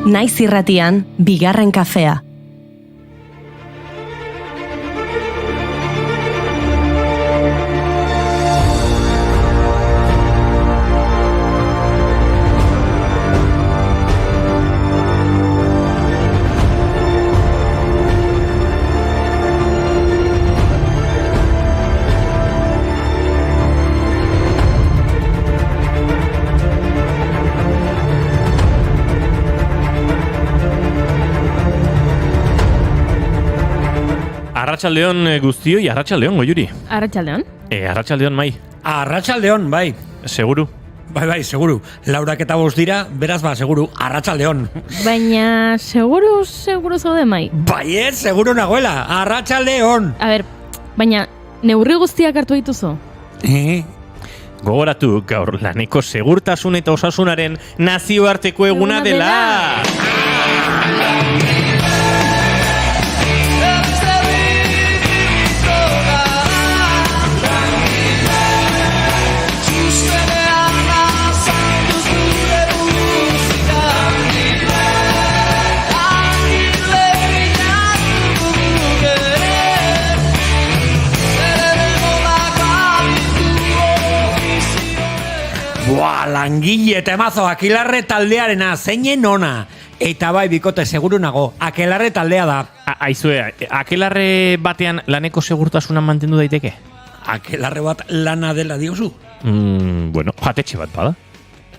Naiz irratian, bigarren kafea. Arratsaldeon guztioi, arratsaldeon goiuri. Arratsaldeon? Arratsaldeon mai. Arratsaldeon, bai. Seguru. Bai, seguru. Laurak eta 5 dira, beraz seguru, arratsaldeon. Baina, seguru zaude mai. Bai, seguru nagoela, arratsaldeon. A ber, baina, neurri guztiak hartu dituzu? Gogoratu, gaur laneko segurtasun eta osasunaren nazioarteko eguna dela. Langile temazo Akelarre taldearena, zeinen ona. Eta bai, bikote, seguru nago, Akelarre taldea da. Aizue, Akelarre batean laneko segurtasuna mantendu daiteke? Akelarre bat lana dela diozu? Bueno, jatetxe bat bada.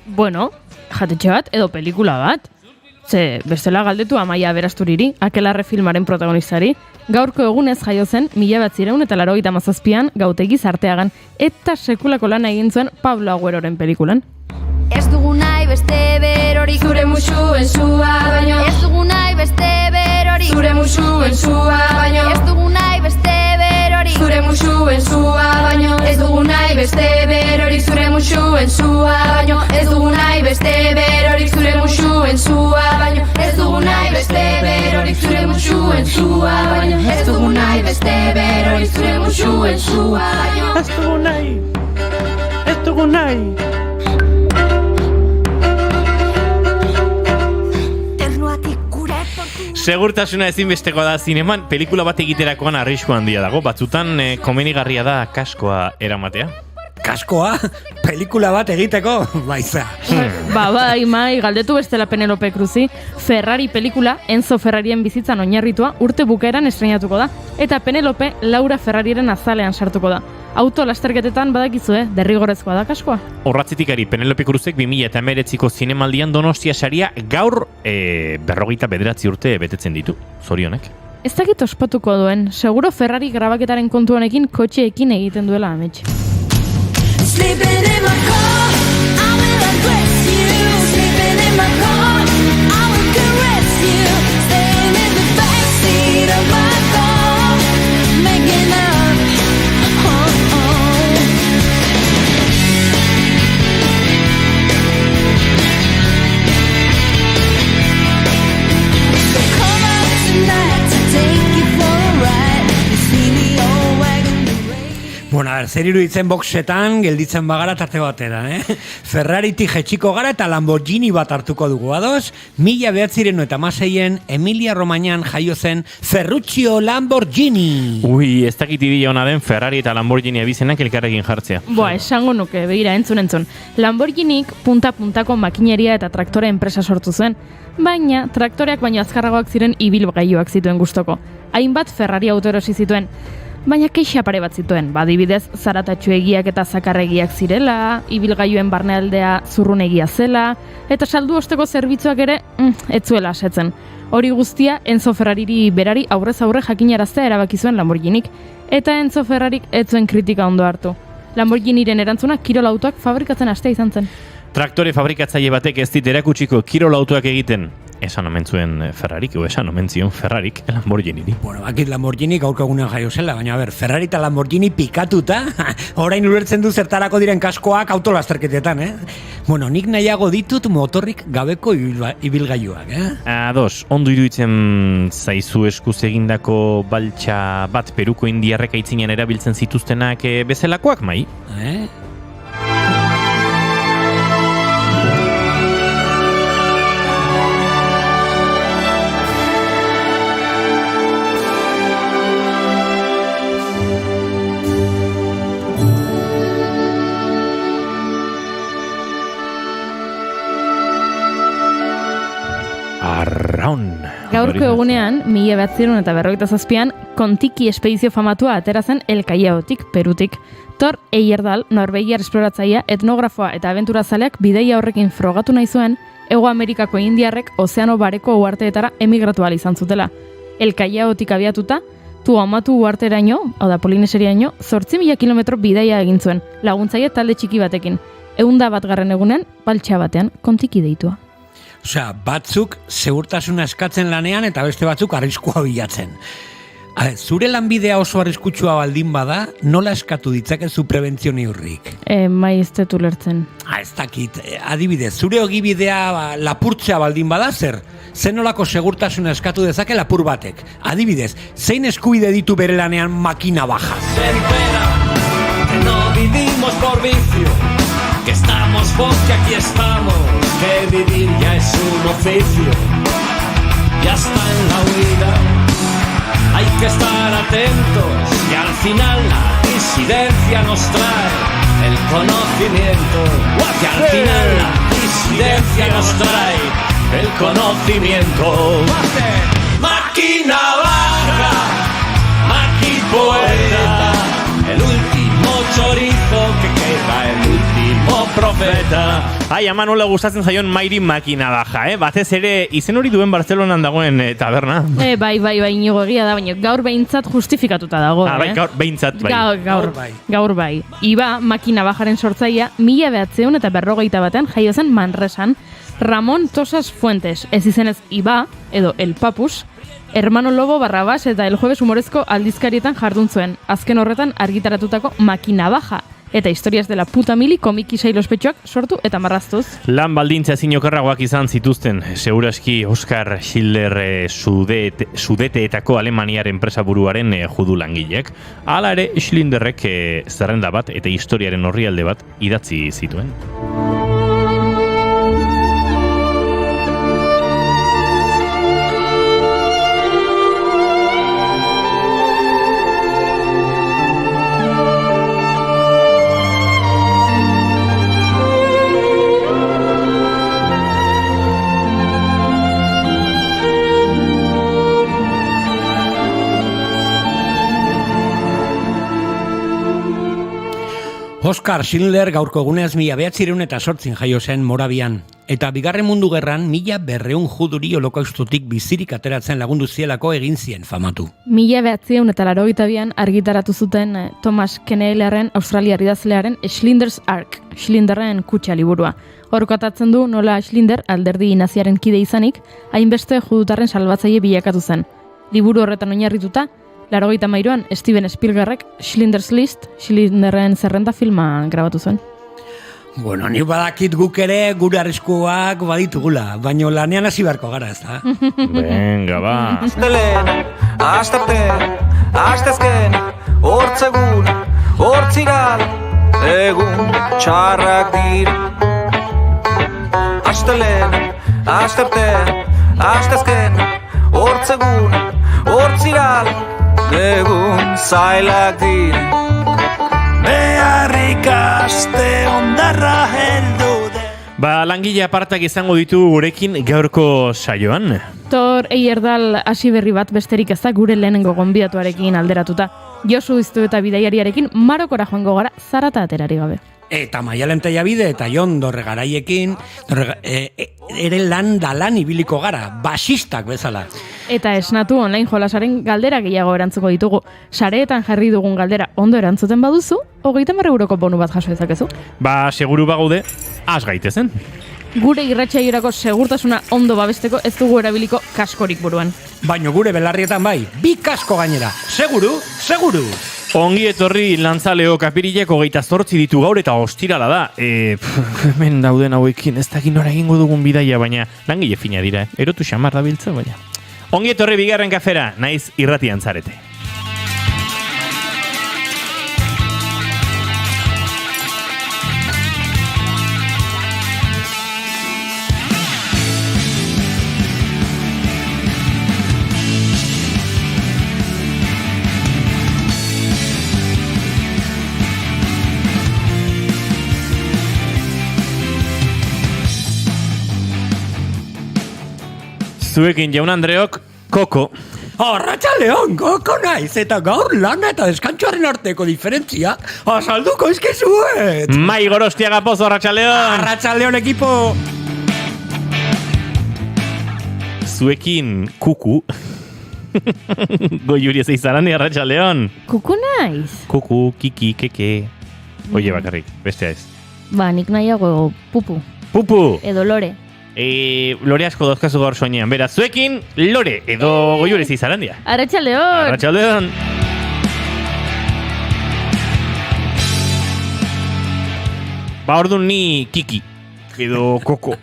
Bueno, jatetxe bat edo pelikula bat. Ze, bestela galdetu Amaia Berasturiri, Akelarre filmaren protagonistari. Gaurko egunez jaio zen 1987an Gautegi Zarteagan eta sekulako lana egin zuen Pablo Agüeroren pelikulan. Ez dugu nahi beste berorik zure musuen sua baino. Ez dugu nahi beste berorik zure musuen sua baino. Ez dugu nahi beste berorik zure musuen sua baino. Ez dugu nahi beste berorik zure musuen sua baino. Ez dugu nahi beste berorik zure musuen sua baino. Ez dugu nahi beste berorik zure musuen sua baino. Ez dugu nahi beste berorik zure musuen sua baino. Ez dugu nahi. Ez dugu nahi. Segurtasuna ezinbesteko da zineman, pelikula bat egiterakoan arrisku handia dago. Batzutan komenigarria da kaskoa eramatea. Kaskoa? Pelikula bat egiteko? Baiza. Bai, mai, galdetu bestela Penelope Cruzi. Ferrari pelikula, Enzo Ferrarien bizitzan oinarritua, urte bukaeran estreinatuko da. Eta Penelope Laura Ferrariren azalean sartuko da. Auto lasterketetan badakizue, derrigorrezkoa da kaskoa. Horratzetikari Penelope Cruzek 2019ko zinemaldian Donostia saria gaur 49 urte betetzen ditu. Zorionek. Ez dakit ospatuko duen, seguro Ferrari grabaketaren kontu honekin kotxeekin egiten duela amets. Sleeping in my car, I will undress you. Sleeping in my car, I will caress you. Staying in the backseat of my car, making up. So come out tonight to take you for a ride. You see me all wagging the rain. Bueno, zer iruditzen boxetan gelditzen bagara tarte batera, Ferraritik jetxiko gara eta Lamborghini bat hartuko dugu, ados? 1996en Emilia Romagnan jaio zen Ferruccio Lamborghini. Ui, ez dakit ideia ona den Ferrari eta Lamborghini abizenak elkarrekin jartzea. Esango nuke, begira, entzun. Lamborghinik punta-puntako makineria eta traktore enpresa sortu zuen, baina traktoreak baino azkarragoak ziren ibilgailuak zituen gustoko. Hainbat Ferrari auto erosi zituen. Baina keixa pare bat zituen, badibidez zaratatxuegiak eta zakarregiak zirela, ibilgailuen barnealdea zurrunegia zela, eta saldu osteko zerbitzuak ere, ez zuela asetzen. Hori guztia Enzo Ferrariri berari aurrez aurre jakinaraztea erabaki zuen Lamborghinik, eta Enzo Ferrarik ez zuen kritika ondo hartu. Lamborghiniren erantzuna kirol autoak fabrikatzen hastea izan zen. Traktore fabrikatzaile batek ez dit erakutsiko kirol autoak egiten. Esan omen zuen Ferrarik, esan omen zion Ferrarik Lamborghiniri. Bueno, bakit Lamborghini gaurko egunean jaio zela, baina Ferrari eta Lamborghini pikatuta, orain ulertzen du zertarako diren kaskoak autolasterketetan, Bueno, nik nahiago ditut motorrik gabeko ibilgailuak, Ados, ondo iruditzen zaizu eskuz egindako baltsa bat Peruko indiarrek aitzinean erabiltzen zituztenak bezalakoak, mai? Brown. Gaurko egunean, 1957an, Kontiki espedizio famatua atera zen El Callaotik, Perutik. Thor Heyerdahl, norvegiar esploratzailea, etnografoa eta abenturazaleak bidaia horrekin frogatu nahi zuen, Hego Amerikako indiarrek ozeano bareko uharteetara emigratu ahal izan zutela. El Callaotik abiatuta, Tuamatu uharteraino, hau da Polineseriaino, 8.000 kilometro bidaia egin zuen, laguntzaile talde txiki batekin. 101. egunen, baltsa batean, Kontiki deitua. Osea, batzuk segurtasuna eskatzen lanean eta beste batzuk arriskua bilatzen. Zure lanbidea oso arriskutsua baldin bada, nola eskatu ditzakezu prebentzio neurrik? Mai ez dut ulertzen. Ez dakit, adibidez, zure ogibidea lapurtzea baldin bada zer? Zen nolako segurtasuna eskatu dezake lapur batek? Adibidez, zein eskubide ditu bere lanean makina baja? Se entera que no vivimos por vicio, que estamos porque aquí estamos, que vivir ya es un oficio, ya está en la huida. Hay que estar atentos y al final la disidencia nos trae el conocimiento. Que al final la disidencia nos trae el conocimiento. Máquina baja, maqui poeta, el último chorizo que queda, el último profeta. Ai, ama nola gustatzen zaion Mairi Makina Baja, Batez ere, izen hori duen Bartzelonan dagoen taberna. Bai, Inigo, egia da, baina gaur behintzat justifikatuta dago, bai, gaur behintzat, bai. Gaur bai. Iba, Makina Bajaren sortzaia, 1941 jaio zen Manresan, Ramon Tosas Fuentes, ez izenez Iba, edo El Papus, Hermano Lobo Barrabas eta El Jueves humorezko aldizkarietan jardun zuen, azken horretan argitaratutako Makina Baja, eta Historias de la puta mili komiki sailospetxoak sortu eta marraztuz. Lan baldintza ezin okerragoak izan zituzten, seguraski Oskar Schindler Sudeteetako Alemaniar enpresaburuaren judu langilek. Hala ere, Schindlerrek zerrenda bat eta historiaren orrialde bat idatzi zituen. Oskar Schindler gaurko egunez 1908 jaio zen Morabian. Eta Bigarren Mundu Gerran 1200 juduri holokaustotik bizirik ateratzen lagundu zielako egin zien famatu. 1982an argitaratu zuten Thomas Keneallerren australiar idazlearen Schindler's Ark, Schindlerren kutxa liburua. Hor kotatzen du nola Schindler alderdi naziaren kide izanik, hainbeste judutarren salbatzaile bilakatu zen. Liburu horretan oinarrituta, 1983an Steven Spielbergek Schindler's List, Schindlerren zerrenda filma grabatu zuen. Bueno, ni badakit guk ere gure arriskuak baditugula, baino lanean hasi beharko gara, ez da? Venga, ba. Astelen, astarte, astezken, hortzegun, hortzigal, egun txarrak dira. Astelen, astarte, astezken, hortzegun, hortzigal, egun zailak dira. Beharrik aste ondarra heldu de. Ba, langile apartak izango ditu gurekin gaurko saioan. Thor Heyerdahl hasi berri bat besterik ez da gure lehenengo gonbidatuarekin alderatuta. Josu Iztu eta bidaiariarekin Marokora joango gara zarata aterari gabe. Eta Maialen Tellabide eta Jon Dorregaraiekin ere lan ibiliko gara, basistak bezala. Eta esnatu online jolasaren galdera gehiago erantzuko ditugu. Sareetan jarri dugun galdera ondo erantzuten baduzu, 30 euroko bonu bat jaso dezakezu. Ba, seguru bagaude, has gaitezen. Gure irratsaiorako segurtasuna ondo babesteko ez dugu erabiliko kaskorik buruan. Baino gure belarrietan bai, 2 kasko gainera. Seguru, seguru! Ongi etorri lantzaleo kapirilek 28 ditu gaur eta ostirala da. Hemen dauden hauekin ez dakit nora egingo dugun bidaia, baina langile fina dira, erotu xamar dabiltza, baina. Ongi etorri Bigarren Kafera, naiz irratian zarete. Zuekin jaun Andreok, koko. Arratsaldeon, goko naiz, eta gaur lana eta deskantxoaren arteko diferentzia azalduko izkizuet. Mai Gorostiaga Pozo, arratsaldeon. Arratsaldeon ekipo. Zuekin kuku. Goiuri ez izarandi, arratsaldeon. Kuku naiz? Kuku, kiki, keke. Oie bakarrik, bestea ez. Ba, nik nahiago pupu. Pupu! Edo lore. Lore asko dauzkazu gaur soinean. Beraz, zuekin, lore, edo goiuri ez izarandia. Arratsaldeon! Arratsaldeon! Ba, orduan ni kiki, edo koko.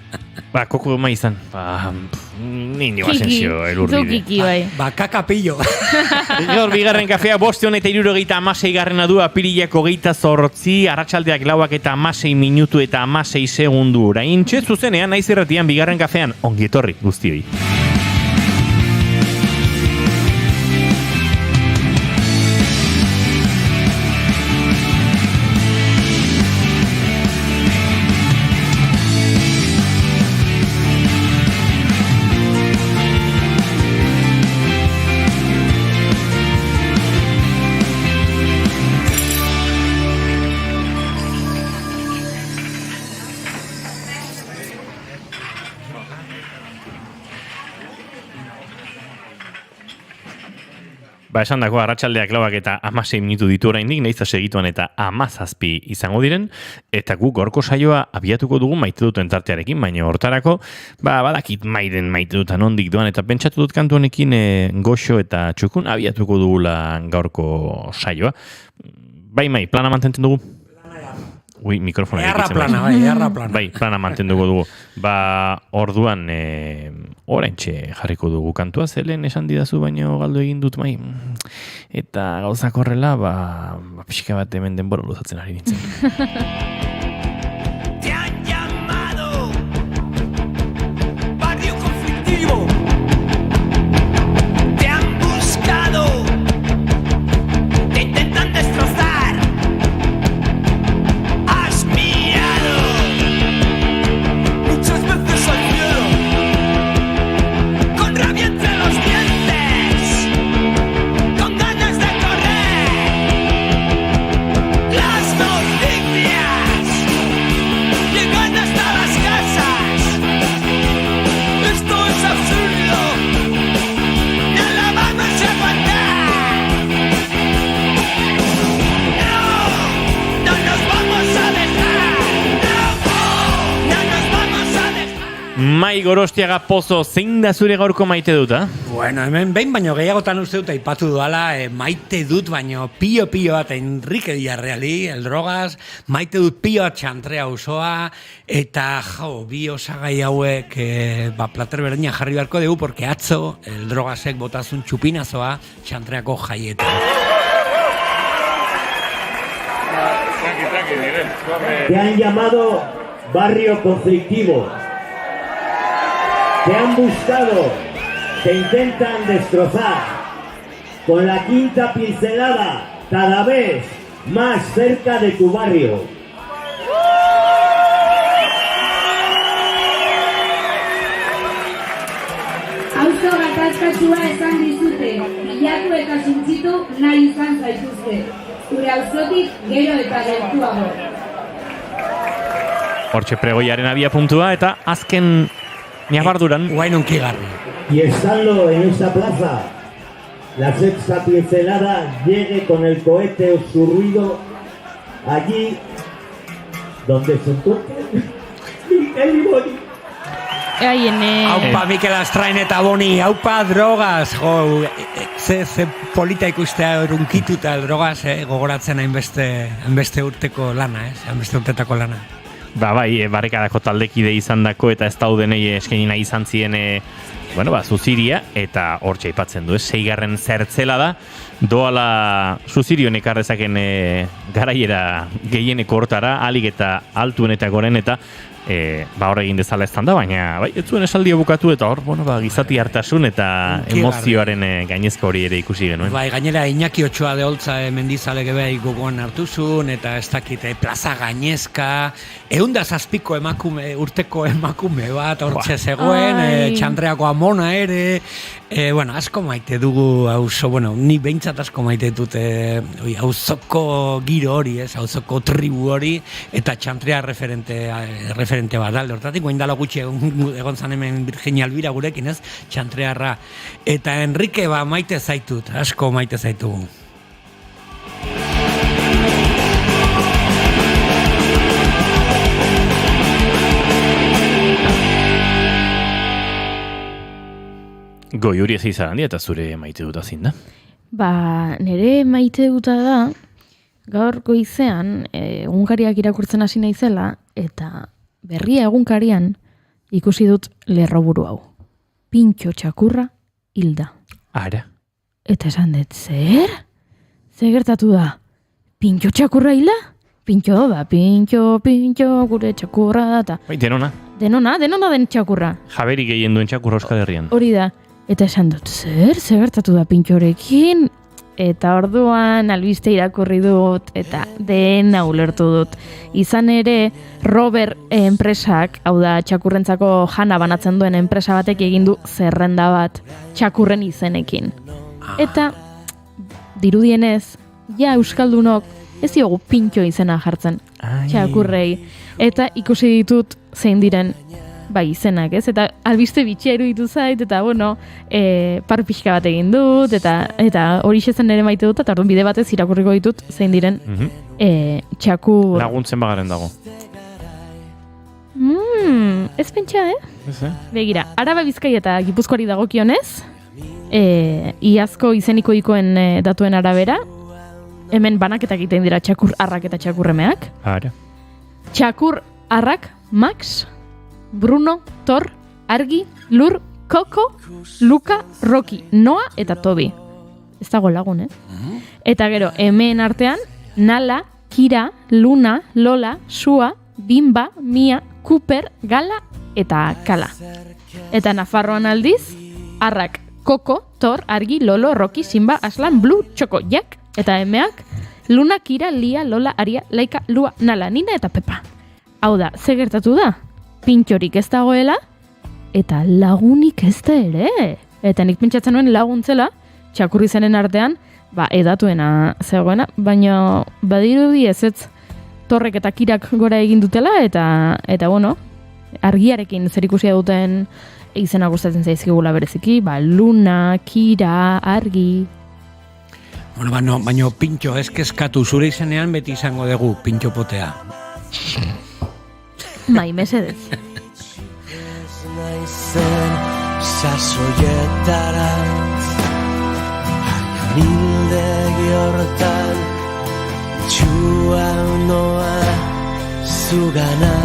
Ba, koko ma izan. Ba, Niño Asensio, elurbide. Zu kiki, bai. Ba, kakapillo. Gaur bigarren kafea 576 du apirilak 28, arratsaldeak 4 eta 16 minutu eta 16 segundu. Oraintxe zuzenean naiz irratian bigarren kafean ongi etorri guztioi. Ba, esan dako, arratsaldeak 4 eta 16 minutu ditu oraindik, nahiz segituan eta 17 izango diren, eta guk gorko saioa abiatuko dugu maite duten tartearekin, baina hortarako, ba, badakit maite dutan ondik doan, eta pentsatu dut kantu honekin goxo eta txukun abiatuko dugula gaurko saioa. Bai, plana mantentzen dugu? Ui, mikrofona Erra plana. Bai, plana mantenduko dugu. Ba, orduan, oraintxe jarriko dugu kantua, zelen esan didazu, baino galdu egin dut, mai. Eta gauzak horrela, ba pixka bat hemen denbora luzatzen ari nintzen. Te han llamado barrio conflictivo. Te han buscado. Te intentan destrozar. Mai Gorostiaga Pozo, zein da zure gaurko maite dut, ha? Bueno, hemen behin baino gehiagotan uste dut aipatu duala, maite dut baino pio bat Enrique Villarreali, el drogas, maite dut pio txantrea osoa, eta bi osagai hauek plater berdina jarri beharko dugu, porque atzo el drogasek botazun txupinazoa txantreako jaietan. Te han llamado barrio conflictivo. Te han buscado, te intentan destrozar. Con la quinta pincelada, cada vez más cerca de tu barrio. Auzo gatazkatsua esan dizute, bilatu eta suntzitu nahi izan zaituzte. Zure auzotik gero eta gertuago. Hortxe pregoiaren abia puntua eta azken Ñabarduran. Y estando en esta plaza, la sexta pincelada llegue con el cohete o su ruido allí donde se encuentra Mikel Boni. Aupa Mikel Astrain eta Boni, aupa drogas, ze polita ikustea erunkituta drogas, gogoratzen hainbeste urteko lana, hainbeste urtetako lana. Ba, bai, barrikadako taldekide izan dako eta ez daudenei eskenina izan ziren zuziria eta hortxe aipatzen du, 6. zertzela da, doala zuzirio nekarrezaken garaiera gehieneko hortara, alik eta altuen eta goren eta hor egin dezala estan da, baina ez zuen esaldia bukatu eta hor, gizati hartasun eta emozioaren gainezka hori ere ikusi genuen. Bai, gainera Iñaki Otxoa de Holtza mendizale gebeai gogoan hartuzun, eta ez dakite plaza gainezka, 107 urteko emakume bat hortxe zegoen, txandreako Ramona ere, bueno, asko maite dugu auzo, bueno, ni behintzat asko maite dut auzoko giro hori, auzoko tribu hori, eta Txantrea referente bat alde. Hortatik, goin dala gutxi egon zan hemen Virginia Elvira gurekin, Txantrearra. Eta Enrique, maite zaitut, asko maite zaitugu. Goi hori ez izan handi eta zure maite dut azin da? Nire maite duta da, gaur goizean, egunkariak irakurtzen hasi naizela, eta berria egunkarian ikusi dut lerroburu hau. Pintxo txakurra hilda. Ara. Eta esan dut, zer? Zer gertatu da? Pintxo txakurra hilda? Pintxo da, pintxo, gure txakurra da, eta... Bai, denona. Denona den txakurra. Jaberi gehien duen txakurra Euskal Herrian. Hori da. Eta esan dut, zer gertatu da pintxorekin? Eta orduan albiste irakurri dut, eta dena ulertu dut. Izan ere, Robert enpresak, hau da, txakurrentzako jana banatzen duen enpresa batek egin du zerrenda bat txakurren izenekin. Eta, dirudienez, ja euskaldunok ez diogu pintxo izena jartzen txakurrei. Eta ikusi ditut zein diren izenak, ez? Eta albiste bitxia iruditu zait, eta bueno, par pixka bat egin dut, eta hori zen ere maite dut, eta orduan bide batez irakurriko ditut zein diren txakur... Laguntzen bagaren dago. Ez pentsa, Begira, Araba, Bizkaia eta Gipuzkoari dagokionez, iazko izeniko ikoen datuen arabera, hemen banaketak egiten dira txakur arrak eta txakurremeak. Ara. Txakur arrak, Max, Bruno, Thor, Argi, Lur, Koko, Luka, Rocky, Noa eta Tobi. Ez dago lagun, Eta gero, hemen artean, Nala, Kira, Luna, Lola, Sua, Bimba, Mia, Cooper, Gala eta Kala. Eta Nafarroan aldiz, arrak, Koko, Thor, Argi, Lolo, Rocky, Simba, Aslan, Blue, Txoko, Jack, eta emeak, Luna, Kira, Lia, Lola, Aria, Laika, Lua, Nala, Nina eta Pepa. Hau da, ze gertatu da? Pintxorik ez dagoela, eta lagunik ez da ere. Eta nik pentsatzen nuen laguntzela, txakurri zenen artean, edatuena zegoena, baina badirudi ez Torrek eta Kirak gora egin dutela, eta bueno, argiarekin zerikusia duten izena gustatzen zaizkigula bereziki, Luna, Kira, Argi... Bueno, baina pintxo ez kezkatu, zure izenean beti izango dugu pintxo potea. Mesedez. Ez naizen sasoietarantz, amildegi hortan, txua noa zugana.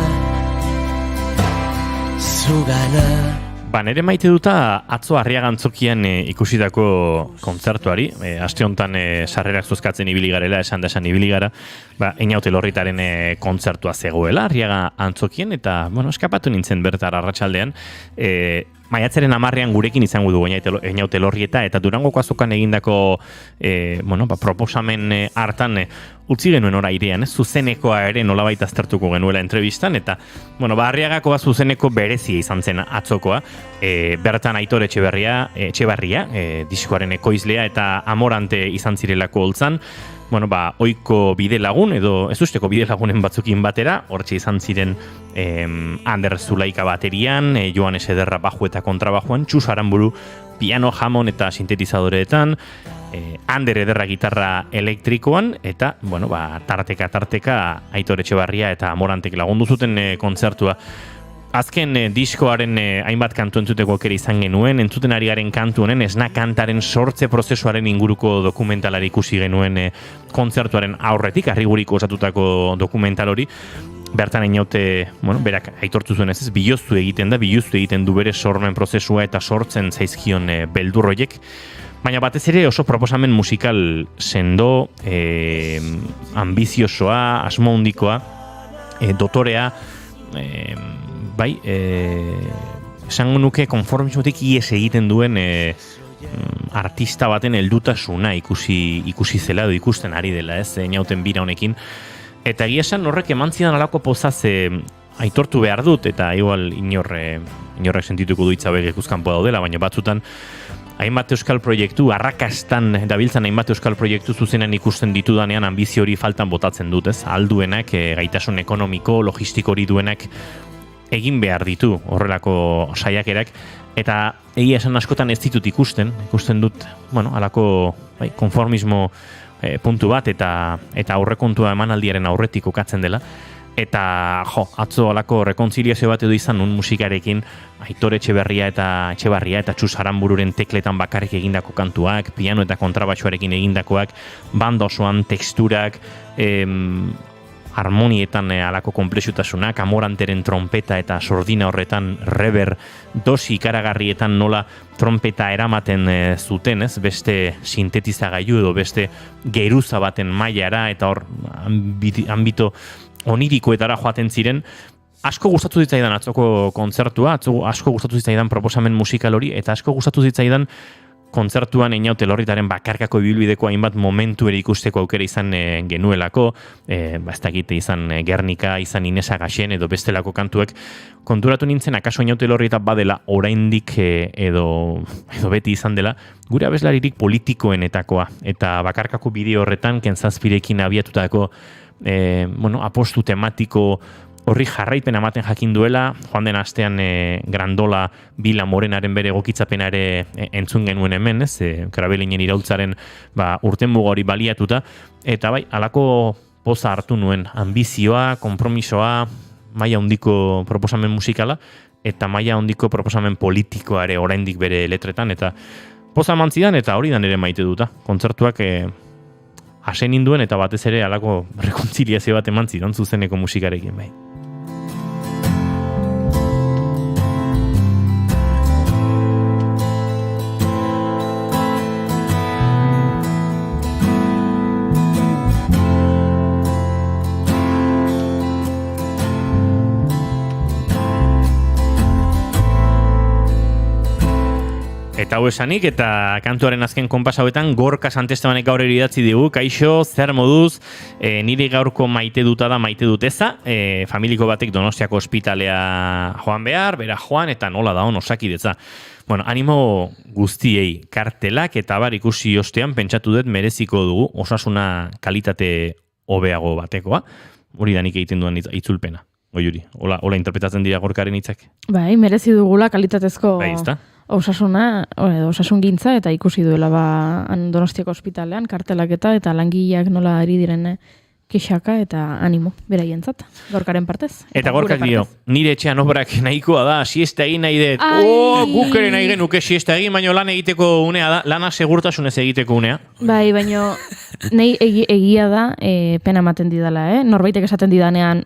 Nere maite duta atzo Arriagantzokian ikusitako kontzertuari, aste honetan sarrerak zuzkatzen ibili garela, esan ibili gara, Einaute Lorritaren kontzertua zegoela Arriaga Antzokien, eta, bueno, eskapatu nintzen bertar arratsaldean, maiatzaren 10ean gurekin izango dugu Einaute Lorrieta, eta Durangoko azokan egindako proposamen hartan utzi genuen ora irean, zuzenekoa ere nolabait aztertuko genuela entrevistan, eta, bueno, Arriagako zuzeneko berezia izan zen atzokoa, bertan Aitor Etxebarria, diskoaren ekoizlea eta Amorante izan zirelako holtzan, bueno, oiko bide lagun, edo ez usteko bide lagunen batzukin batera, hortxe izan ziren Ander Zulaika baterian, Joanes Ederra bajo eta kontrabajoan, Txus Aranburu piano, jamon eta sintetizadoreetan, Ander Ederra gitarra elektrikoan, eta, bueno, tarteka Aitor Etxebarria eta Amorantek lagundu zuten kontzertua. Azken diskoaren hainbat kantu entzuteko aukera izan genuen, entzuten ari garen kantu honen, esna kantaren sortze prozesuaren inguruko dokumentalari ikusi genuen kontzertuaren aurretik, Arrigurik osatutako dokumental hori, bertan Einaute, bueno, berak aitortu zuen ez, biluztu egiten du bere sormen prozesua eta sortzen zaizkion beldurroiek, baina batez ere oso proposamen musikal sendo, ambiziosoa, asmo handikoa, dotorea, esango nuke konformismotik ies egiten duen artista baten heldutasuna ikusi zela edo ikusten ari dela, ez, Einauten bira honekin. Eta egia esan horrek eman zidan alako pozaz aitortu behar dut, eta igual inorrek sentituko du itzabe gekuzkanpo daudela, baina batzutan hainbat euskal proiektu, arrakastan dabiltzan hainbat euskal proiektu zuzenan ikusten ditudanean ambizio hori faltan botatzen dut, ez? Alduenak, gaitasun ekonomiko, logistiko hori duenak egin behar ditu horrelako saiakerak, eta egia esan askotan ez ditut ikusten dut, alako konformismo puntu bat, eta aurrekontua emanaldiaren aurretik kokatzen dela, eta atzo alako rekontziliazio bat edo izan nun musikarekin Aitor Etxebarria eta Txus Aranbururen tekletan bakarrik egindako kantuak, piano eta kontrabaxuarekin egindakoak, banda osoan teksturak, harmonietan alako konplexutasunak, Amoranteren trompeta eta sordina horretan rever dosi ikaragarrietan nola trompeta eramaten zuten, ez? Beste sintetizagailu edo beste geruza baten mailara, eta hor ambito onirikoetara joaten ziren. Asko gustatu zitzaidan atzoko kontzertua, asko gustatu zitzaidan proposamen musikal hori, eta asko gustatu zitzaidan kontzertuan Einaute Elorritaren bakarkako ibilbideko hainbat momentu ere ikusteko aukera izan genuelako, ez dakite izan Gernika, izan Inesa Gaxen edo bestelako kantuek, konturatu nintzen akaso Einaute Elorrita badela oraindik edo beti izan dela, gure abeslaririk politikoenetakoa, eta bakarkako bideo horretan Kentzazpirekin abiatutako apostu tematiko horri jarraipen ematen jakin duela, joan den astean Grandola Bila Morenaren bere egokitzapena ere entzun genuen hemen, ez? Krabelinen iraultzaren urten muga hori baliatuta, eta bai, halako poza hartu nuen, ambizioa, konpromisoa, maila handiko proposamen musikala, eta maila handiko proposamen politikoa ere oraindik bere letretan, eta poza eman zidan, eta hori dan ere maite duta. Kontzertuak hasen induen, eta batez ere halako rekontziliazio bat eman zidan zuzeneko musikarekin bai. Eta hau esanik, eta kantuaren azken konpas hauetan Gorka Santestebanek gaur idatzi digu, kaixo, zer moduz, nire gaurko maite duta da maite duteza, familiko batek Donostiako ospitalea joan behar, bera joan, eta nola da hon osakidetza. Bueno, animo guztiei kartelak eta bar ikusi ostean pentsatu dut mereziko dugu osasuna kalitate hobeago batekoa, hori da nik egiten duan itzulpena. Oiuri, hola interpretatzen dira Gorkaren hitzak. Bai, merezi dugula kalitatezko bai, ezta? Osasuna, osasun gintza, eta ikusi duela Donostiako ospitalean, kartelak eta langileak nola ari diren kexaka, eta animo, beraientzat, Gorkaren partez. Eta Gorkak dio, nire etxean obrak nahikoa da, siesta egin nahi dut. Guk ere nahi genuke siesta egin, baina lan egiteko unea da, lana segurtasunez egiteko unea. Bai, baina nahi egia da, pena ematen didala, norbaitek esaten didanean,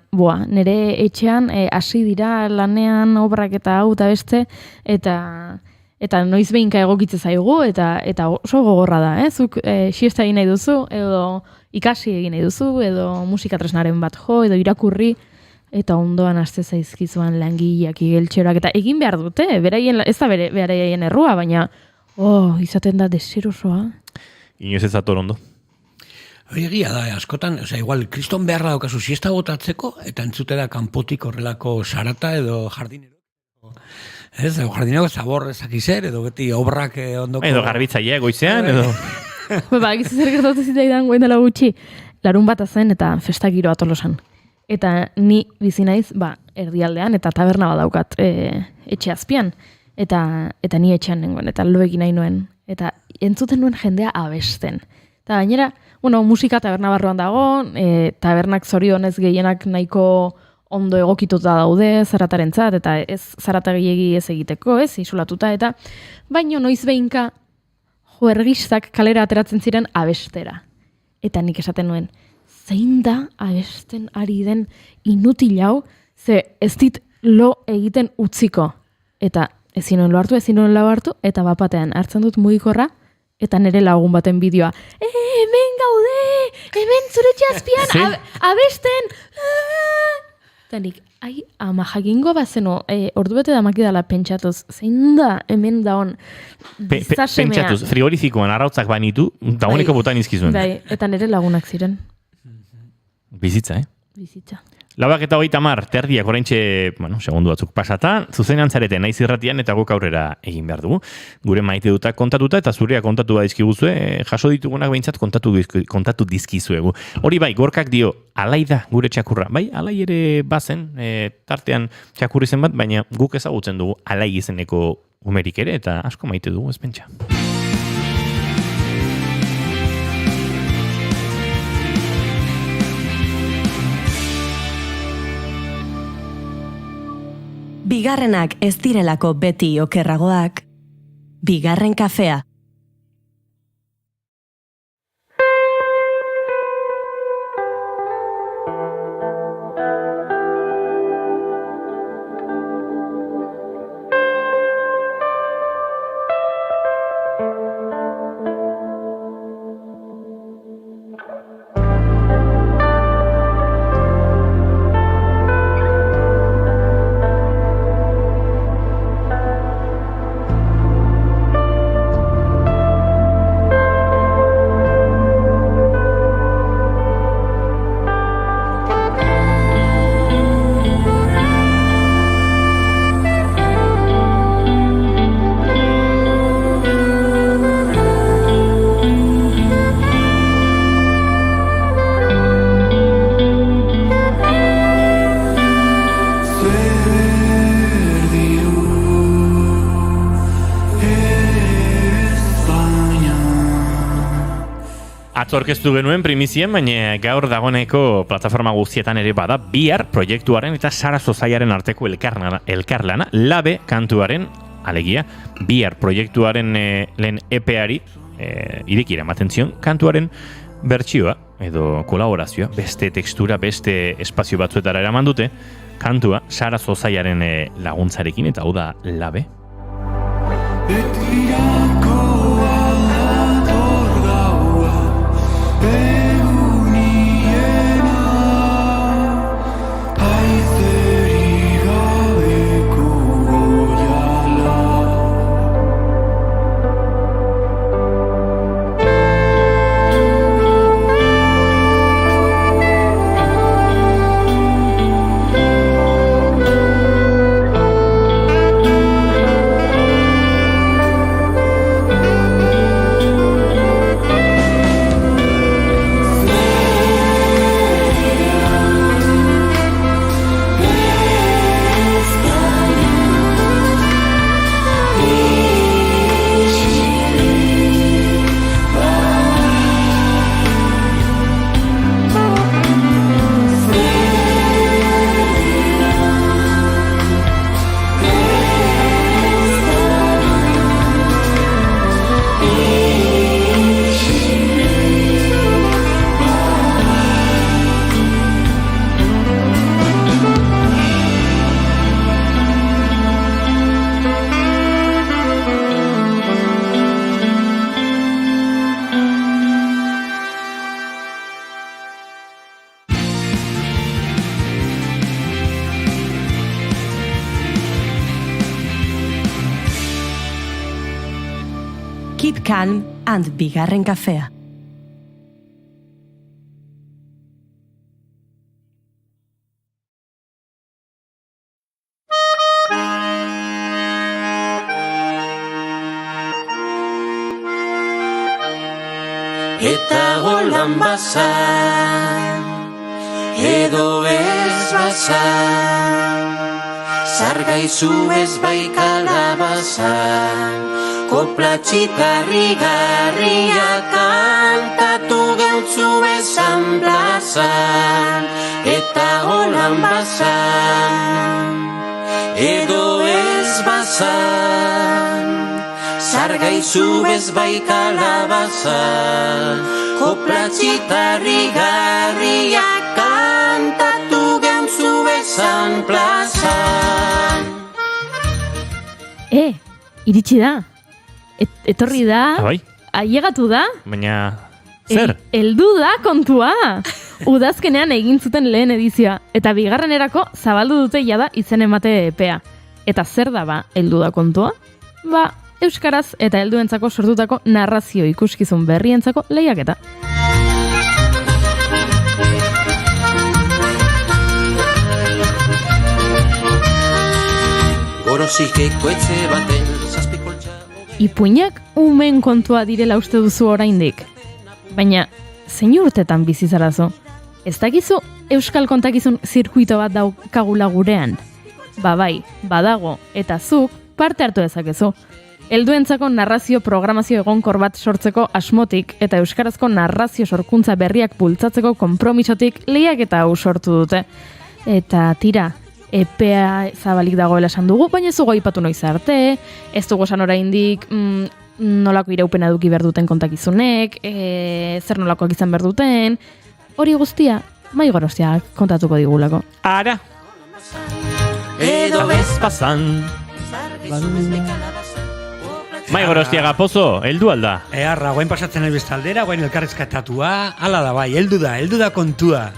nire etxean hasi dira lanean obrak eta hau eta beste, eta noiz behinka egokitze zaigu, eta oso gogorra da, zuk siesta egin nahi duzu, edo ikasi egin nahi duzu, edo musika tresnaren bat jo, edo irakurri, eta ondoan aste zaizkizuan langileak igeltxeroak, eta egin behar dute, ez da beraien errua, baina izaten da deserosoa. Inoiz ez zator ondo. Egia da, askotan, igual, kriston beharra daukazu siesta botatzeko, eta entzute da kanpotik horrelako sarata edo jardinero. Ez, jardinero zabor ezakizer, edo beti obrak ondoko... Edo garbitzaia goizean, edo... Gizu zer gertatu zitzaidan guen dela gutxi, larun bat zen eta festa giroa Tolosan. Eta ni bizi naiz, erdialdean, eta taberna bat daukat etxe azpian. Eta ni etxean nengoen, eta lo egin nahi nuen. Eta entzuten nuen jendea abesten. Eta gainera, musika taberna barruan dago, tabernak zorionez gehienak nahiko ondo egokituta daude zaratarentzat, eta ez zarata gehiegi ez egiteko, isolatuta, eta baino noiz behinka ergistak kalera ateratzen ziren abestera. Eta nik esaten nuen, zein da abesten ari den inutil hau, ze ez dit lo egiten utziko. Eta ezin nuen lo hartu, eta bapatean hartzen dut mugikorra, eta nire lagun baten bideoa. Hemen gaude, hemen zure txazpian, abesten! Eta nik, ama jakingo bazeno, ordu bete da makidala pentsatuz, zein da hemen daon bizasemea. Pentsatuz, frigorizikoan arrautzak banitu, dauneko botan izkizuen. Bai, eta nire lagunak ziren. Bizitza, Bizitza. 4:30, terdiak oraintxe, segundu batzuk pasata, zuzenean zarete naiz irratian eta guk aurrera egin behar dugu. Gure maite dutak kontatuta eta zurea kontatu badizkiguzue, jaso ditugunak behintzat kontatu dizkizuegu. Hori bai, Gorkak dio, alai da gure txakurra. Bai, alai ere bazen, tartean txakurri zen bat, baina guk ezagutzen dugu alai izeneko umerik ere eta asko maite dugu ez pentsa. Bigarrenak ez direlako beti okerragoak. Bigarren kafea. Orkestu genuen primizien, baina gaur dagoeneko plataforma guztietan ere bada Bihar proiektuaren eta Sara Sozaiaren arteko elkarlana Labe kantuaren, alegia, Bihar proiektuaren lehen EPEari irekira ematen zion kantuaren bertsioa edo kolaborazioa, beste tekstura, beste espazio batzuetara eraman dute, kantua Sara Sozaiaren laguntzarekin eta hau da Labe. Keep calm and Bigarren kafea. Eta golan bazan, edo ez bazan, zargaizu ez baikala bazan, kopla txitarri garria kantatu gautzu bezan plazan. Eta golan bazan, edo ez bazan, zargaizu bez baikala bazan, kopla txitarri garria kantatu gautzu bezan plazan. Iritsi da. Etorri da. Bai. Ailegatu da. Baina, zer? Heldu da kontua. Udazkenean egin zuten lehen edizioa. Eta bigarrenerako zabaldu dute jada izen emate epea. Eta zer da ba, heldu da kontua? Ba, euskaraz eta helduentzako sortutako narrazio ikuskizun berrientzako lehiaketa. pozik ekoetxe baten zazpikoltxa. Ipuinak umen kontua direla uste duzu oraindik. Baina, zein urtetan bizi zarazu? Ez dakizu Euskal Kontakizun zirkuito bat daukagula gurean? Bai, badago, eta zuk parte hartu dezakezu. Helduentzako narrazio programazio egonkor bat sortzeko asmotik eta euskarazko narrazio sorkuntza berriak bultzatzeko konpromisotik lehiaketa hau sortu dute. Eta tira, epea zabalik dagoela esan dugu, baina ez dugu aipatu noiz arte, ez dugu esan oraindik nolako iraupena eduki behar duten kontakizunek, zer nolakoak izan behar duten, hori guztia, Mai Gorostiak kontatuko digulako. Ara! Edo ez pasan. Mai Gorostiaga pozo, heldu alda. Eharra, guain pasatzen elbeste aldera, guain elkarrezkatatua, ala da bai, heldu da kontua.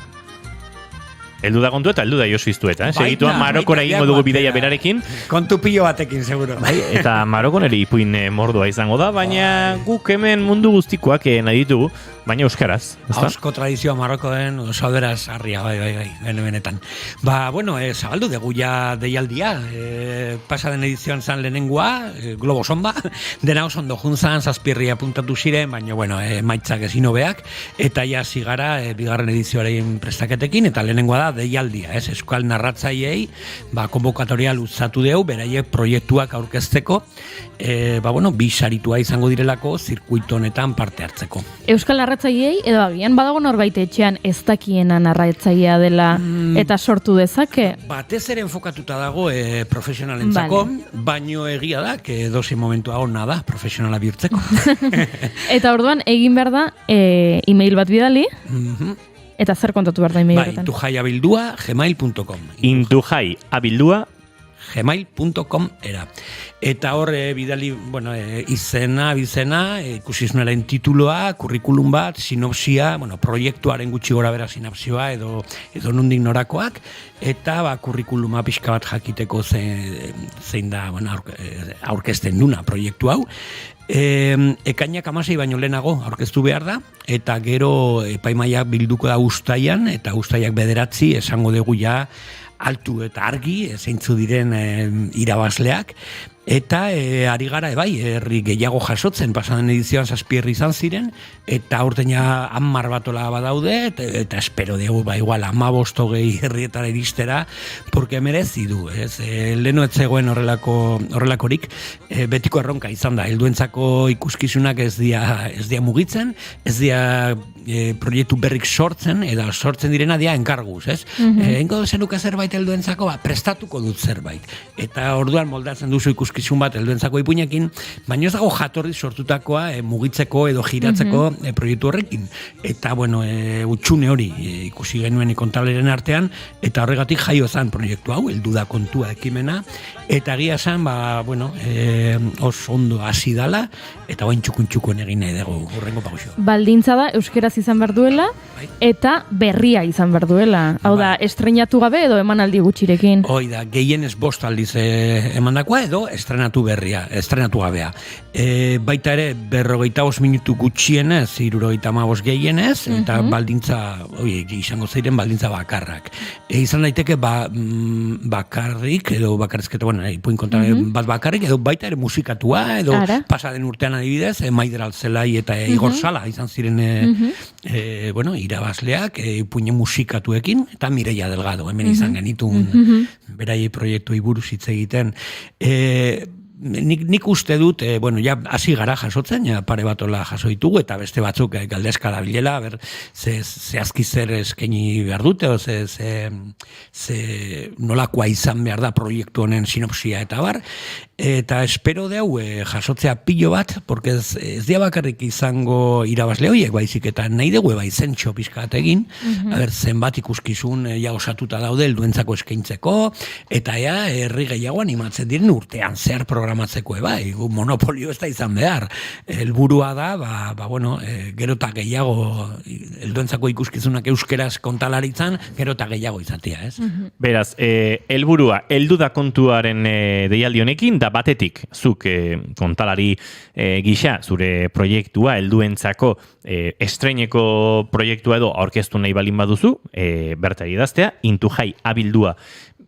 Heldu da kontua eta heldu da Josu Iztueta. Segituan Marokora egingo dugu bidaia berarekin. Kontu pilo batekin, seguro. Eta Marokon ere ipuin mordua izango da, baina guk hemen mundu guztikoak nahi ditugu, baina euskaraz. Hausko tradizioa Marokoen, sauderaz harria, bai, benetan. Bueno, zabaldu dugu ja deialdia, pasaden edizioan zan lehenengoa, Globo Sonba, dena oso ondo juntzan, zazpirria puntatu ziren, baina, maitzak ezin hobeak, eta ja zigara, bigarren edizioaren prestaketekin, eta lehenengoa da deialdia, euskal narratzaileei, konbokatoria luzatu dugu, beraiek proiektuak aurkezteko, bi saritua izango direlako, zirkuito honetan parte hartzeko. Euskal narratzaileei, edo agian badago norbait etxean ez dakiena narratzailea dela eta sortu dezake? Batez ere enfokatuta dago profesionalentzako, baino egia da, dozi momentua hona da, profesionala bihurtzeko. Eta orduan, egin behar da, e-mail bat bidali, eta zer kontatu behar da e-mail horretan? intujaiabildua@gmail.com intujaiabildua@gmail.com era. Eta hor bidali, izena, ikusi zunaren tituloa, kurrikulum bat, sinopsia, proiektuaren gutxi gora bera sinapsioa edo nondik norakoak, eta kurrikuluma pixka bat jakiteko zein da aurkezten duna proiektu hau. Ekainak 16 baino lehenago aurkeztu behar da, eta gero epaimaiak bilduko da uztaian, eta uztaiak 9 esango dugu ja altu eta argi, zeintzu diren irabazleak, eta ari gara, herri gehiago jasotzen, pasaden edizioan 7 izan ziren, eta aurteina 10 batola badaude, eta espero dugu, igual 15-20 herrietara iristera, porque merezi du, leheno ez zegoen horrelakorik, betiko erronka izan da, helduentzako ikuskizunak ez dia mugitzen, ez dia proiektu berrik sortzen, eta sortzen direna dia enkarguz, Engo zenuka zerbait helduentzako, prestatuko dut zerbait, eta orduan moldatzen duzu ikuskizun bat helduentzako ipuinekin, baina ez dago jatorri sortutakoa mugitzeko edo giratzeko proiektu horrekin. Eta, utxune hori ikusi genuen kontableren artean, eta horregatik jaio zan proiektu hau, heldu da kontua ekimena, eta egia zan, oso ondo hasi dala, eta bain txukun egin nahi dugu horrengo pausio. Baldintza da, euskeraz izan behar duela, eta berria izan behar duela. Hau da, estrenatu gabe edo emanaldi gutxirekin. Hoi da, gehienez 5 aldiz emandakoa edo estrenatu gabea. Baita ere, 45 minutu gutxienez, 75 gehienez, eta baldintza, izango zeiren baldintza bakarrak. Izan daiteke bakarrik, edo bakarrizketa, ipuin konta bat bakarrik, edo baita ere musikatua, edo pasaden urtean adibidez, Maider Altzelai eta Igor Sala izan ziren irabazleak, ipuinen musikatuekin, eta Mireia Delgado, hemen izan genitun beraiei proiektu buruz hitz egiten. Nik uste dut, hasi gara jasotzen, pare batola jaso ditugu, eta beste batzuk galdezka da bilela, zehazki zer eskaini behar dute, nolakoa izan behar da proiektu honen sinopsia eta bar, eta espero deu jasotzea pilo bat, porque ez dia bakarrik izango irabazle horiek, baizik eta nahi dugu zentxo pizkat egin, zenbat ikuskizun osatuta daude helduentzako eskaintzeko, eta herri gehiago animatzen diren urtean zer programatzeko monopolio ez da izan behar. Helburua da, gero eta gehiago helduentzako ikuskizunak euskeraz kontalaritzan, gero eta gehiago izatea, ez? Beraz, helburua, heldu da kontuaren deialdi honekin, da batetik, zuk kontalari gisa, zure proiektua, helduentzako estreineko proiektua edo aurkeztu nahi balin baduzu, bertari idaztea, intujaiabildua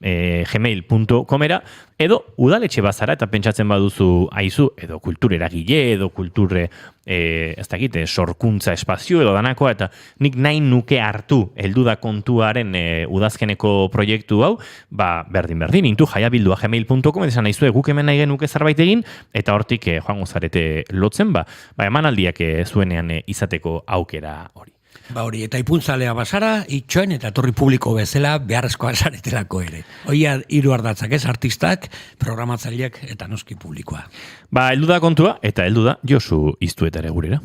gmail.comera, edo udaletxe bazara eta pentsatzen baduzu aizu, edo kultureragile, edo kulture ez dakit, sorkuntza espazio edo danakoa, eta nik nahi nuke hartu heldu da kontuaren udazkeneko proiektu hau, berdin, intu jaiabildua gmail.com, esan nahi guk hemen nahi genuke zerbait egin, eta hortik joango zarete lotzen, emanaldiak zuenean izateko aukera hori. Hori, eta ipuntzalea bazara, itxoen eta etorri publiko bezala beharrezkoa zaretelako ere. Hoia hiru ardatzak ez, artistak, programatzaileak eta noski publikoa. Heldu da kontua, eta heldu da Josu Iztuetara gurera.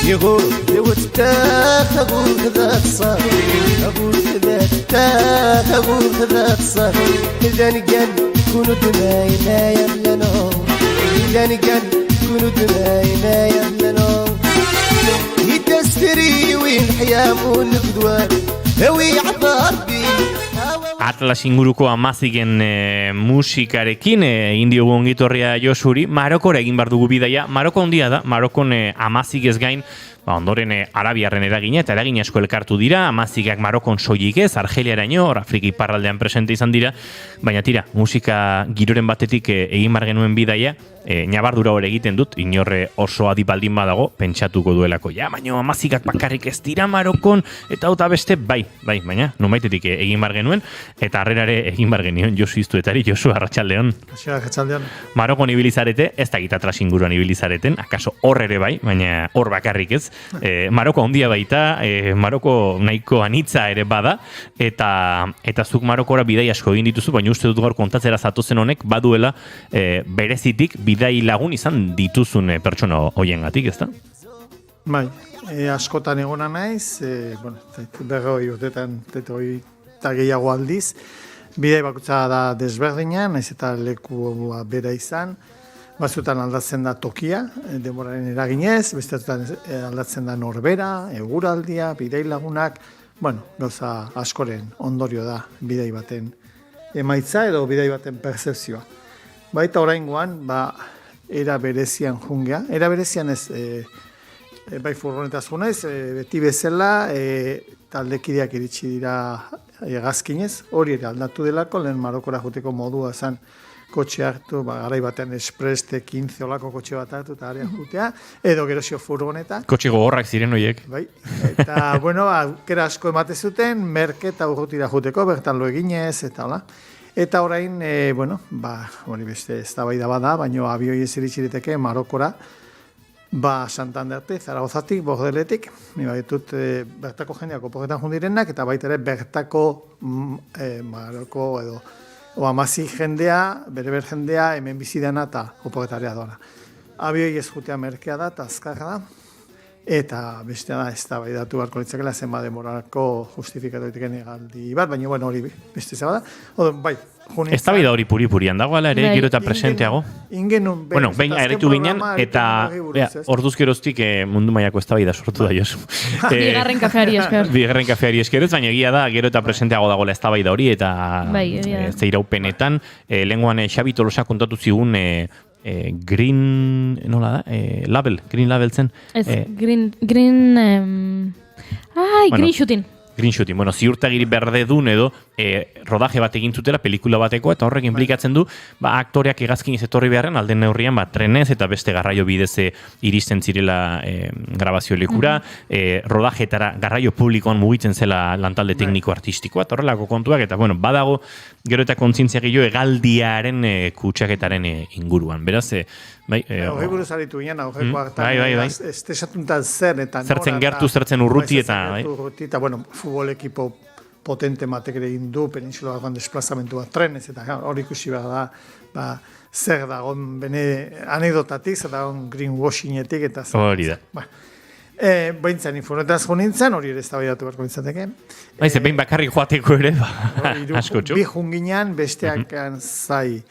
يقول وتاخ أقول كذا تصار أقول كذا تاخ أقول كذا تصار إذا نقل كونوا دماينا يبلنو إذا نقل كونوا دماينا يبلنو يتستري وين حيام والقدوان هوي عطار بي Atlas inguruko amazigen musikarekin egin diogu ongitorria Josuri. Marokora egin behar dugu bidaia. Maroko handia da, Marokon amazigez gain, ondoren arabiarren eragina eta eragina asko elkartu dira, amazigak Marokon soilik ez, Argeliaraino, Afrika iparraldean presente izan dira, baina tira, musika giroren batetik egin behar genuen bidaia, nabardura hori egiten dut, inorre oso adibaldin badago, pentsatuko duelako, baina amazigak bakarrik ez dira Marokon, eta hau beste, bai, baina, numaitetik egin behar genuen, eta harrerare egin behar genion Josu Iztuetari. Josu, arratsaldeon. Arratsaldeon. Marokon ibilizarete, ez da gitatras inguruan ibilizareten, akaso hor ere bai, baina hor bakarrik ez. Maroko handia baita, Maroko nahiko anitza ere bada, eta zuk Marokora bidai asko egin dituzu, baina uste dut gaur kontatzera zatozen honek baduela berezitik bidai lagun izan dituzun pertsona hoiengatik, ezta? Bai, askotan egona naiz, berroi urtetan, eta gehiago aldiz, bidai bakutza da desberdina, naiz eta lekua bera izan, batzutan aldatzen da tokia, denboraren eraginez, bestetan aldatzen da norbera, eguraldia, bidai lagunak, gauza askoren ondorio da bidai baten emaitza edo bidai baten percepzioa. Baita oraingoan, era berezian jungea, era berezian ez, bai furgonetaz junaiz, beti bezala, taldekideak iritsi dira hegazkinez, hori ere aldatu delako, lehen Marokora joteko modua zen, kotxe hartu, garai batean Express 15 olako kotxe bat hartu eta arean jutea, edo gerozio furgoneta. Kotxe gogorrak ziren horiek. Bai, eta, aukera asko emate zuten, merke eta urrutira juteko, bertan lo eginez, eta hola. Eta orain, hori beste eztabaida bada, baina abioi ez iritzireteke Marokora, Santanderte, Zaragozatik, Bordeletik, ditut bertako jendeak opoketan jundirenak, eta baita ere bertako Maroko edo amazi jendea, bere jendea, hemen bizidana eta opoketarea doana. Abioi ez jutea merkea da, eta azkarra da, eta bestea da, ez da bai datu barko litzakela, zenba demorako justifikatu egiten egaldi bat, baina hori beste zaba da. Bai, ez da bai da hori puri-purian dago, ala ere, gero eta presenteago. Ingenun, behin eritu ginen, eta orduz geroztik mundu mailako ez da bai da sortu da, Josu. Bigarren kafeari esker. Bigarren kafeari eskerez, baina egia da, gero eta presenteago dagoela ez da bai da hori, eta zeiraupenetan, lehenguan Xabi Tolosa kontatu zigun, Green, nola da? Green Label zen. Ez, Green Shooting. Green Shooting, ziurtagiri berde dun edo rodaje bat egin zutela, pelikula bateko, eta horrek implikatzen du, aktoreak hegazkin etorri beharren, alden neurrian, trenez eta beste garraio bidez iristen zirela grabazio lekura, rodajetara, garraio publikoan mugitzen zela lantalde tekniko-artistikoa, eta horrelako kontuak, eta badago, gero eta kontzientzia gehiago egaldiaren kutsaketaren inguruan. Beraz, hori buruz aritu ginen, horreko hartan, estesatuntan zer, eta zertzen gertu, zertzen urruti, eta futbol ekipo potente matek ere egin du, peninsula batean desplazamentu bat trenez, eta hori ikusi behar da, zer dagoen bene anekdotatik, zer dagoen greenwashingetik eta zer. Hori da. Behintzen informetaz jo nintzen, hori ere ez da baiatu beharko nintzateke. Haize, behin bakarrik joateko ere, asko txu. Bi junginan besteak zai,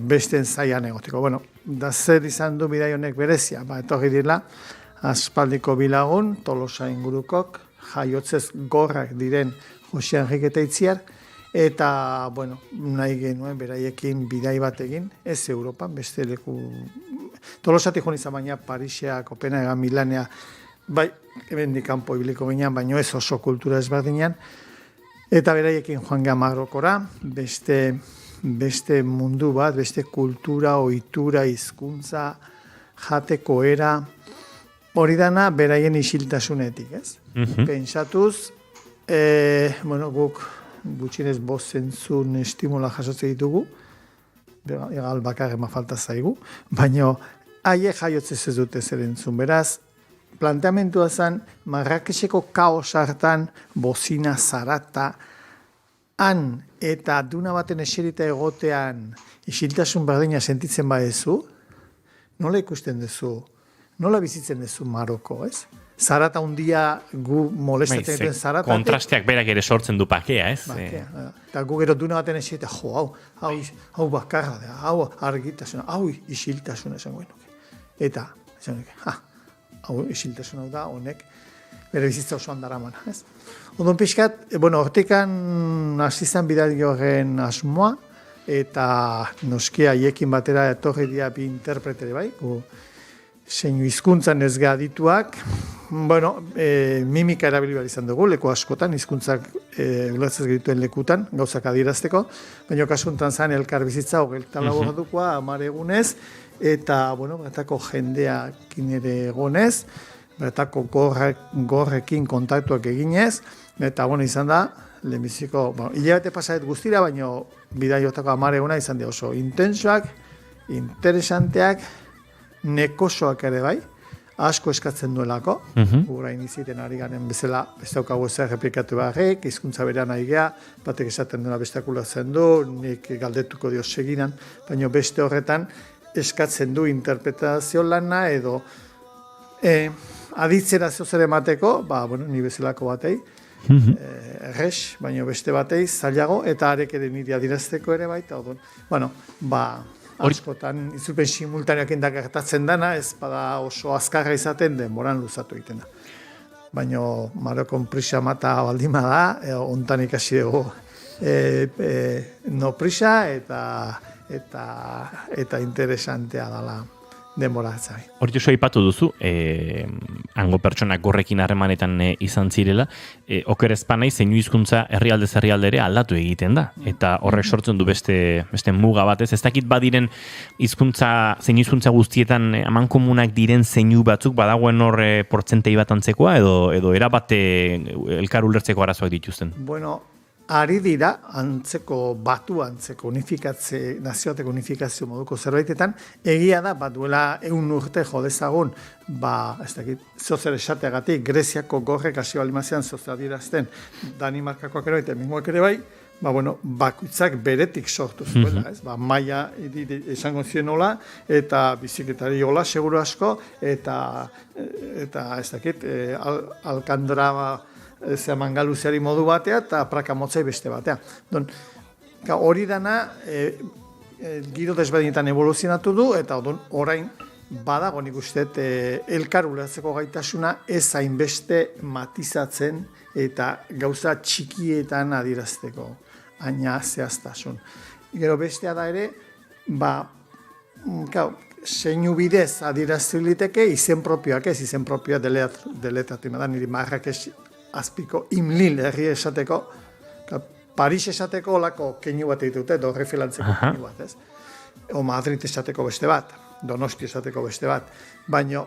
besteen zaian egoteko. Da zer izan du bidai honek berezia, etorri dira, aspaldiko bilagun, Tolosa ingurukok, jaiotzez gorrak diren Jose Enrique Itziar, eta, nahi genuen beraiekin bidai bat egin, ez Europan, beste leku... Tolosatik joan izan baina Parisea, Kopenhaga, Milanea, bai, hemen kanpo ibiliko ginean, baina ez oso kultura ezberdinean, eta beraiekin joan geha Marokora, beste mundu bat, beste kultura, ohitura, hizkuntza, jateko era, hori dana beraien isiltasunetik, ez? Pentsatuz, guk gutxinez bozentzun estimula jasotze ditugu, egal bakarrema falta zaigu, baina haie jaiotzez ez dute zer entzun. Beraz, planteamentua zen, Marrakexeko kaos hartan, bozina zarata, han eta duna baten eserita egotean isiltasun berdina sentitzen badezu, nola ikusten duzu, nola bizitzen duzu Maroko, ez? Zarata undia gu molestatzen duten zaratatik. Kontrasteak berak ere sortzen du pakea, ez? Eta gu gero duna baten eserita, hau bakarra da, hau argitasuna, hau isiltasuna esango genuke. Eta, esango genuke, hau isiltasuna da, honek, bere bizitza osoan daramana, ez? Odon pixkat, hortikan hasizan bidali horren asmoa, eta noskia haiekin batera etorri dira bi interpretere bai, zeinu hizkuntzan ez adituak, mimika erabili behar izan dugu, leku askotan, hizkuntzak ulertzez dituen lekutan, gauzak adierazteko, baina kasuntan zen elkar bizitza hogeita labor dukoa, 10 egunez, eta, batako jendeakin ere egonez, batako gorrekin kontaktuak eginez, eta, izan da, lehenbiziko, hilabete pasaret guztira, baina bidaiotako 10 eguna izan dira oso intensoak, interesanteak, nekosoak ere bai, asko eskatzen duelako, gurain iziten ari garen bezala, ez daukagu ezer replikatu beharrik, hizkuntza berean ari geha, batek esaten dena besteak ulertzen du, nik galdetuko dio seginan, baina beste horretan eskatzen du interpretazio lana edo aditzera zer emateko, ni bezalako batei, errex, baina beste batei zailago, eta arek ere niri adirazteko ere baita, askotan itzulpen simultaneak gertatzen dana, ez bada oso azkarra izaten denboran luzatu egiten da. Baina Marokon prisa mata baldima da, ontan ikasi dugu no prisa eta interesantea dela denbora zai. Hori oso aipatu duzu, hango pertsonak gorrekin harremanetan izan zirela, oker ezpanai zeinu hizkuntza herrialdez herrialdere aldatu egiten da. Eta horrek sortzen du beste muga batez. Ez dakit badiren zeinu hizkuntza guztietan amankomunak diren zeinu batzuk badagoen hor portzentei bat antzekoa edo erabate elkar ulertzeko arazoak dituzten? Ari dira, batu antzeko nazioateko unifikazio moduko zerbaitetan, egia da, duela 100 urte jodezagun, ez dakit, zozer esateagatik, Greziako gorrek hasi balimazean zozer adirazten, Danimarkakoak ere, eta mingoak ere bai, bakuitzak beretik sortu zuela, ez? Maia esango ziren hola, eta bizikletari hola, seguru asko, eta ez dakit, alkandra mangaluziari modu batea eta praka motzai beste batea. Hori dana giro desberdinetan evoluzionatu du eta orain badago nik uste elkar ulertzeko gaitasuna ez hainbeste matizatzen eta gauza txikietan adierazteko aina zehaztasun. Gero bestea da ere, zeinu bidez adieraztu liteke izen propioak ez, izen propioa deletratu da, niri Marrakes azpiko Imlil herri esateko, Paris esateko olako keinu bat ditute, edo refilantzeko keinu bat, ez? O Madrid esateko beste bat, Donosti esateko beste bat, baina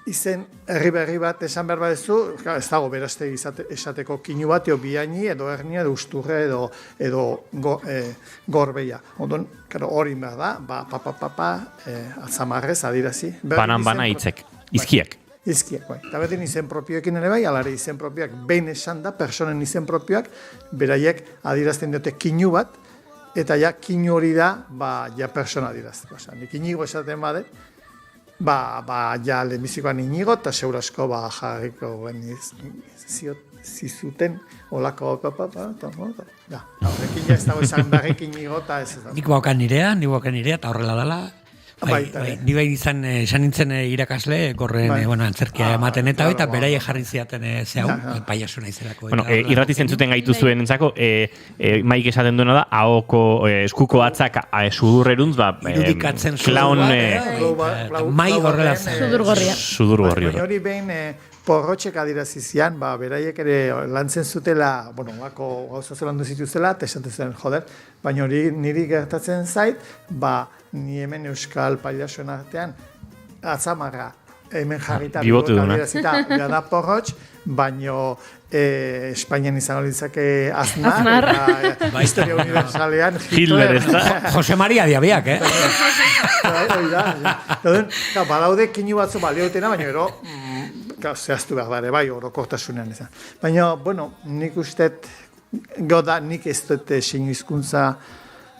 izen herri berri bat esan behar badezu, ez dago beraztegi esateko keinu bat, edo biaini, edo hernia, edo usturre, edo gorbeia. Odon, hori behar da, atzamarrez, adirazi. Banan hitzek, izkiak. Izkiak, bai. Eta berdin izen propioekin ere bai, alare izen propioak behin esan da, personen izen propioak, beraiek adierazten dute kinu bat, eta ja kinu hori da, ja persona dirazteko. Nik Inigo esaten bade, ja lehenbizikoan Inigo, eta segura asko jarriko zizuten, olako, horrekin ja ez dago esan berrik Inigo, eta ez da. Nik baukan nirea, eta horrela dela. Ni bai izan nintzen irakasle, gorren antzerkia ematen eta beraie jarri ziaten zehau, paiasu naizerako. Irrati zentzuten gaitu zuen entzako, maik esaten duena da, ahoko eskuko atzak sudurreruntz, irudikatzen klaun... Mai horrela zen. Sudurgorri. Baina hori behin porrotxek adirazizian, beraiek ere lantzen zutela, bako gauza zelandu zituzela, eta esaten zuen, joder, baina hori niri gertatzen zait, ni hemen euskal pailasoen artean, atzamarra hemen jarrita bibotu duna. Gada porrotx, baino Espainian izango ditzake Aznar, eta historia universalean Hitler ez da. Jose Maria Diabiak, Badaude kinu batzu baliotena, baina ero zehaztu behar dara, bai, orokortasunean izan. Baina, nik ustet goda, nik ez dut sinu hizkuntza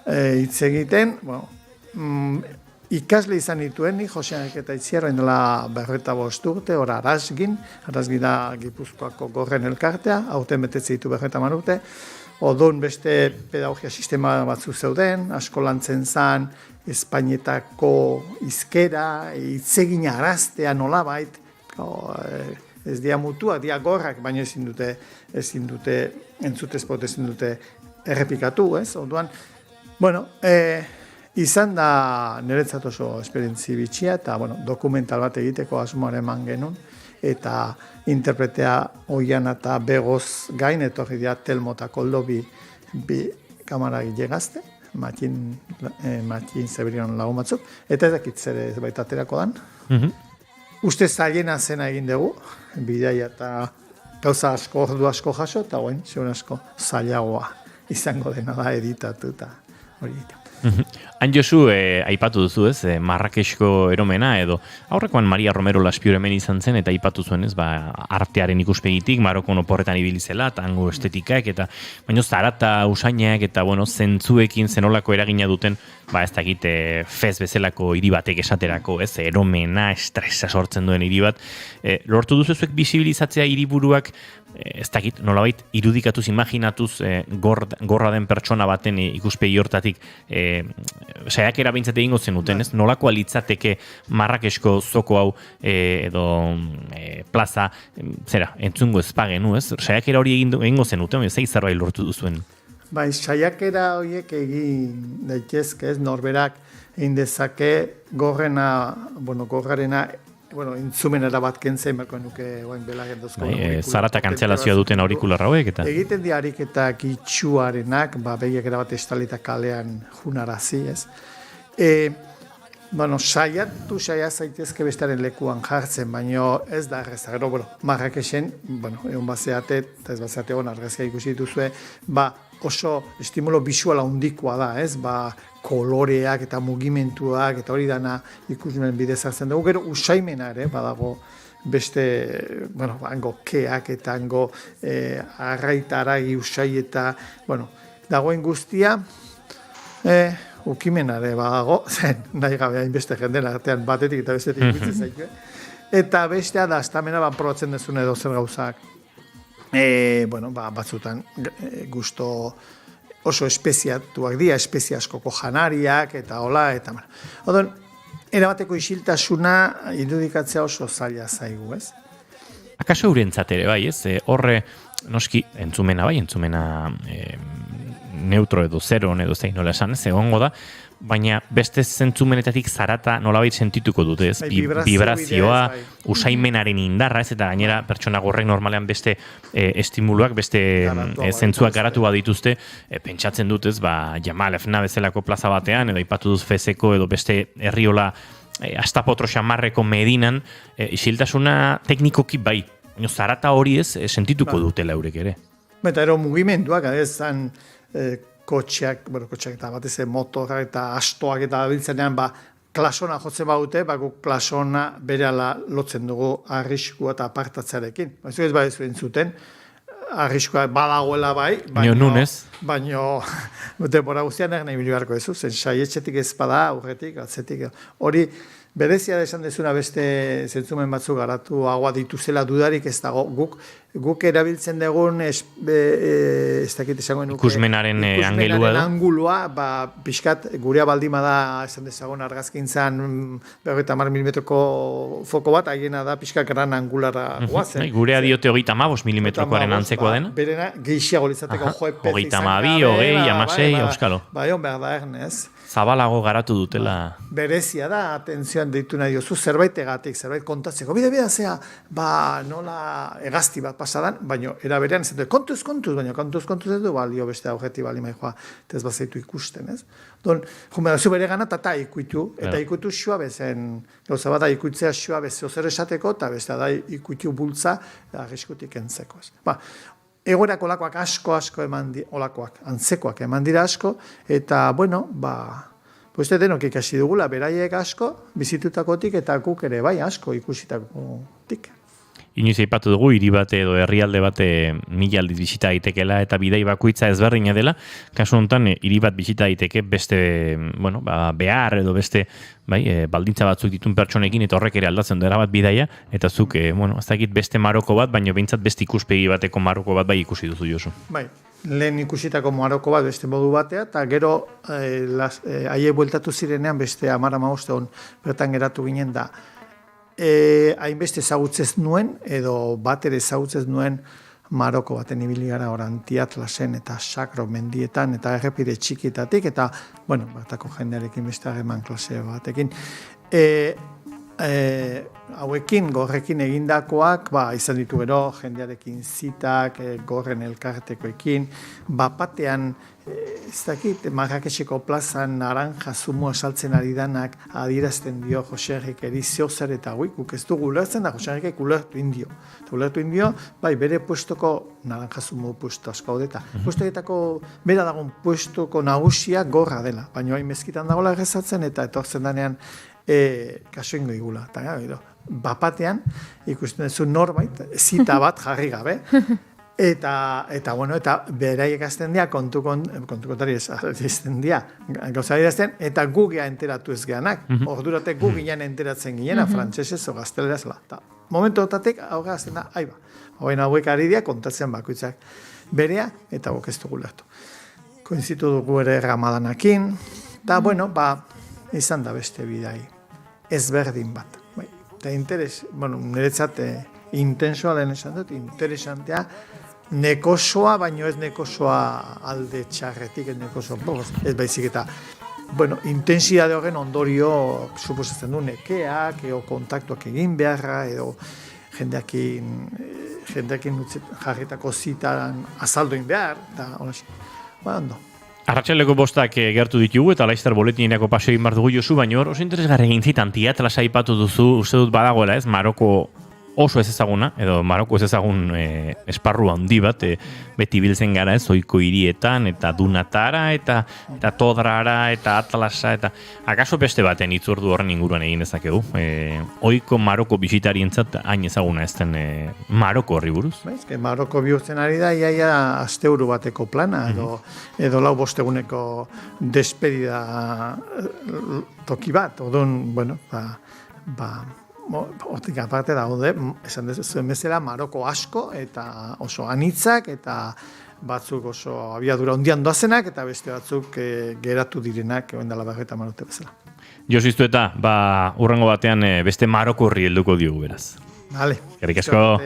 hitz egiten, ikasle izan dituen, nik Joseanek eta Itziarren dela 45 urte, hor Arasgin da Gipuzkoako gorren elkartea, aurten betetze ditu 50 urte, odun beste pedagogia sistema batzu zeuden, asko lantzen zan, Espainetako hizkera, hitzegin araztea nolabait, ez dia mutuak, dia gorrak, baina ezin dute entzutezpot, ezin dute errepikatu, ez? Orduan, izan da niretzat oso esperientzi bitxia, eta dokumental bat egiteko asmoaren eman genuen, eta interpretea oian eta begoz gain, etorri dira Telmo eta Koldo bi kamara gile gazte, Matin Zeberion lagun batzuk, eta ez dakit zer ez baita aterako dan. Uste zailena zena egin dugu, bidaia eta gauza asko, ordu asko jaso, eta guen, segun asko zailagoa izango dena da editatu eta hori ditu. Han Josu, aipatu duzu ez, Marrakesko eromena edo, aurrekoan Maria Romero Laspiur hemen izan zen, eta aipatu zuen ez, artearen ikuspegitik, Marokon oporretan ibilizela, tango estetikak, eta baino zarata, usainak, eta zentzuekin zenolako eragina duten, ez dakit, fez bezalako hiri batek esaterako, ez, eromena, estresa sortzen duen hiri bat, lortu duzuek bisibilizatzea hiriburuak, ez dakit, nolabait, irudikatuz, imaginatuz, gorra den pertsona baten ikuspegi hortatik, saiakera behintzat egingo zenuten, ez? Nolakoa litzateke Marrakesko zoko hau edo plaza, entzungo ezpagenu, ez? Saiakera hori egingo zenuten, zei zerbait lortu duzuen? Bai, saiakera horiek egin daitezke, ez? Norberak egin dezake gorrarena intzumenera bat kentzen berko nuke oain belagen dozko. Zarata kantzelazioa duten aurikular hauek eta? Egiten diarik eta gitxuarenak, begiak erabat estalita kalean junarazi, ez? Saia zaitezke bestaren lekuan jartzen, baina ez da erreza. Gero, Marrakexen, egon bazeate, eta ez bazeate argazkia ikusi dituzue, oso estimulo bisuala handikoa da, ez? Koloreak eta mugimentuak eta hori dana ikusmen bidez hartzen dugu. Gero usaimena ere, badago beste, hango keak eta hango arraitaragi usai eta, dagoen guztia, ukimena ere badago, zen, nahi gabe hainbeste jenden artean batetik eta bestetik bitzen zaitu. Eta bestea da, estamena probatzen dezun edo zer gauzak. Batzutan gusto oso espeziatuak dira, espezia askoko janariak, eta hola, eta Odon, erabateko isiltasuna irudikatzea oso zaila zaigu, ez? Akaso eurentzat ere, bai, ez? Horre, noski, entzumena neutro edo zero, edo zein nola esan, ez egongo da, baina beste zentzumenetatik zarata nolabait sentituko dute, ez? Vibrazioa, usaimenaren indarra, ez? Eta gainera pertsona gorrek normalean beste estimuluak, beste zentzuak garatu badituzte, pentsatzen dut, ez? Jamal Efna bezalako plaza batean, edo ipatu duz Fezeko, edo beste herriola astapotro xamarreko Medinan, isiltasuna teknikoki bai, baina zarata hori ez sentituko dutela eurek ere. Eta ero mugimenduak, adezan kotxeak eta batez motorrak eta astoak eta biltzenean klasona jotzen baute, klasona berehala lotzen dugu arriskua eta apartatzearekin. Ez badezu entzuten, arriskoa badagoela bai, nunez. baino denbora guztian nahi ibili beharko duzu, zen saietxetik ez bada, aurretik, atzetik, hori berezia da esan dezuna beste zentzumen batzuk garatuagoa dituzela dudarik ez dago, guk erabiltzen dugun ez dakit esango nuke ikusmenaren angulua, pixkat gurea baldima da esan dezagon argazkintzan 50 milimetroko foko bat, haiena da pixkat gran angulara guazen. Gurea diote 35 milimetrokoaren antzekoa dena? Berena gehiago litzateko joepez izan 22, 26, euskalo. Bai, on behar da ernez. Zabalago garatu dutela. Berezia da, atentzioan deitu nahi diozu, zerbaitegatik, zerbait kontatzeko. Bide, zea, nola egazti bat pasadan, baina era berean, kontuz, baina kontuz ez du balio beste aurreti bali maijoa, ez bazaitu ikusten, ez? Don, jumedazu bere gana, eta ikuitu, eta ikuitu xua bezen, gauza bat da ikuitzea xua bezen ozer esateko, eta beste da ikuitu bultza, arriskutik entzeko, ez? Egoerak olakoak asko eman dira, olakoak, antzekoak eman dira asko, eta, bueno, Poiste denok ikasi dugula, beraiek asko, bizitutakotik eta guk ere bai asko ikusitakotik. Inoiz aipatu dugu, hiri bate edo herrialde bate 1000 aldiz bisita daitekeela eta bidai bakoitza ezberdina dela, kasu honetan hiri bat bisita daiteke beste, behar edo beste baldintza batzuk ditun pertsonekin eta horrek ere aldatzen dira bat bidaia, eta zuk, ez dakit beste Maroko bat, baina behintzat beste ikuspegi bateko Maroko bat bai ikusi duzu Josu. Bai. Lehen ikusitako Maroko bat beste modu batea, eta gero haie bueltatu zirenean beste 10-15 hon bertan geratu ginen da. Hainbeste ezagutzez nuen, edo bat ere ezagutzez nuen Maroko baten ibili gara oranti Atlasen eta Sakro mendietan, eta errepide txikietatik, eta, batako jendearekin beste harreman klase batekin. Hauekin, gorrekin egindakoak, izan ditu gero, jendearekin zitak, gorren elkartekoekin, batean, ez dakit, Marrakexeko plazan naranja zumua saltzen ari danak adierazten dio Jose Enriqueri zer eta guk ez dugu ulertzen da Jose Enriquek ulertu indio. Ulertu indio, bere puestoko naranja zumu puesto asko eta puestoetako bera dagoen puestoko nagusia gorra dela, baina hain mezkitan dagoela errezatzen eta etortzen danean kaso ingo igula. Bapatean, ikusten duzu norbait, zita bat jarri gabe, eta beraiek azten dira, kontukontari azten dira, gauza dirazten, eta gu gea enteratu ez geanak. Ordurate gu ginean enteratzen ginena, frantsesez o gazteleraz la. Momentu otatek, hauga azten da, hauek ari dira, kontatzen bakoitzak berea, eta guk ez dugu lertu. Koinzitu dugu ere Ramadanakin, eta izan da beste bidai ezberdin bat. Eta niretzat intensoa lehen esan dut, interesantea, nekosoa, baino ez nekosoa alde txarretik, ez nekosoa, ez baizik eta, intensidade horren ondorio suposatzen du nekeak, edo kontaktuak egin beharra, edo jendeakin jarritako zitan azalduin behar, eta ondo. Arratsaleko 5 gertu ditugu eta Laizter boletinerako paseo egin behar dugu Josu, baina hor oso interesgarri egin zitan Atlas aipatu duzu, uste dut badagoela ez, Maroko oso ez ezaguna, edo Maroko ez ezagun esparru handi bat, beti biltzen gara ez, ohiko hirietan, eta Dunatara, eta Todrara, eta Atlasa, eta akaso beste baten itzordu horren inguruan egin dezakegu. Ohiko Maroko bisitarientzat hain ezaguna ez den Maroko horri buruz. Maroko bihurtzen ari da, iaia asteuru bateko plana, edo lau bosteguneko despedida toki bat, odun, hortik aparte daude, esan zuen bezala, Maroko asko eta oso anitzak eta batzuk oso abiadura ondian doazenak eta beste batzuk geratu direnak oendala 50 urte bezala. Josu iztu eta, urrengo batean beste Maroko horri helduko diogu beraz. Vale. Eskerrik asko.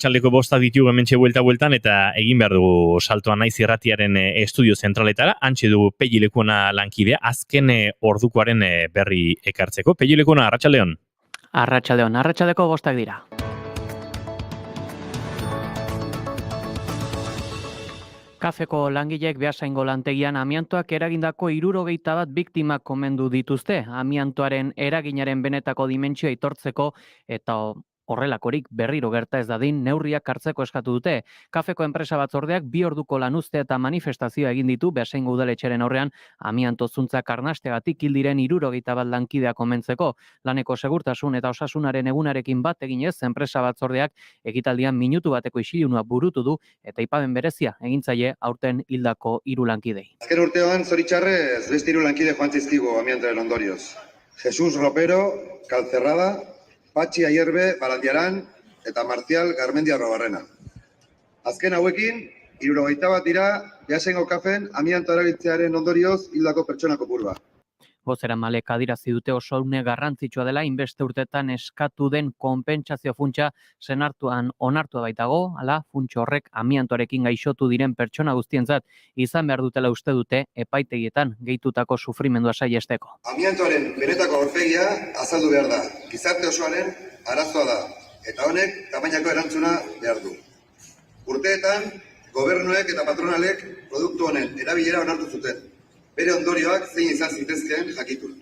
arratsaldeko 5 ditugu hementxe bueltan eta egin behar dugu saltoa Naiz irratiaren estudio zentraletara, hantxe dugu Pelli Lekuona lankidea, azken ordukoaren berri ekartzeko. Pelli Lekuona, arratsaldeon. Arratsaldeon, arratsaldeko 5 dira. Kafeko langileek Beasaingo lantegian amiantoak eragindako 61 biktimak komendu dituzte, amiantoaren eraginaren benetako dimentsioa aitortzeko eta horrelakorik berriro gerta ez dadin neurriak hartzeko eskatu dute. Kafeko enpresa batzordeak 2 orduko lanuzte eta manifestazioa egin ditu Beasaingo udaletxeren aurrean amianto zuntzak arnastegatik hil diren 61 lankideak omentzeko. Laneko segurtasun eta osasunaren egunarekin bat eginez, enpresa batzordeak ekitaldian minutu bateko isilunua burutu du eta aipamen berezia egintzaile aurten hildako 3 lankidei. Azken urtean zoritxarrez beste 3 lankide joan zizkigu amiantoaren ondorioz. Jesus Ropero, Calcerrada, Patxi Aierbe Barandiaran eta Marcial Garmendia Robarrena. Azken hauekin, 61 dira Beasaingo kafen amianto erabiltzearen ondorioz hildako pertsona kopurua. Bozeramalek adierazi dute oso une garrantzitsua dela inbeste urtetan eskatu den konpentsazio funtsa senartuan onartua baitago, hala funtsa horrek amiantoarekin gaixotu diren pertsona guztientzat izan behar dutela uste dute epaitegietan gehitutako sufrimendua saihesteko. Amiantoaren benetako aurpegia azaldu behar da, gizarte osoaren arazoa da, eta honek tamainako erantzuna behar du. Urteetan, gobernuek eta patronalek produktu honen erabilera onartu zuten. Bere ondorioak zein izan zitezkeen jakitun.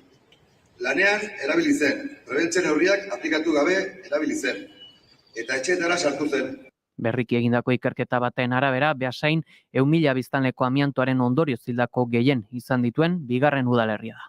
Lanean erabili zen, prebentzio neurriak aplikatu gabe erabili zen, eta etxeetara sartu zen. Berriki egindako ikerketa baten arabera, Beasain 100.000 biztanleko amiantoaren ondorioz hildako gehien izan dituen 2. udalerria da.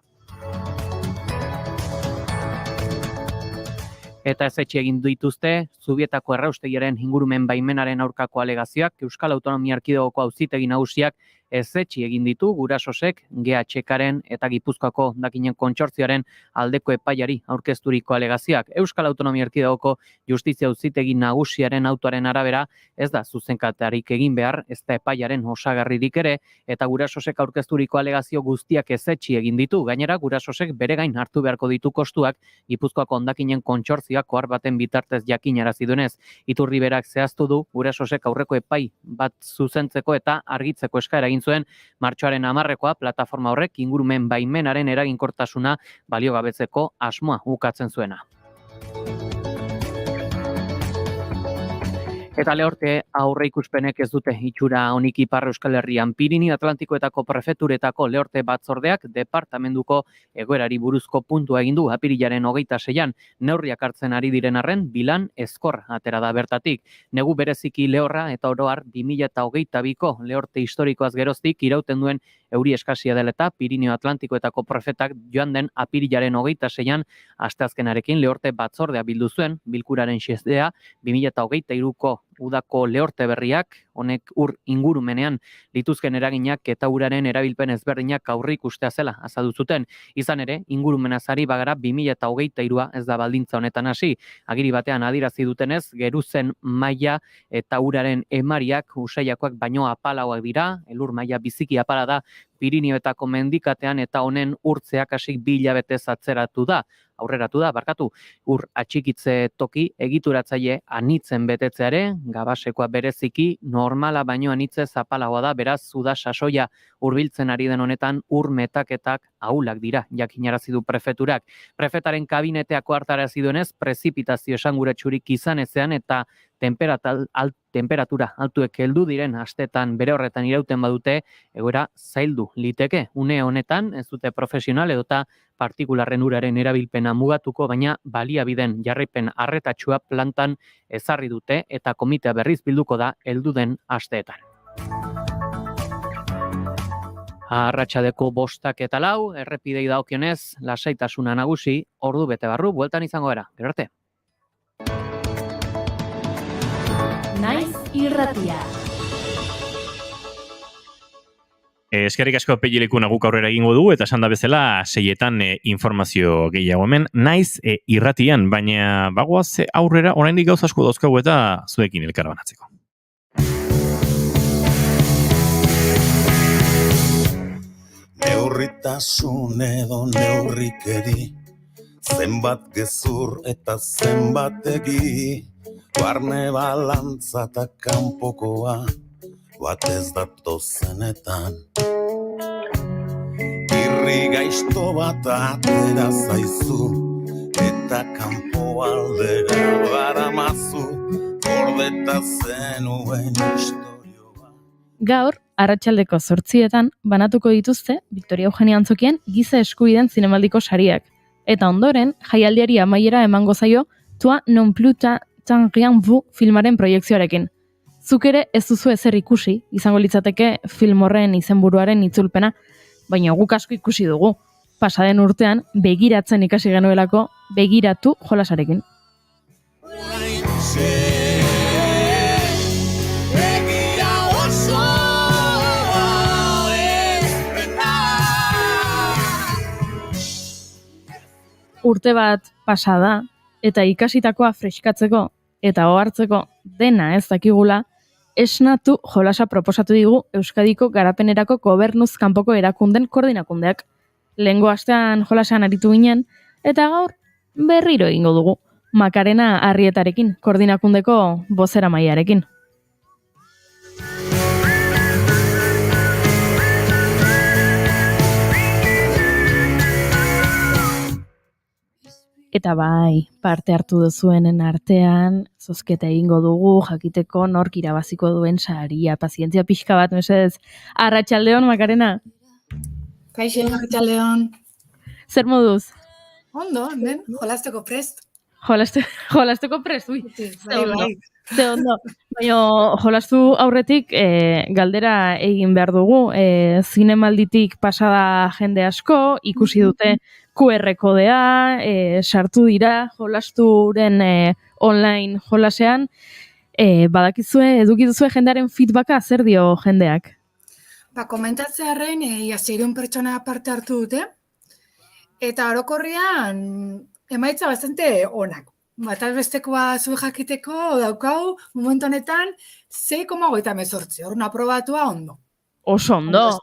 Eta ezetxe egin dituzte, Zubietako erraustegiaren ingurumen baimenaren aurkako alegazioak, Euskal Autonomia Erkidegoko Auzitegi Nagusiak ezetxe egin ditu Gurasosek, GHKaren eta Gipuzkoako dakinen kontsortzioaren aldeko epaiari aurkezturiko alegazioak. Euskal Autonomia Erkidegoko Justizia Auzitegi Nagusiaren autoaren arabera, ez da zuzenketarik egin behar, ez da epaiaren osagarririk ere, eta Gurasosek aurkezturiko alegazio guztiak ezetxe egin ditu. Gainera, Gurasosek bere gain hartu beharko ditu kostuak, Gipuzkoako hondakinen kontsortzioak ohar baten bitartez jakinarazi duenez. Iturri berak zehaztu du, Gurasosek aurreko epai bat zuzentzeko eta argitzeko eskaera egin zuen martxoaren 10ekoa plataforma horrek ingurumen baimenaren eraginkortasuna baliogabetzeko asmoa ukatzen zuena. Eta lehorte aurreikuspenek ez dute itxura onik Ipar Euskal Herrian. Pirinio Atlantikoetako prefeturetako lehorte batzordeak departamentuko egoerari buruzko puntua egin du apirilaren 26an neurriak hartzen ari diren arren bilan ezkor atera da bertatik. Negu bereziki lehorra eta oroar 2022ko lehorte historikoaz geroztik irauten duen euri eskasia dela eta Pirinio Atlantikoetako prefetak joan den apirilaren 26an asteazkenarekin lehorte batzordea bildu zuen, bilkuraren xedea 2023ko udako lehorte berriak, honek ur ingurumenean lituzken eraginak eta uraren erabilpen ezberdinak aurreikustea zela azaldu zuten. Izan ere, ingurumenaz ari bagara 2023a ez da baldintza honetan hasi. Agiri batean adierazi dutenez, geruzen maila eta uraren emariak usaiakoak baino apalagoak dira, elur maila biziki apala da Pirinioetako mendikatean eta honen urtzeak hasi 2 hilabetez atzeratu da. Ur atxikitze toki egituratzaile anitzen betetzeare, gabasekoa bereziki normala baino anitzez apalagoa da, beraz uda sasoia hurbiltzen ari den honetan ur metaketak ahulak dira, jakinarazi du prefeturak. Prefetaren kabineteako hartarazi duenez, prezipitazio esanguratsurik izan ezean eta temperatura altuek heldu diren astetan bere horretan irauten badute, egoera zaildu liteke. Une honetan, ez dute profesional edota partikularren uraren erabilpena mugatuko, baina baliabiden jarraipen arretatsua plantan ezarri dute eta komitea berriz bilduko da heldu den asteetan. Arratsaldeko 5:04, errepidei dagokionez, lasaitasuna nagusi, ordu bete barru, bueltan izango era. Gero arte. Naiz irratia. Eskerrik asko Pelli Lekuona guk aurrera egingo dugu eta esan da bezala 6etan informazio gehiago hemen. Naiz irratian, baina bagoaz aurrera oraindik gauza asko dauzkagu eta zuekin elkarbanatzeko. Neurritasun edo neurrikeri, zenbat gezur eta zenbat egi, Barne balantza eta kanpokoa bat ez datozenetan. Irri gaizto bat atera zaizu eta kanpo aldera baramazu gordeta zenuen historioa. Gaur, arratsaldeko 8:00 banatuko dituzte Victoria Eugenia Antzokian giza eskubideen zinemaldiko sariak. Eta ondoren, jaialdiari amaiera emango zaio Toi non plus tant rien vu filmaren proiekzioarekin. Zuk ere ez duzu ezer ikusi, izango litzateke film horren izenburuaren itzulpena, baina guk asko ikusi dugu. Pasaden urtean, begiratzen ikasi genuelako, begiratu jolasarekin. Urte bat pasada, eta ikasitakoa freskatzeko eta ohartzeko dena ez dakigula, esnatu jolasa proposatu digu Euskadiko garapenerako gobernuz kanpoko erakunden koordinakundeak. Lehengo astean jolasean aritu ginen, eta gaur berriro egingo dugu. Makarena Arrietarekin, koordinakundeko bozeramailearekin. Eta bai, parte hartu duzuenen artean, zozketa egingo dugu, jakiteko nork irabaziko duen saria, pazientzia pixka bat, mesedez. Arratsaldeon, Makarena. Kaixo, arratsaldeon. Zer moduz? Ondo, hemen, jolasteko prest. Jolasteko prest, ui. Bai. Ze ondo. Baina jolastu aurretik galdera egin behar dugu. Zinemalditik pasada jende asko, ikusi dute QR kodea, sartu dira jolasturen online jolasean. Edukizue jendearen feedbacka zer dio jendeak? Komentatzearen, ia 600 pertsona parte hartu dute, eta orokorrean emaitza bastante onak. Bataz bestekoa zuen jakiteko daukau, momentu honetan, 6,38, orduan aprobatua ondo. Oso ondo.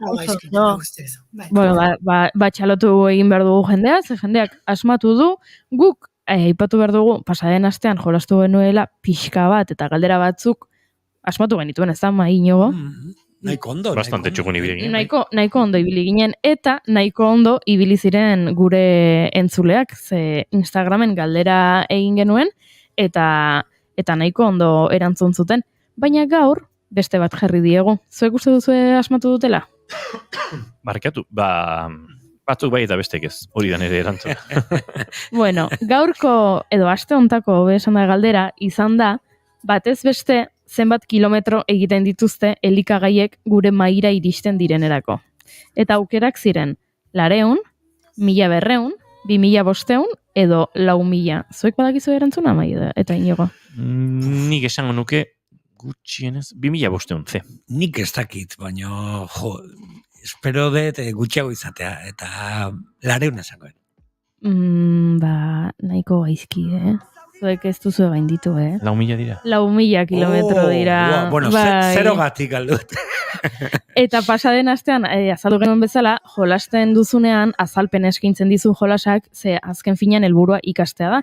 Bueno, txalotu egin behar dugu jendea, ze jendeak asmatu du, guk aipatu behar dugu, pasaden astean jolastu genuela pixka bat eta galdera batzuk asmatu genituen, ez da, Inigo? Nahiko ondo. Bastante txukun ibili ginen. Nahiko ondo ibili ginen, eta nahiko ondo ibili ziren gure entzuleak, ze Instagramen galdera egin genuen, eta nahiko ondo erantzun zuten. Baina gaur, beste bat jarri diegu. Zuek uste duzue asmatu dutela? Barkatu, batzuk bai eta bestek ez, hori da nire erantzun. Bueno, gaurko edo aste hontako esan da galdera izan da, batez beste zenbat kilometro egiten dituzte elikagaiek gure maira iristen direnerako. Eta aukerak ziren 200, 1200, 2500 edo 4000. Zuek badakizu erantzuna, Maida eta Inigo? Nik esango nuke gutxienez 2500 ze. Nik ez dakit, baina espero dut gutxiago izatea, eta 200 esango. Nahiko gaizki, Zuek ez duzu gainditu, 4000 dira. 4000 kilometro dira. Bueno, zero gatik aldut. Eta pasaden astean, azaldu genuen bezala, jolasten duzunean, azalpen eskaintzen dizu jolasak, ze azken finean helburua ikastea da.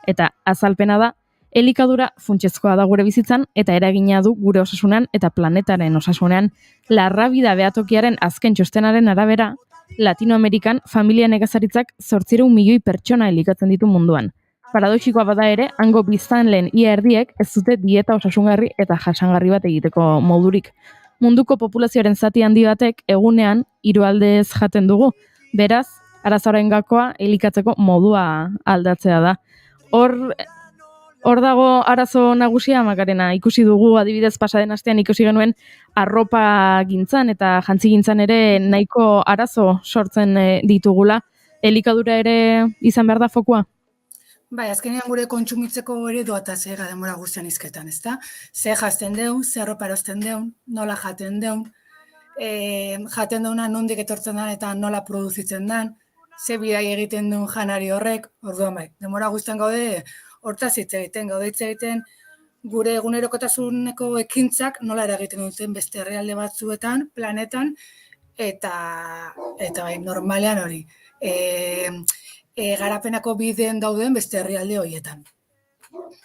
Eta azalpena da, elikadura funtsezkoa da gure bizitzan, eta eragina du gure osasunean eta planetaren osasunean. Larrabida behatokiaren azken txostenaren arabera, Latinoamerikan familia nekazaritzak 800 milioi pertsona elikatzen ditu munduan. Paradoxikoa bada ere, hango biztanleen ia erdiek ez dute dieta osasungarri eta jasangarri bat egiteko modurik. Munduko populazioaren zati handi batek egunean 3 aldez jaten dugu. Beraz, arazoaren gakoa elikatzeko modua aldatzea da. Hor dago arazo nagusia, Makarena, ikusi dugu adibidez pasaden astean ikusi genuen arropa gintzan eta jantzi gintzan ere nahiko arazo sortzen ditugula. Elikadura ere izan behar da fokua? Bai, azkenean gure kontsumitzeko eredua eta zega denbora guztian izketan, ezta? Ze jazten deun, ze arropa erosten deun, nola jaten deun, jaten deuna nondik etortzen den eta nola produzitzen den, ze bidai egiten duen janari horrek, orduan bai, denbora guztian gaude, hortaz hitz egiten, gure egunerokotasuneko ekintzak nola eragiten duten beste herrialde batzuetan, planetan, eta bai, normalean hori. Garapenako bideen dauden beste herrialde horietan.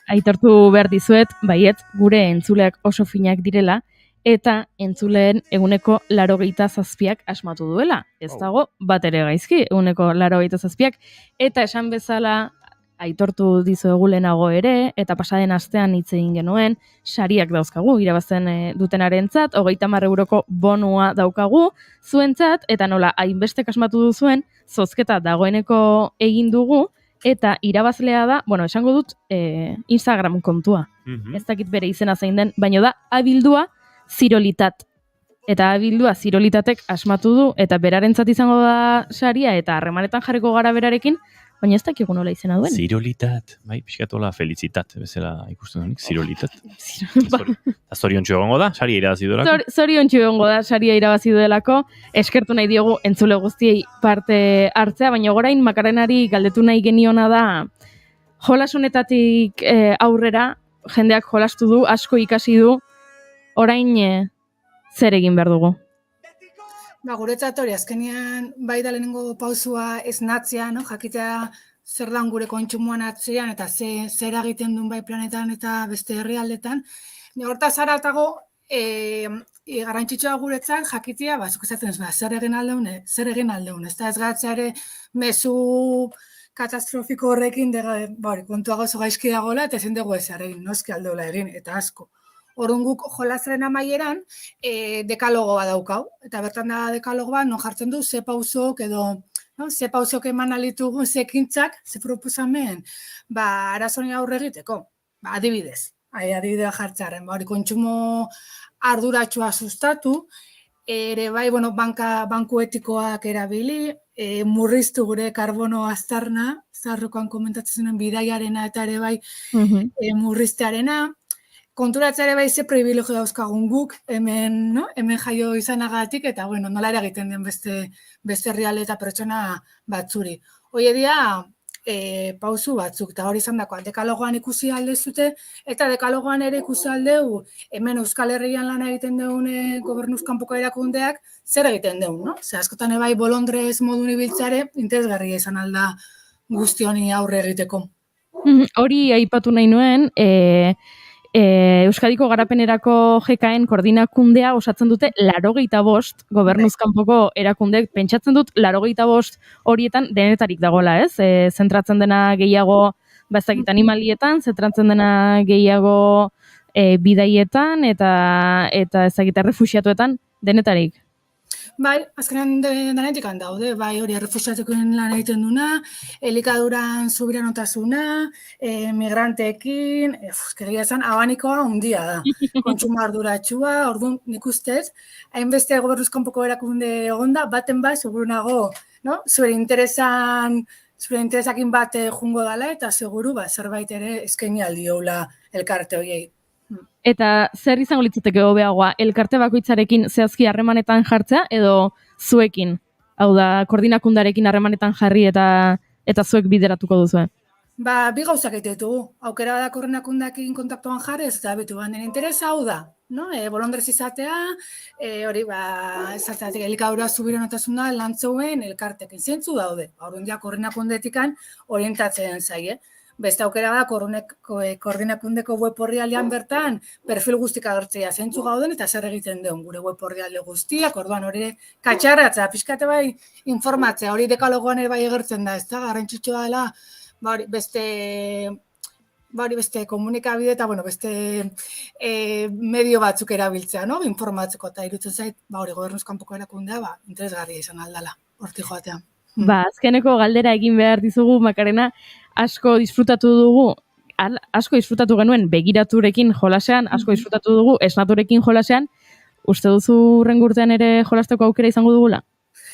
aitortu behar dizuet, baiet, gure entzuleak oso finak direla, eta entzuleen eguneko 87ak asmatu duela. Ez dago bat ere gaizki, eguneko 87ak, eta esan bezala aitortu dizuegu lehenago ere, eta pasaden astean hitz egin genuen, sariak dauzkagu, irabazten dutenarentzat, 30 euroko bonua daukagu, zuentzat, eta nola hainbestek asmatu duzuen, zozketa dagoeneko egin dugu, eta irabazlea da, bueno, esango dut Instagram kontua. Ez dakit bere izena zein den, baina da abildua Zirolitat. Eta abildua Zirolitatek asmatu du, eta berarentzat izango da saria, eta harremanetan jarriko gara berarekin, baina ez dakigu nola izena duen. Zirolitat, bai, pixkatola felicitat, bezala ikusten duenik, Zirolitat. Zoriontxu egongo da, saria irabazi duelako. Zoriontxu egongo da, saria irabazi duelako, eskertu nahi diogu entzule guztiei parte hartzea, baina orain Makarenari galdetu nahi geniona da, jolasunetatik aurrera, jendeak jolastu du, asko ikasi du, orain zer egin behar dugu? Guretzat hori, azkenean bai da lehenengo pausua esnatzea, no? Jakitea zer dan gure kontsumoan atzean eta zer egiten duen bai planetan eta beste herrialdetan. Hortaz haratago, garrantzitsua guretzat jakitea, zuk esaten ez, zer egin aldeun, ez da ez gatzea ere mezu katastrofiko horrekin, kontua gozo gaizki dagoela eta ezin dugu ez egin, noski aldeula egin, eta asko. Orduan guk jolasaren amaieran dekalogoa daukau. Eta bertan da dekalogoa non jartzen du ze pausok edo ze pausok eman alitugun, ze ekintzak, ze proposamen, arazoni aurre egiteko. Adibidez, adibidea jartzaren, hori kontsumo arduratsua sustatu, ere bai, banku etikoak erabili, murriztu gure karbono aztarna, zarrokoan komentatzen zuen bidaiarena eta ere bai murriztearena, konturatzea ere bai ze privilegio dauzkagun guk, hemen jaio izanagatik, eta nola eragiten den beste herrialde eta pertsona batzuri. Hoi dira pausu batzuk, eta hori izan dakoa, dekalogoan ikusi aldezute, eta dekalogoan ere ikusi aldeu, hemen Euskal Herrian lan egiten deun gobernuz kanpoko erakundeak, zer egiten deun, no? Zer askotan bai bolondrez modun ibiltzare, interesgarria izan alda guzti honi aurre egiteko. Hori aipatu nahi nuen, Euskadiko Garapenerako GKN koordinakundea osatzen dute 85 gobernuz kanpoko erakundeek, pentsatzen dut 85 horietan denetarik dagoela, ez? Zentratzen dena gehiago ez animalietan, zentratzen dena gehiago bidaietan eta ezagita refuxiatuetan denetarik. Bai, azkenean denetik daude, bai hori errefuxiatukoen lan egiten duna, elikaduran subiranotasuna, migranteekin, egia esan, abanikoa handia da, kontsumo arduratsua, orduan nik ustez, hainbeste gobernuz kanpoko erakunde egonda, baten bai, seguru nago, zure interesakin bat jungo dela, eta seguru zerbait ere eskaini aldiola elkarte horiei. Eta zer izango litzateke hobeagoa, elkarte bakoitzarekin zehazki harremanetan jartzea edo zuekin? Hau da, koordinakundarekin harremanetan jarri eta zuek bideratuko duzue? Bi gauzak egite ditugu. Aukera da koordinakundarekin kontaktuan jarri, ez eta betu den interesa hau da. Bolondrez izatea, hori esateatik elikadura subiranotasuna lantzeuen elkartekin zentzu daude. Horren ja koordinakundetikan orientatzen zaie. Beste aukera da koordinakundeko web orrialdean bertan perfil guztik agertzea zentzu gauden eta zer egiten duen gure web orrialde guztiak, orduan hori katxarratzea, pixkate bai informatzea, hori dekalogoan ere bai egertzen da, ez da, garrantzitsua dela, beste komunikabide eta beste medio batzuk erabiltzea, informatzeko eta irutzen zait, hori gobernuz kanpoko erakundea, interesgarria izan aldala, horti joatean. Azkeneko galdera egin behar dizugu, Makarena, asko disfrutatu genuen begiraturekin jolasean, asko disfrutatu dugu esnaturekin jolasean, uste duzu rengurtean ere jolasteko aukera izango dugula?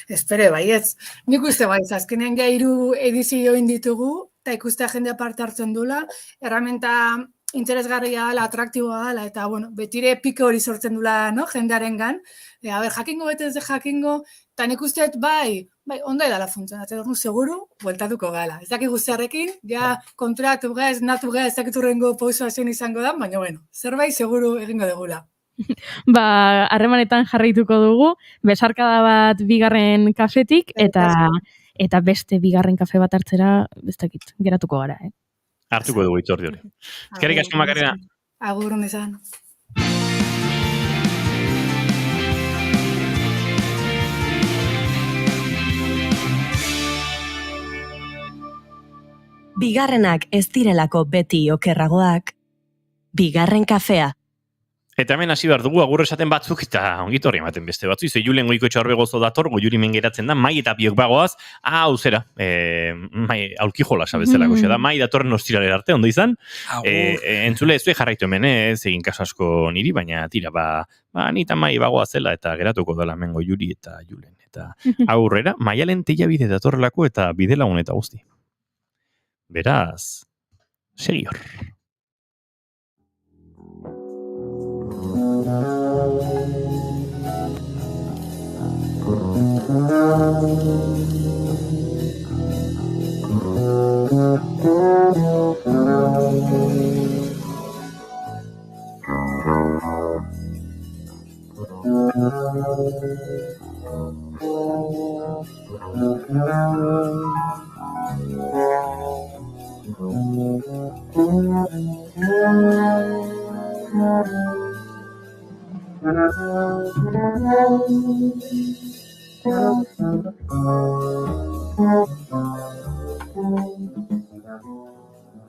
Espere, baietz. Nik uste baiz, azkenean ja 3 edizio ditugu, eta ikustea jendea parte hartzen dula, erramenta interesgarria dela, atraktiboa dela, eta betire pike hori sortzen dula jendearen gan, jakingo bete ez de jakingo, eta nik usteet bai, ondo edala funtzionatzen dugu, seguru, bueltatuko gala. Ez dakik guztiarekin, ja kontratu gaz, natu gaz, ez dakit urrengo pausoa zen izango da, baina zerbait seguru egingo dugula. Harremanetan jarraituko dugu, besarkada bat bigarren kafetik, eta beste bigarren kafe bat hartzera, ez dakit, geratuko gara, Hartuko dugu itzordi hori. Eskerrik asko Makarena. Agur on izan. Bigarrenak ez direlako beti okerragoak. Bigarren kafea. Eta hemen hasi behar dugu agur esaten batzuk eta ongitorri ematen beste batzu. Izo Julen goiko etxarbe gozo dator, goiuri mengeratzen da, mai eta biok bagoaz, zera, mai aulki jolasa bezala goxe da, mai datorren ostiralera arte, ondo izan. Entzule ez jarraitu hemen, ez egin kaso asko niri, baina tira, nita mai bagoa zela eta geratuko dela hemen goiuri eta Julen. Eta aurrera, maialen teia bide datorrelako eta bide lagun eta guzti. Beraz, segi hor.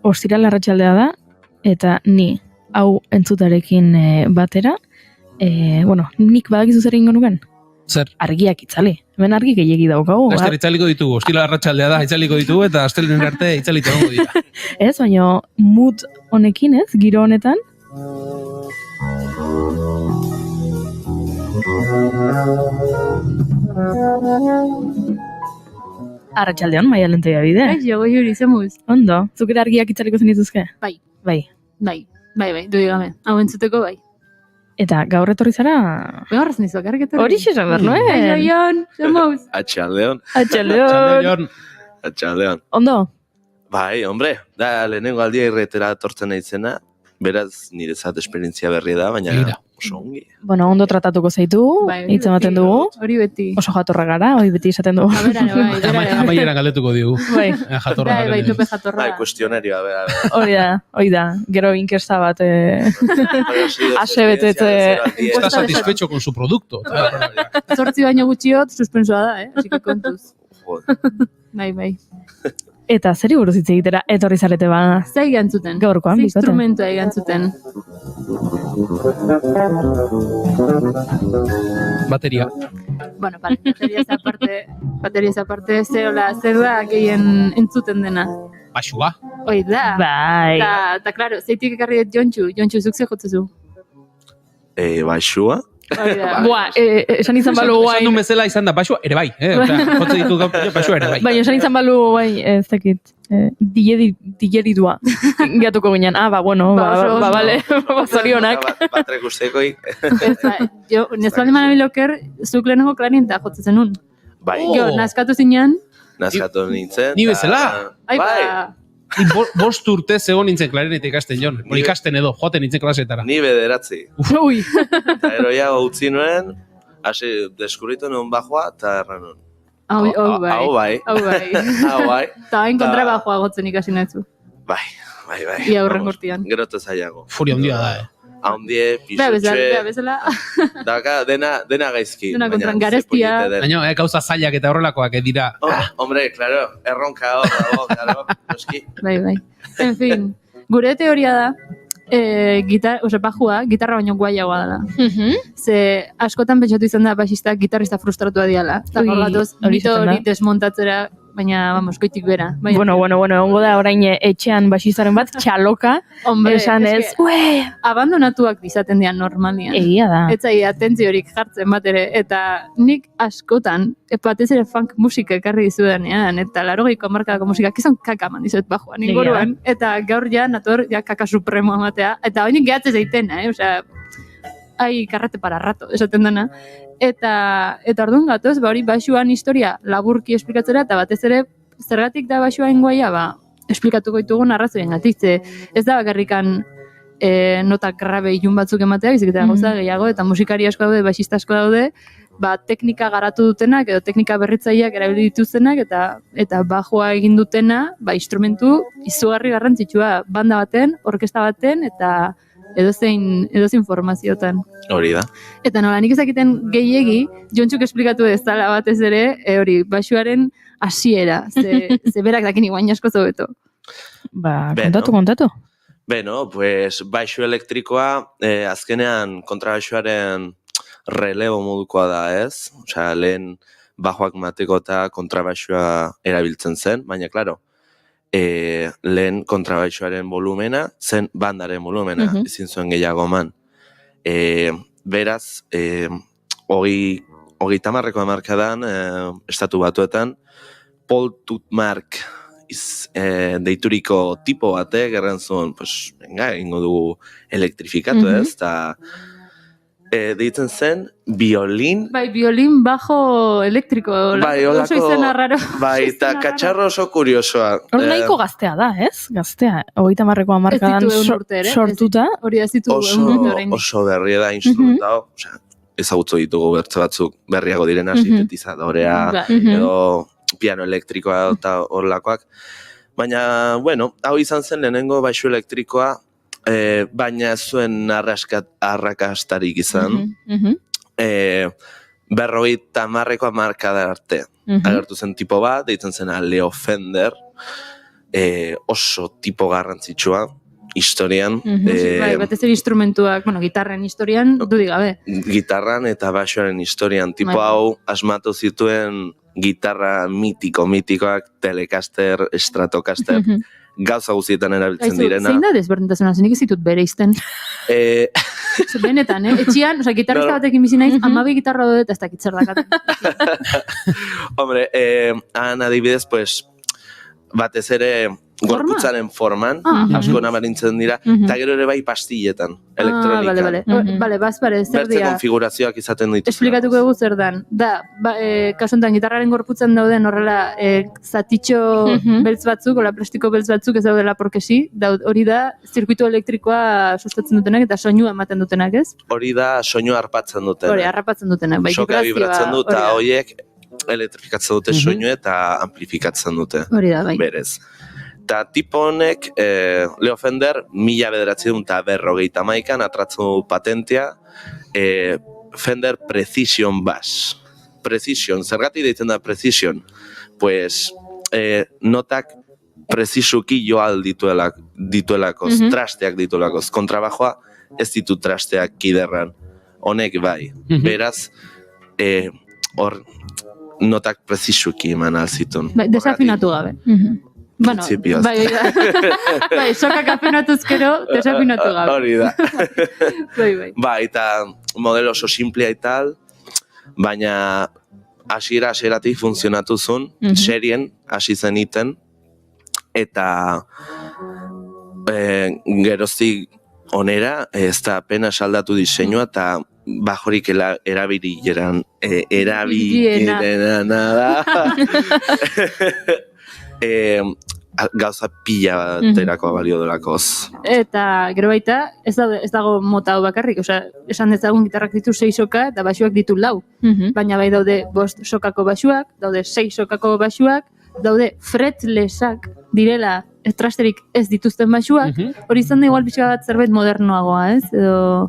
Ostiral arratsaldea da, eta ni hau entzutarekin batera, nik badakizu zer egingo nuken? Zer? Argiak itzali. Hemen argi gehiegi daukagu. Laster itzaliko ditugu, ostiral arratsaldea da, itzaliko ditugu, eta astelehen arte itzalita egongo dira. Ez, baina mood honekin, ez, giro honetan. Arratsaldeon, Maialen teia bide. Jogo juri, zemuz. Ondo, zuk ere argiak itzaliko zen dituzke? Bai. Bai, Dui gabe. Hau entzuteko bai. Eta gaur etorri zara? Gaur ez nizuak, argitari. Hori xesan behar nuen. Joion, zemuz. Atxaldeon. Ondo? Bai, hombre, da lehenengo aldia irretera tortzen naitzena, beraz nirezat esperientzia berri da, baina oso ongi. Bueno, ondo tratatuko zaitu, hitz ematen dugu. Hori beti. Oso jatorra gara, hori beti esaten dugu. Amaieran galdetuko digu. Bai. Jatorra. Bai, tope jatorra. Bai, kuestionarioa, bera. Hori da, gero inkesta bat ase betetze. Está satisfecho con su producto. 8 baino gutxiot, suspensoa da, así que kontuz. Bai. Eta zeri buruz hitz egitera etorri zarete ba? Zai gantzuten. Gaurkoan, bikote. Instrumentua gantzuten. Bateria. Bueno, bateria esa parte, zer da gehien entzuten dena. Baxua. Hoi da. Bai. Ta claro, zeitik ekarri dut Jontxu, zuk ze jotzezu? Baxua? Esan izan balu guai. Esan du mezela izan da, baxua ere bai. Jotze ditu baxua ere bai. Baina esan izan balu guai, ez dakit, digeridua. Gatuko ginen, bale, zorionak. Batrek ustekoik. Nezu aldeman abiloker, zuk lehenengo klarienta jotzezen nun. Bai. Jo, nazkatu zinean. Nazkatu nintzen. Ni bezala? Bai. Ni 5 urte zegoen nintzen klarinete ikasten jon. Ikasten edo, joaten nintzen klasetara. Ni 9. Ui. Eta eroia utzi nuen, hasi deskubritu nuen bajua, eta erran nuen. Hau bai. Eta hain kontra bajua gotzen ikasi netzu. Bai. Ia hurren gurtian. Gero te zailago. Furia handia da, Haundie, pisutxe. Bezala. Daka, dena gaizki. Dena kontran, garestia. Baina, gauza zailak eta horrelakoak dira. Hombre, claro, erronka hor dago, claro, noski. Bai. En fin, gure teoria da, bajua, gitarra baino guaiagoa dela. Ze askotan pentsatu izan da basista gitarrista frustratua diala. Eta horgatoz, mito hori desmontatzera, baina, goitik bera. Bueno, ongo da orain etxean basistaren bat, txaloka, esan ez, abandonatuak izaten dian normalian. Egia da. Ez zai atentziorik jartzen bat ere, eta nik askotan, batez ere funk musika ekarri dizudanean, eta 80ko hamarkadako musika, kizan kaka eman dizuet bajoan, inguruan, eta gaur ja nator, kaka supremo amatea, eta hori gehatzen zaitena, karrate para rato, esaten dena. Eta orduan gatoz, hori baxuan historia laburki esplikatzera, eta batez ere, zergatik da baxuan guaia, esplikatuko ditugun arrazoien gatik, ez da bakarrikan notak grabe ilun batzuk ematea, bizik eta gauza gehiago, eta musikari asko daude, baxista asko daude, teknika garatu dutenak edo teknika berritzaileak erabili dituztenak eta bajua egin dutena, instrumentu izugarri garrantzitsua banda baten, orkesta baten eta edozein formaziotan. Hori da. Eta nola, nik ezakiten gehiegi, Jontxuk esplikatu ez dela batez ere, hori, baxuaren hasiera, ze berak dakin iguain asko zobeto. Kontatu. Beno, pues, baixu elektrikoa, azkenean kontrabaixuaren relebo modukoa da, ez? Osea, lehen bajoak mateko eta kontrabaixua erabiltzen zen, baina, klaro, lehen kontrabaixuaren volumena zen bandaren volumena, ezin zuen gehiago eman. Beraz, 30ko hamarkadan, estatu batuetan, Paul Tutmark deituriko tipo batek erran zuen, pues, egingo dugu elektrifikatu, ez? Eta deitzen zen, violin... Violin bajo elektriko, oso izan arraro. Eta katxarro oso kuriosoa. Hor nahiko gaztea da, ez? Gaztea, 30ko hamarkadan sortuta. Hori ez ditu oso berria da instrumentao, ezagutzu ditugu bertze batzuk berriago direna, sintetizadorea, edo piano elektrikoa eta horrelakoak. Baina, bueno, hau izan zen lehenengo baixu elektrikoa, baina zuen arrakastarik izan. 50ko hamarkada arte. Agertu zen tipo bat, deitzen zena Leo Fender, oso tipo garrantzitsua, historian. Batez ere instrumentuak, gitarren historian, dudik gabe. Gitarran eta baixoaren historian. Tipo hau asmatu zituen gitarra mitikoak, Telecaster, Stratocaster, gauza guztietan erabiltzen direna. Zein da desberdintasuna, zenik ez ditut bere izten? Benetan, etxian, gitarrista batekin bizi naiz, 12 gitarra dut eta ez dakit zer dakaten. Hombre, han adibidez, pues, batez ere gorputzaren forman, asko nabarintzen dira, eta gero ere bai pastilletan, elektronikan. Bale, bazpare, zer bertze konfigurazioak izaten dituzte. Esplikatuko egu zer dan. Kasuntan, gitarraren gorputzen dauden horrela zatitxo beltz batzuk, ola plastiko beltz batzuk ez daudela porkesi, hori da zirkuitu elektrikoa sustatzen dutenak eta soinua ematen dutenak, ez? Hori da soinua harpatzen dutenak. Hori, harrapatzen dutenak. Soka vibratzen du, eta horiek elektrifikatzen dute soinu eta amplifikatzen dute. Hori da, bai. Berez. Eta tipo honek, Leo Fender, 1951 atratzen du patentea, Fender Precision Bass. Precision, zergatik deitzen da Precision? Pues, notak prezisuki joal dituelakoz, trasteak dituelakoz. Kontrabajoa ez ditu trasteak kiderran. Honek bai. Beraz, hor notak prezisuki eman alzitun. Desafinatu gabe. Bueno, bai, sokak afinatuzkero, desafinatu gabe. Hori da. Bai. Eta modelo oso simplea y tal, baina hasieratik funtzionatu zuen, serien hasi zen iten, eta geroztik onera, ez da apenas aldatu diseinua, eta bajorik erabilerana da. Gauza pila baterako balio delakoz. Eta gero baita, ez dago mota hau bakarrik, esan dezagun gitarrak ditu 6 soka eta basuak ditu 4. Baina bai daude 5 sokako basuak, daude 6 sokako basuak, daude fretlessak direla trasterik ez dituzten basuak, hori izan da igual pixka bat zerbait modernoagoa, ez?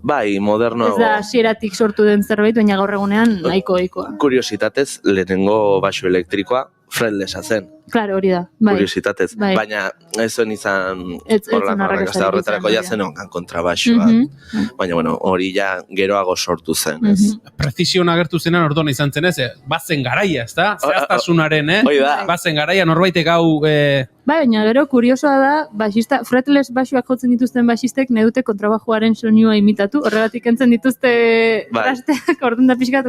Bai, modernoagoa. Ez da hasieratik sortu den zerbait, baina gaur egunean nahiko ohikoa. Kuriositatez, lehenengo basu elektrikoa fretlessa zen. Claro, hori da. Kuriositatez. Baina ez zuen izan horrelako horretarako jazen ongan kontrabaxua. Baina, bueno, hori ja geroago sortu zen, ez? Precision agertu zenan orduan izan zen, ez? Bazen garaia, ez da? Zehaztasunaren, bazen garaia, norbaitek hau... Baina gero, kuriosoa da, fretless basuak jotzen dituzten basistek nedute kontrabajoaren soinua imitatu, horregatik entzen dituzte trasteak, orduan da pixkat,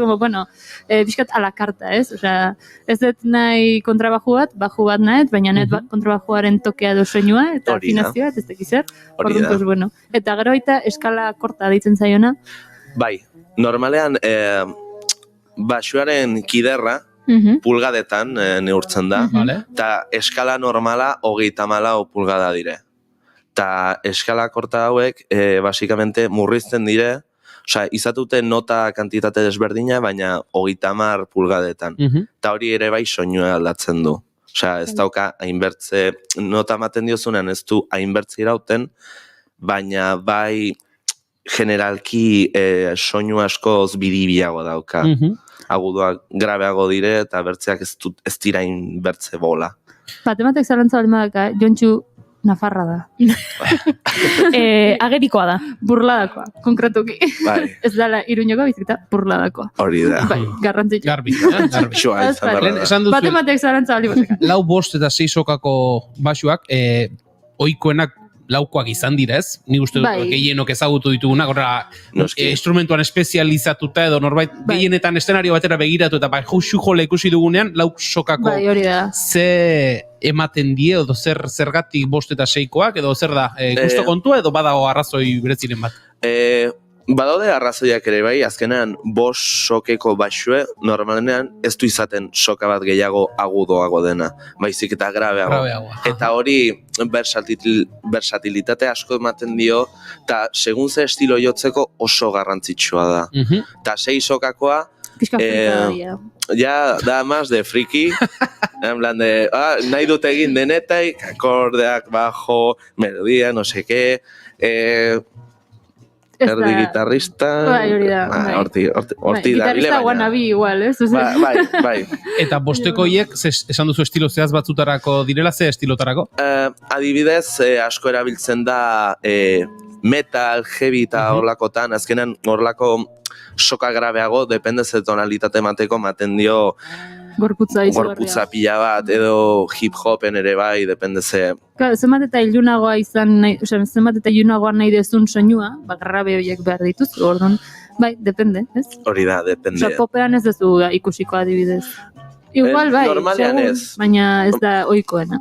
pixkat a la carta, ez? Ez dut nahi kontrabajo bat nahet, baina net kontrabajoaren tokea do soinua, eta afinazioa, ez tekizer. Orduan, eta gero baita eskala korta deitzen zaiona. Bai, normalean, basuaren kiderra, pulgadetan neurtzen da, eta eskala normala 34 pulgada dire. Eta eskala korta hauek, basikamente, murrizten dire, Osea, izatute nota kantitate desberdina, baina 30 pulgadetan. Eta hori ere bai soinua aldatzen du. Osea, ez dauka hainbertze, nota ematen diozunean ez du hainbertze irauten, baina bai generalki soinu askoz biribiago dauka. Agudoak grabeago dire eta bertzeak ez dira hainbertze bola. Batematek zalantza balimaka, Jontxu Nafarra da. Agerikoa da. Burladakoa, konkretuki. Bai. Ez dala Iruñoko bizikita, burladakoa. Hori da. Bai, garrantzitsu. Garbi. Xua, izan behar da. Esan duzu, Batematek zalantza balimaka. 4, 5 eta 6 sokako basuak, ohikoenak laukoak izan dira ez? Ni uste dut gehienok ezagutu ditugunak, instrumentuan espezializatuta edo norbait gehienetan eszenario batera begiratu eta justu jola ikusi dugunean, lauk sokako ze ematen die edo zergatik 5 eta 6koak edo zer da, ikusto kontua edo badago arrazoi bereziren bat? Badaude arrazoiak ere bai, azkenean 5 sokeko basue, normalenean ez du izaten soka bat gehiago agudoago dena, baizik eta grabeago. Eta hori versatilitate asko ematen dio, eta segun ze estilo jotzeko oso garrantzitsua da. Eta 6 sokakoa, ya da más de friki, en plan de, nahi dut egin denetai, akordeak, bajo, melodia, no sé qué, erdi gitarrista, horti da. Gitarrista wannabe igual, ez? Bai. Eta bostekoiek, esan duzu estilo zehaz batzutarako direla, ze estilotarako? Adibidez, asko erabiltzen da metal, heavy eta horlakotan, azkenean horlako soka grabeago, depende ze tonalitate mateko maten dio gorputza pila bat, edo hip-hopen ere bai, depende ze. Zenbat eta ilunagoa izan nahi, zenbat eta ilunagoa nahi dezun soinua, grabe horiek behar dituzu, orduan, bai, depende, ez? Hori da, depende. Popean ez dezu ikusiko adibidez. Igual bai, normalean ez. Baina ez da ohikoena.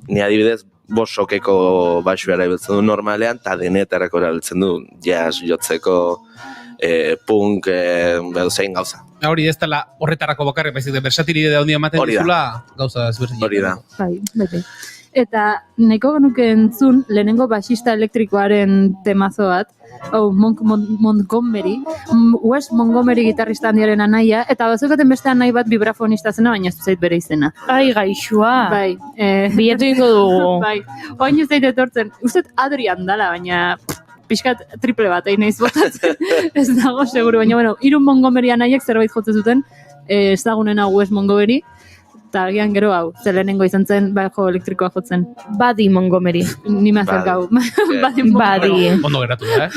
Ni adibidez, 5 sokeko basua erabiltzen du normalean, eta denetarako erabiltzen du, jazz jotzeko, punk, edo zein gauza. Hori ez dela horretarako bakarrik, baizik de versatilidade handia ematen dizula gauza ezberdin. Hori da. Bai, bete. Eta nahiko genuke entzun lehenengo basista elektrikoaren temazo bat, Montgomery, Wes Montgomery gitarrista handiaren anaia, eta bazukaten beste anai bat vibrafonista zena, baina ez zait bere izena. Ai, gaixua. Bai. Bilatu ingo dugu. Bai. Oain ez zait etortzen. Uztet Adrian dala, baina pixkat triple bat, egin naiz botatzen. Ez dago, seguru. Baina, bueno, Irun Montgomery anaiek zerbait jotzen zuten, ezagunena Wes Montgomery, eta agian gero hau, zelenengo izan zen, bajo elektrikoa jotzen. Buddy Montgomery. Ni me acerkau. Buddy. Ondo geratu da,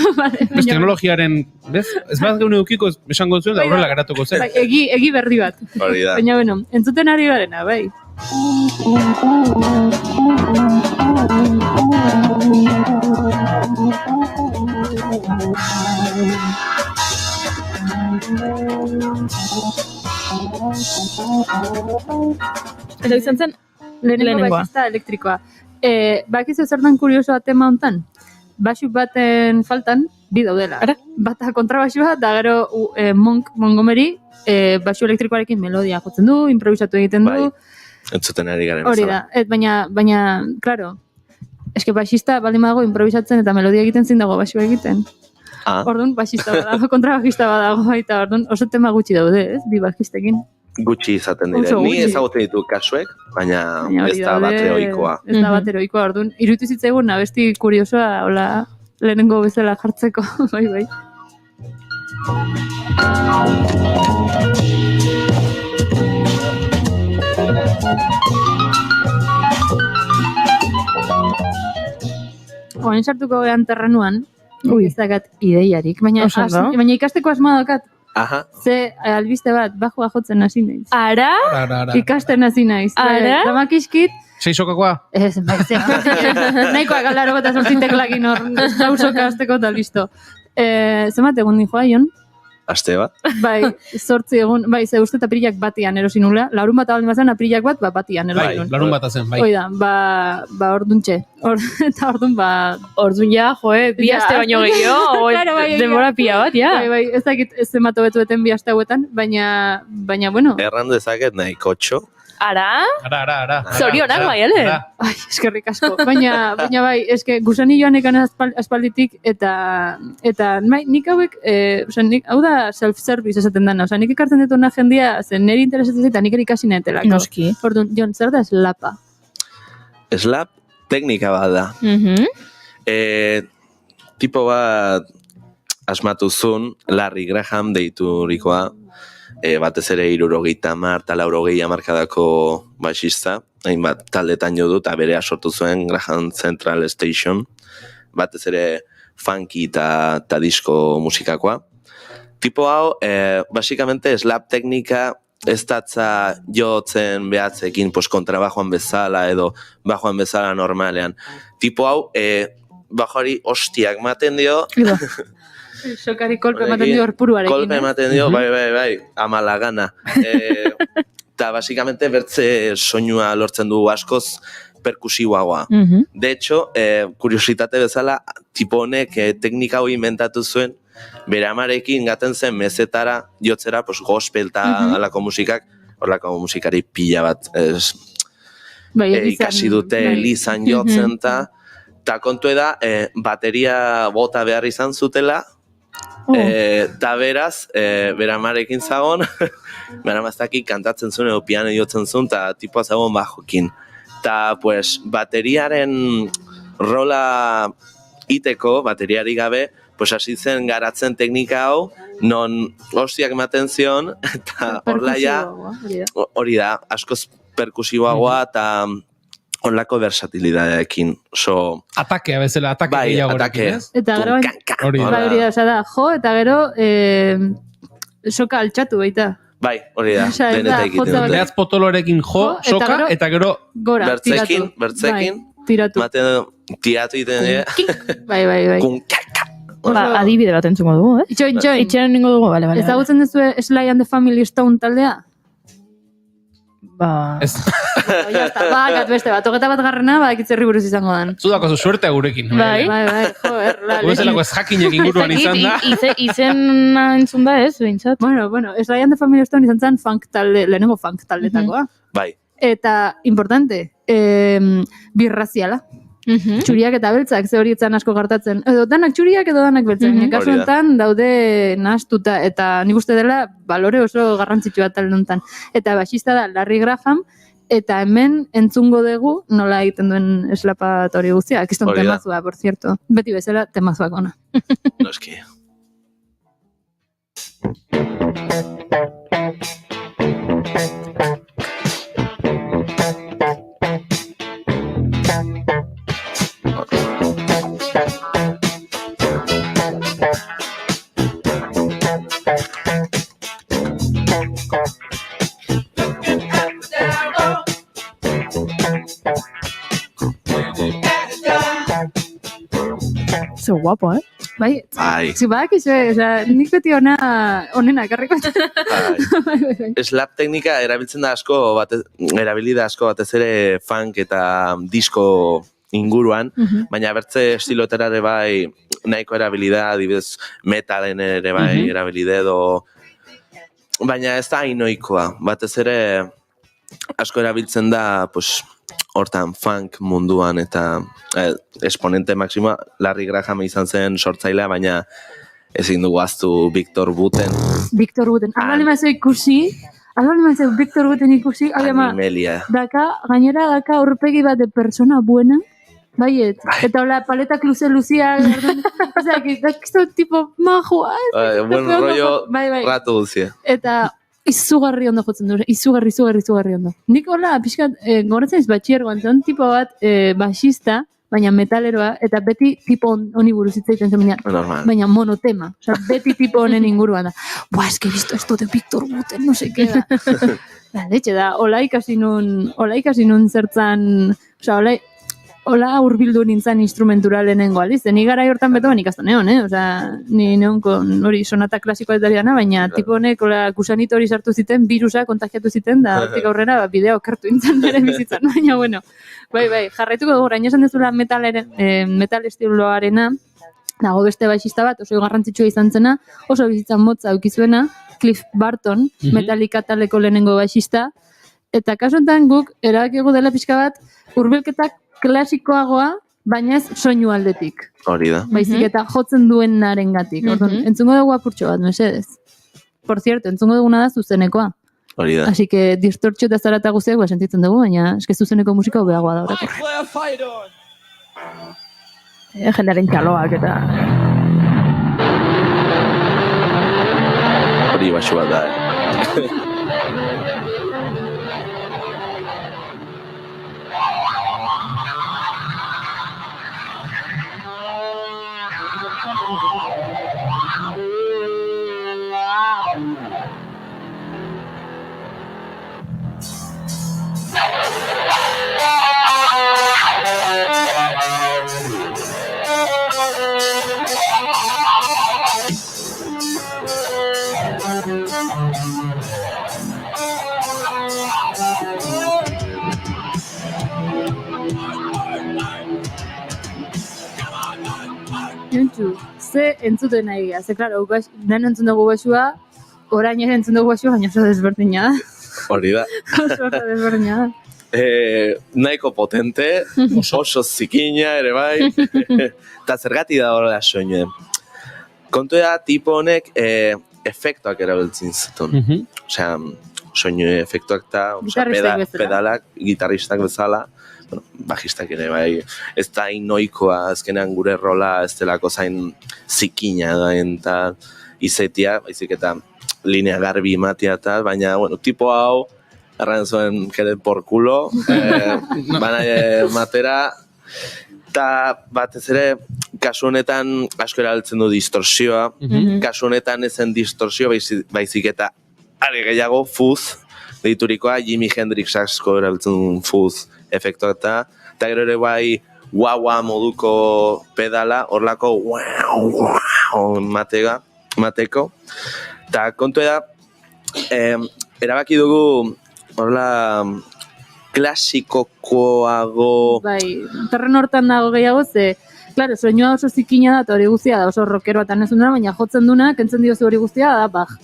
Bez teknologiaren, bez? Ez bat geune eukiko esango zuen, da horrela geratuko zen. Egi berri bat. Hori da. Baina, bueno, entzuten ari garena, bai. Eta izan zen, lehenengo basista elektrikoa. Bakizu zertan kuriosoa tema hontan? Basu baten faltan, bi daudela. Bata kontrabasua, da gero Montgomery basu elektrikoarekin melodia jotzen du, improvisatu egiten du. Entzuten ari garen. Hori da, baina, klaro, eske basista baldin badago improvisatzen eta melodia egiten zin dago basua egiten. Orduan, basista badago, kontrabasista badago, eta orduan oso tema gutxi daude, ez, bi basistekin. Gutxi izaten dire. Ni ezagutzen ditu kasuek, baina ez da bat heroikoa. Ez da bat heroikoa, orduan. Irutu zitzaigun abesti kuriosoa, hola, lehenengo bezala jartzeko, bai. Oain sartuko gehan terrenuan, ezagat ideiarik, baina ikasteko asma dokat. Ze albiste bat, bajua jotzen hasi naiz. Ara? Ikasten hasi naiz. Ara? Damakizkit. 6 sokakoa? Ez, nahikoa galaro eta sortziteklakin hor, hausoka azteko eta listo. Zemat egun joa, Ion? Aste bat? Bai, 8 egun, bai, ze uste aprilak batian erosin nula. Larun bat abaldin bazen, aprilak bat, batian erosin. Bai, larun bat azen, bai. Oida, orduntxe. Eta ordun, Ordun ja, bi aste baino gehiago, denbora pila bat, ja. Bai, ez dakit ez emato betueten bi aste hauetan, baina, bueno. Erran dezaket nahiko txo, Ara? Ara. Zorionak bai, ele? Ai, eskerrik asko. Baina bai, eske gusani joan ekan aspalditik eta bai, nik hauek, hau da self-service esaten dana. Osea, nik ekartzen dut ona jendia, zen niri interesatzen zait, nik ikasi netelako. Noski. Orduan, Jon, zer da slapa? Slap teknika bat da. Tipo bat asmatu zuen, Larry Graham deiturikoa, batez ere 70 eta 80 hamarkadako baixista, hainbat taldetan jo du, eta berea sortu zuen Graham Central Station, batez ere funky eta disco musikakoa. Tipo hau, basikamente slap teknika ez datza jotzen behatzekin kontrabajoan bezala edo bajoan bezala normalean. Tipo hau, bajoari hostiak maten dio. Sokari kolpe ematen dio horpuruarekin. Kolpe ematen dio, bai, amalagana. Eta basikamente bertze soinua lortzen du askoz perkusiboagoa. De hecho, kuriositate bezala, tipo honek teknika hori inventatu zuen, bere amarekin gaten zen mezetara jotzera, gospel eta alako musikak, horlako musikari pila bat ikasi dute elizan jotzen eta kontu da, bateria bota behar izan zutela, eta beraz, bere amarekin zagon, bere amaztakik kantatzen zuen edo piano jotzen zuen, eta tipoa zagon bajokin. Eta, bateriaren rola iteko, bateriari gabe, hasi zen garatzen teknika hau, non hostiak ematen zion, eta hori da, askoz perkusiboagoa eta onlako versatilidadeekin. Atakea bezala, gehiagorekin, ez? Eta gero, hori da, jo, eta gero, soka altxatu baita. Bai, hori da, denetak egiten dute. Behatz potolorekin jo, soka, eta gero bertzekin, tiratu. Tiratu egiten dira. Bai. Adibide bat entzuko dugu, eh? Itxeran ningo dugu, bale. Ezagutzen duzu Sly and the Family Stone taldea? Ez. Beste bat, hogeta bat garrena, itzerri buruz izango dan. Zudako suertea gurekin. Bai, joder. Guezelako ez jakinek inguruan izan da. Izena entzun da ez, behintzat. Bueno, Sly and the Family Stone izan zen funk talde, lehenengo funk taldetakoa. Bai. Eta, importante, birraziala. Txuriak eta beltzak, ze horietzen asko gartatzen. Edo danak txuriak edo danak beltzak. Kasu honetan daude nahastuta eta nik uste dela balore oso garrantzitsua talde honetan. Eta basista da Larry Graham, eta hemen entzungo dugu nola egiten duen eslapat hori guztia. Kiston temazua, por cierto. Beti bezala temazuak ona. Noski. Zo guapo, eh? Bai. Zibak, nik beti onena karriko. Slap teknika erabiltzen da asko, erabilida asko batez ere funk eta disco inguruan, baina bertze estilotera ere bai nahiko erabilida, adibidez metalen ere bai erabilide edo, baina ez da hainoikoa, batez ere asko erabiltzen da, hortan funk munduan eta exponente maksimoa Larry Graham izan zen sortzailea, baina ezin dugu aztu Victor Buten. Victor Buten. Albalin mazio ikusi, Victor Buten ikusi, Animelia. Gainera daka aurpegi bat de persona buena, baiet. Eta hola, paletak luzia, osea, que tipo majoa. Buen rollo, rato duzia. Eta izugarri ondo jotzen du, izugarri ondo. Nik hola, pixkat, goratzen ez batxiergoan, zen tipo bat basista, baina metaleroa, eta beti tipo honi buruz hitzaiten zen, baina monotema. Osa, beti tipo honen inguruan da. Buah, es que he visto esto de Victor Buten, no sé qué da. Detxe da, hola ikasi nun zertzan, osa, hola urbildu nintzen instrumentura lehenengo aldiz. Ni gara hortan beto ikasten egon, Osea, ni neon hori sonata klasikoa ez dariana, baina tipo honek kusanito hori sartu ziten, virusa kontagiatu ziten, da hortik aurrera bideo okertu nintzen bere bizitzan. Baina, bueno, bai, jarraituko dugu, orain esan dezula metal estiloarena, dago beste baixista bat, oso garrantzitsua izan zena, oso bizitzan motza aukizuena, Cliff Barton, Metallica taleko lehenengo baixista, Eta kasu honetan guk erabakigu dela pixka bat hurbilketak klasikoagoa, baina ez soinu aldetik. Hori da. Baizik eta jotzen duenarengatik. Orduan, entzungo dugu apurtxo bat, mesedez. Por cierto, entzungo duguna da zuzenekoa. Hori da. Así que distortxo eta zarata guztiak sentitzen dugu, baina eske zuzeneko musika hobeagoa da horreko. Jendearen txaloak eta... Hori baxu bat da, Jontxu, ze entzuten nahi gara, ze, klaro, lehen entzun dugu baxua, orain ere entzun dugu baxua, baina oso desberdina da. Hori da. Oso desberdina da. Nahiko potente, oso zikina ere bai, eta zergatik da horrela soinuen. Kontu da, tipo honek efektuak erabiltzen zituen. Osea, soinu efektuak eta pedalak, gitarristak bezala, bueno, bajistak ere bai, ez da inoikoa, azkenean gure rola ez delako zain zikina daen eta izetia, baizik eta linea garbi ematia eta, baina, bueno, tipo hau, erran zuen jede por culo, bana matera, eta batez ere, kasu honetan asko erabiltzen du distorsioa, kasu honetan ezen distorsioa baizik eta are gehiago fuzz, deiturikoa Jimi Hendrix asko erabiltzen du fuzz efektua eta gero ere bai guagua moduko pedala, horlako mateko, eta kontu da, erabaki dugu horla klasikokoago... Bai, terren hortan dago gehiago ze, klaro, soinua oso zikina da eta hori guztia da oso rockeroa eta nezunduna, baina jotzen duna, kentzen diozu hori guztia da, baj.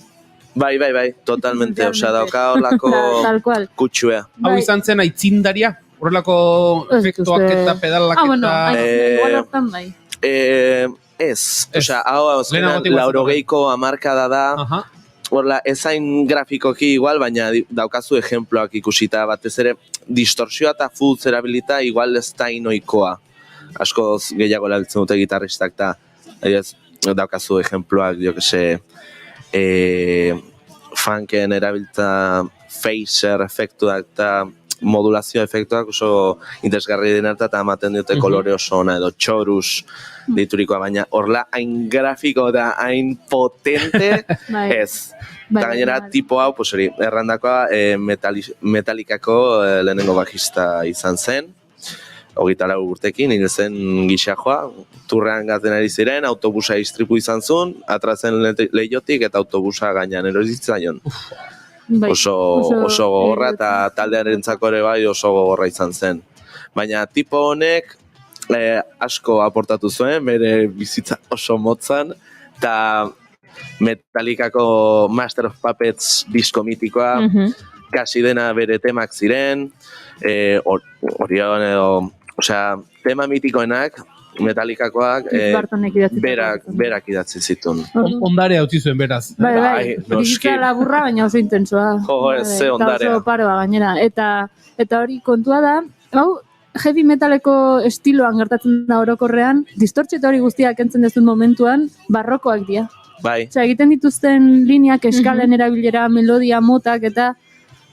Bai, totalmente, osea, dauka horlako kutxua. Hau izan zen aitzindaria? Horrelako efektuak eta pedalak eta... igual hortan bai. Ez, osea, hau laurogeiko hamarkada da, horla, ezain grafikoki igual, baina daukazu ejemploak ikusita, batez ere, distorsioa eta fuzz erabilita igual ez da inoikoa. Askoz gehiago erabiltzen dute gitarristak eta daukazu ejemploak, jo que se, funken erabiltza phaser efektuak eta modulazio efektuak oso interesgarri dena eta ematen dute kolore oso ona edo txorus deiturikoa, baina horla hain grafiko eta hain potente ez. Eta gainera tipo hau, errandakoa Metallicako lehenengo bajista izan zen, 24 urtekin, hil zen gixajoa, turrean gaten ari ziren, autobusa istripu izan zuen, atrazen lehiotik eta autobusa gainean erositzaion. Oso gogorra eta taldearentzako ere bai oso gogorra izan zen. Baina tipo honek asko aportatu zuen, bere bizitza oso motzan, eta Metallicako Master of Puppets disko mitikoa, kasi dena bere temak ziren, Orion edo, osea, tema mitikoenak, Metallicakoak, berak idatzi zituen. Ondare hau zizuen, beraz. Bai, bizitza laburra, baina oso intensoa. Ze ondarea. Eta oso paroa gainera. Eta hori kontua da, hau, heavy metaleko estiloan gertatzen da orokorrean, distortxo eta hori guztiak entzen dezun momentuan, barrokoak dira. Bai. Osea, egiten dituzten lineak eskalen erabilera, melodia, motak eta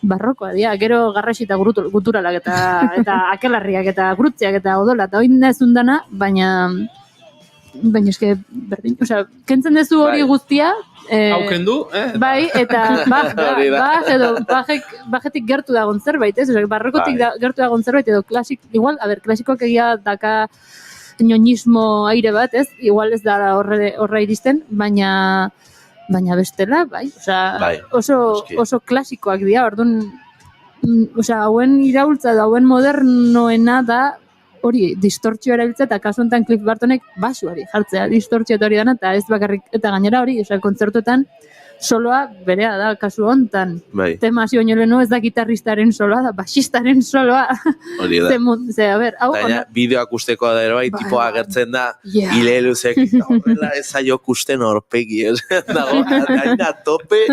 barrokoa dira, gero garrasi eta guturalak eta akelarriak eta grutziak eta odola, eta oin nezun dana, baina eske, berdin, osea, kentzen dezu hori guztia, hauken du, bai, eta bajetik gertu dagoen zerbait, ez? Osea, barrokotik gertu dagoen zerbait, edo igual, klasikoak egia daka ñoñismo aire bat, ez? Igual ez da horra iristen, baina bestela, bai, oso klasikoak dira, orduan, hauen iraultza da, hauen modernoena da hori distortzioa erabiltzea, eta kasu honetan Cliff Bartonek basuari jartzea, distortzioa eta hori dana, eta ez bakarrik, eta gainera hori, kontzertuetan, soloa berea da kasu honetan. Bai. Tema hasi baino lehenu ez da gitarristaren soloa, da basistaren soloa. Hori da. A ber, hau... Baina, bideoak usteko da ere bai, tipoa agertzen da, hile luzek, horrela ez zaio kusten horpegi, dago, gaina tope,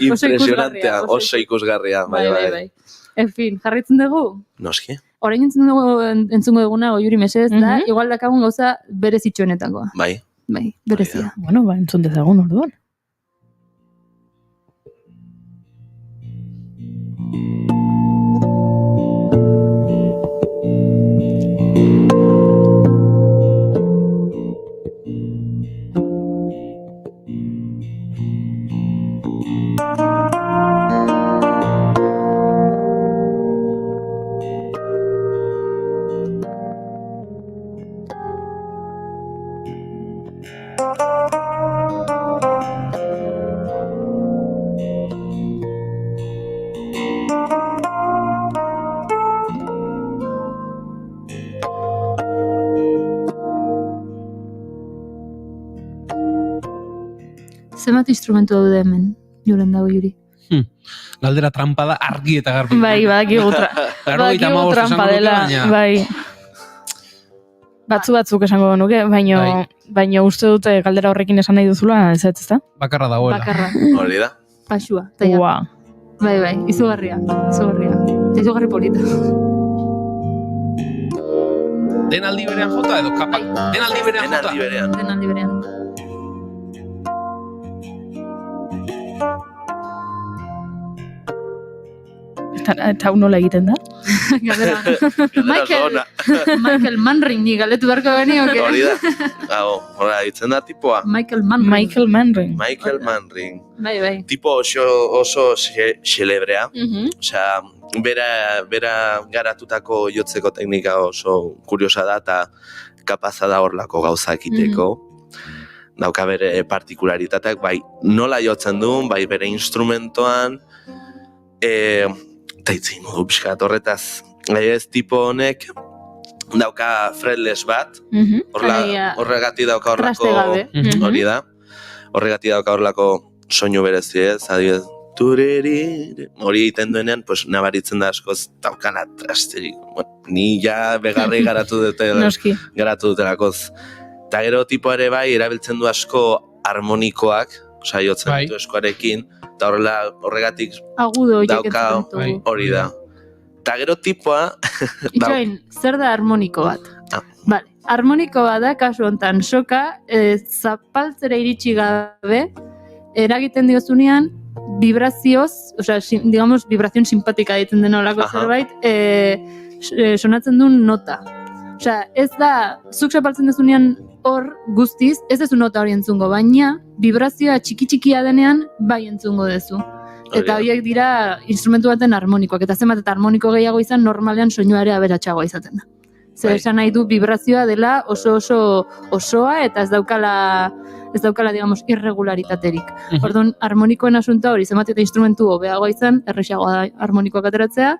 impresionantea, oso ikusgarria. Bai. En fin, jarritzen dugu? Noski. Orain entzungo duguna, Goiuri mesedez, da, igual dakagun gauza berezitxoenetakoa. Bai. Bai, berezia. Bueno, entzun dezagun orduan. Zenbat instrumentu daude hemen, Julen dago Juri? Galdera trampa da argi eta garbi. Bai, badakigu trampa dela, bai. Batzuk esango nuke, baina uste dute galdera horrekin esan nahi duzula, ez da? Bakarra dagoela. Bakarra. Hori da. Pasua. Ua. Bai, izugarria. Izugarri polita. Den aldi berean jota edo kapak? Den aldi berean jota? Den aldi berean. Eta hau nola egiten da? Michael Manring ni galetu beharko genioke. Hori da. Hora, ditzen da tipoa. Michael Manring. Bai. Tipo oso xelebrea. Osea, bera garatutako jotzeko teknika oso kuriosa da eta kapaza da horlako gauza ekiteko. Dauka bere partikularitateak, bai nola jotzen duen, bai bere instrumentoan, eta itzin modu pixkat horretaz. Ez tipo honek dauka fretless bat, horregatik dauka horlako, hori da, horregatik dauka horlako soinu berezi ez, adibidez, hori egiten duenean, pues, nabaritzen da askoz daukana trasterik. Ni ja begarri garatu dutelakoz. Eta gero tipo ere bai, erabiltzen du asko harmonikoak, osea, jotzen ditu eskuarekin, eta horregatik dauka hori da. Eta gero tipoa... Itxoin, zer da harmoniko bat? Vale, harmoniko bat da, kasu honetan, soka, zapaltzera iritsi gabe, eragiten diozunean, vibrazioz, osea, digamos, vibrazion simpatika egiten den olako zerbait, sonatzen duen nota. Osea, ez da, zuk zapaltzen dezunean hor guztiz, ez dezu nota hori entzungo, baina vibrazioa txiki-txikia denean bai entzungo dezu. Eta horiek dira instrumentu baten harmonikoak, eta zenbat eta harmoniko gehiago izan, normalean soinua ere aberatsagoa izaten da. Zer esan nahi du vibrazioa dela oso osoa eta ez daukala, digamos, irregularitaterik. Orduan, harmonikoen asunta hori, zenbat eta instrumentu hobeagoa izan, erresagoa da harmonikoak ateratzea,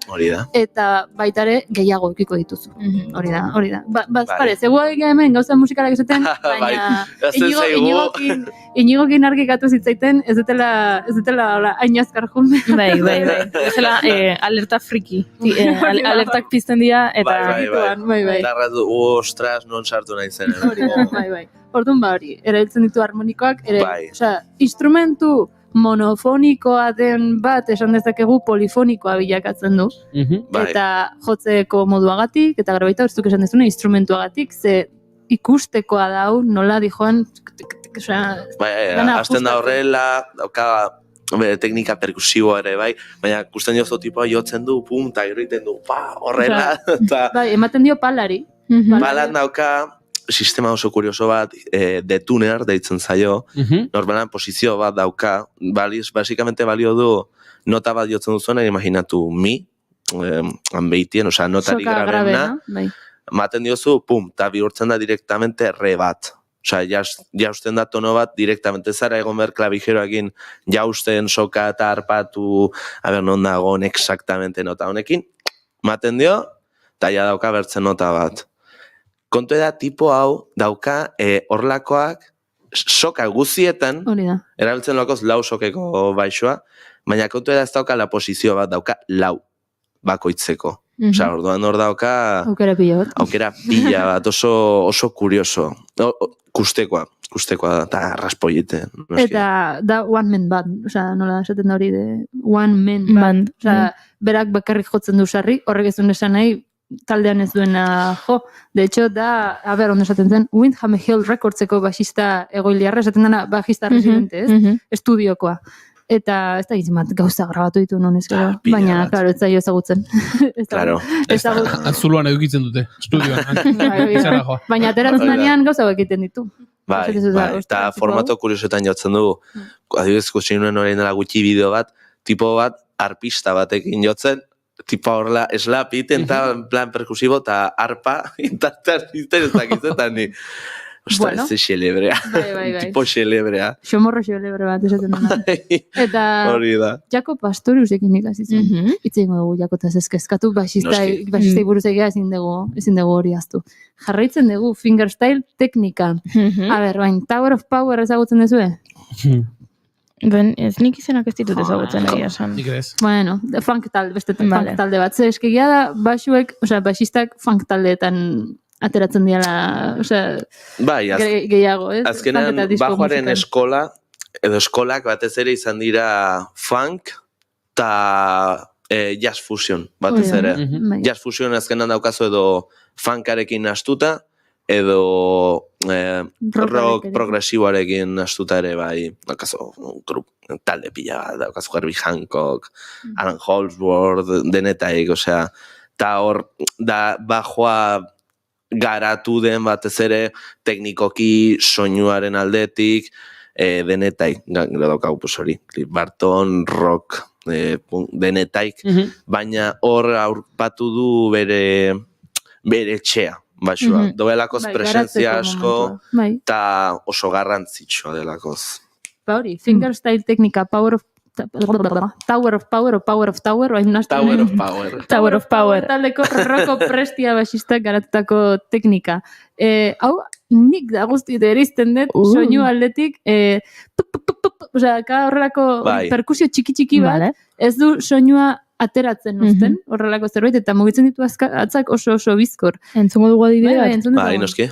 eta baita ere gehiago ekiko dituzu. Hori da. Pare, zegoa hemen gauza musikalak esaten, baina Inigokin argikatu zitzaiten, ez dutela hain azkar jun. Bai. Ez dela alerta friki. Alertak pizten dira, eta... Bai. Tarratu, ostras, non sartu nahi zen. Bai. Orduan hori, erabiltzen ditu harmonikoak, instrumentu monofonikoa den bat esan dezakegu polifonikoa bilakatzen du. Eta jotzeko moduagatik, eta gero baita hortzuk esan dezuna, instrumentuagatik, ze ikustekoa dau, nola dijoan... Azten da horrela, dauka teknika perkusiboa ere, bai, baina ikusten diozu tipoa jotzen du, pum, eta gero egiten du, horrela. Bai, ematen dio palari. Palan dauka sistema oso kurioso bat, detuner deitzen zaio, normalan posizio bat dauka, basikamente balio du nota bat jotzen duzuena, imaginatu mi, hanbeitien, osea, notari grabena, maten diozu, pum, eta bihurtzen da direktamente re bat. Osea, jausten da tono bat direktamente zara egon behar klavijeroekin jausten, soka eta harpatu, non dagoen exactamente nota honekin, maten dio, eta ja dauka bertzen nota bat. Kontu da, tipo hau dauka horlakoak soka guzietan, erabiltzen lokoz lau sokeko baixoa, baina kontu da ez dauka la posizio bat, dauka lau bakoitzeko. Osa, orduan hor dauka... Aukera pila bat. Aukera pila bat, oso kurioso. Kustekoa da, eta raspoiete. Eta da one man band, osa, nola esaten da hori de one man band. Osa, berak bakarrik jotzen du sarri, horrek ez duen esan nahi, taldean ez duena jo. De hecho, da, ondo esaten zen, Windham Hill Recordseko basista egoiliarra, esaten dena bajista residente, ez? Estudiokoa. Eta ez da gizien bat gauza grabatu ditu nonez gero. Baina, klaro, ez da jo ezagutzen. Claro. Azuluan edukitzen dute, estudioan. Baina ateratzen danean gauza egiten ditu. Bai, eta formato kuriosetan jotzen dugu. Adibidez, ikusi nuen orain dela gutxi bideo bat, tipo bat, arpista batekin jotzen, tipo horrela slap iten, eta plan perkusibo, eta arpa, intartan ez dakitzetan ni. Ostra, ez xelebrea. Tipo xelebrea. Xomorro xelebre bat, esaten dena. Eta Jako Pastoriusekin ikasizun. Itzen dugu Jakotaz eskezkatu, basistei buruz egia ezin dugu hori aztu. Jarraitzen dugu fingerstyle teknika. A ber, bain, Tower of Power ezagutzen dezue? Ben, ez nik izenak ez ditut ezagutzen egia esan. Bueno, funk talde, beste funk talde bat. Ze eskegia da, basistak funk taldeetan ateratzen diala, gehiago, ez? Azkenean, bajoaren eskola, edo eskolak batez ere izan dira funk eta jazz fusion, batez ere. Jazz fusion azkenean daukazu edo funkarekin astuta, edo rock progresiboarekin astuta ere, bai, daukazu talde pila bat, daukazu Herbie Hancock, Alan Holdsworth, denetaik, osea, eta hor, da bajoa garatu den batez ere teknikoki soinuaren aldetik denetaik, gero daukau hori, Cliff Barton, rock, denetaik, baina hor aurpatu du bere etxea, basua. Dobelakoz presentzia asko, eta oso garrantzitsua delakoz. Ba hori, fingerstyle teknika, Tower of Power, Tower of Power. Taldeko roko prestia basistak garatutako teknika. Hau, nik da guztiet erizten dut, soinu aldetik, horrelako perkusio txiki bat, ez du soinua ateratzen uzten, horrelako zerbait, eta mugitzen ditu atzak oso bizkor. Entzungo dugu adibide bat? Bai, noski.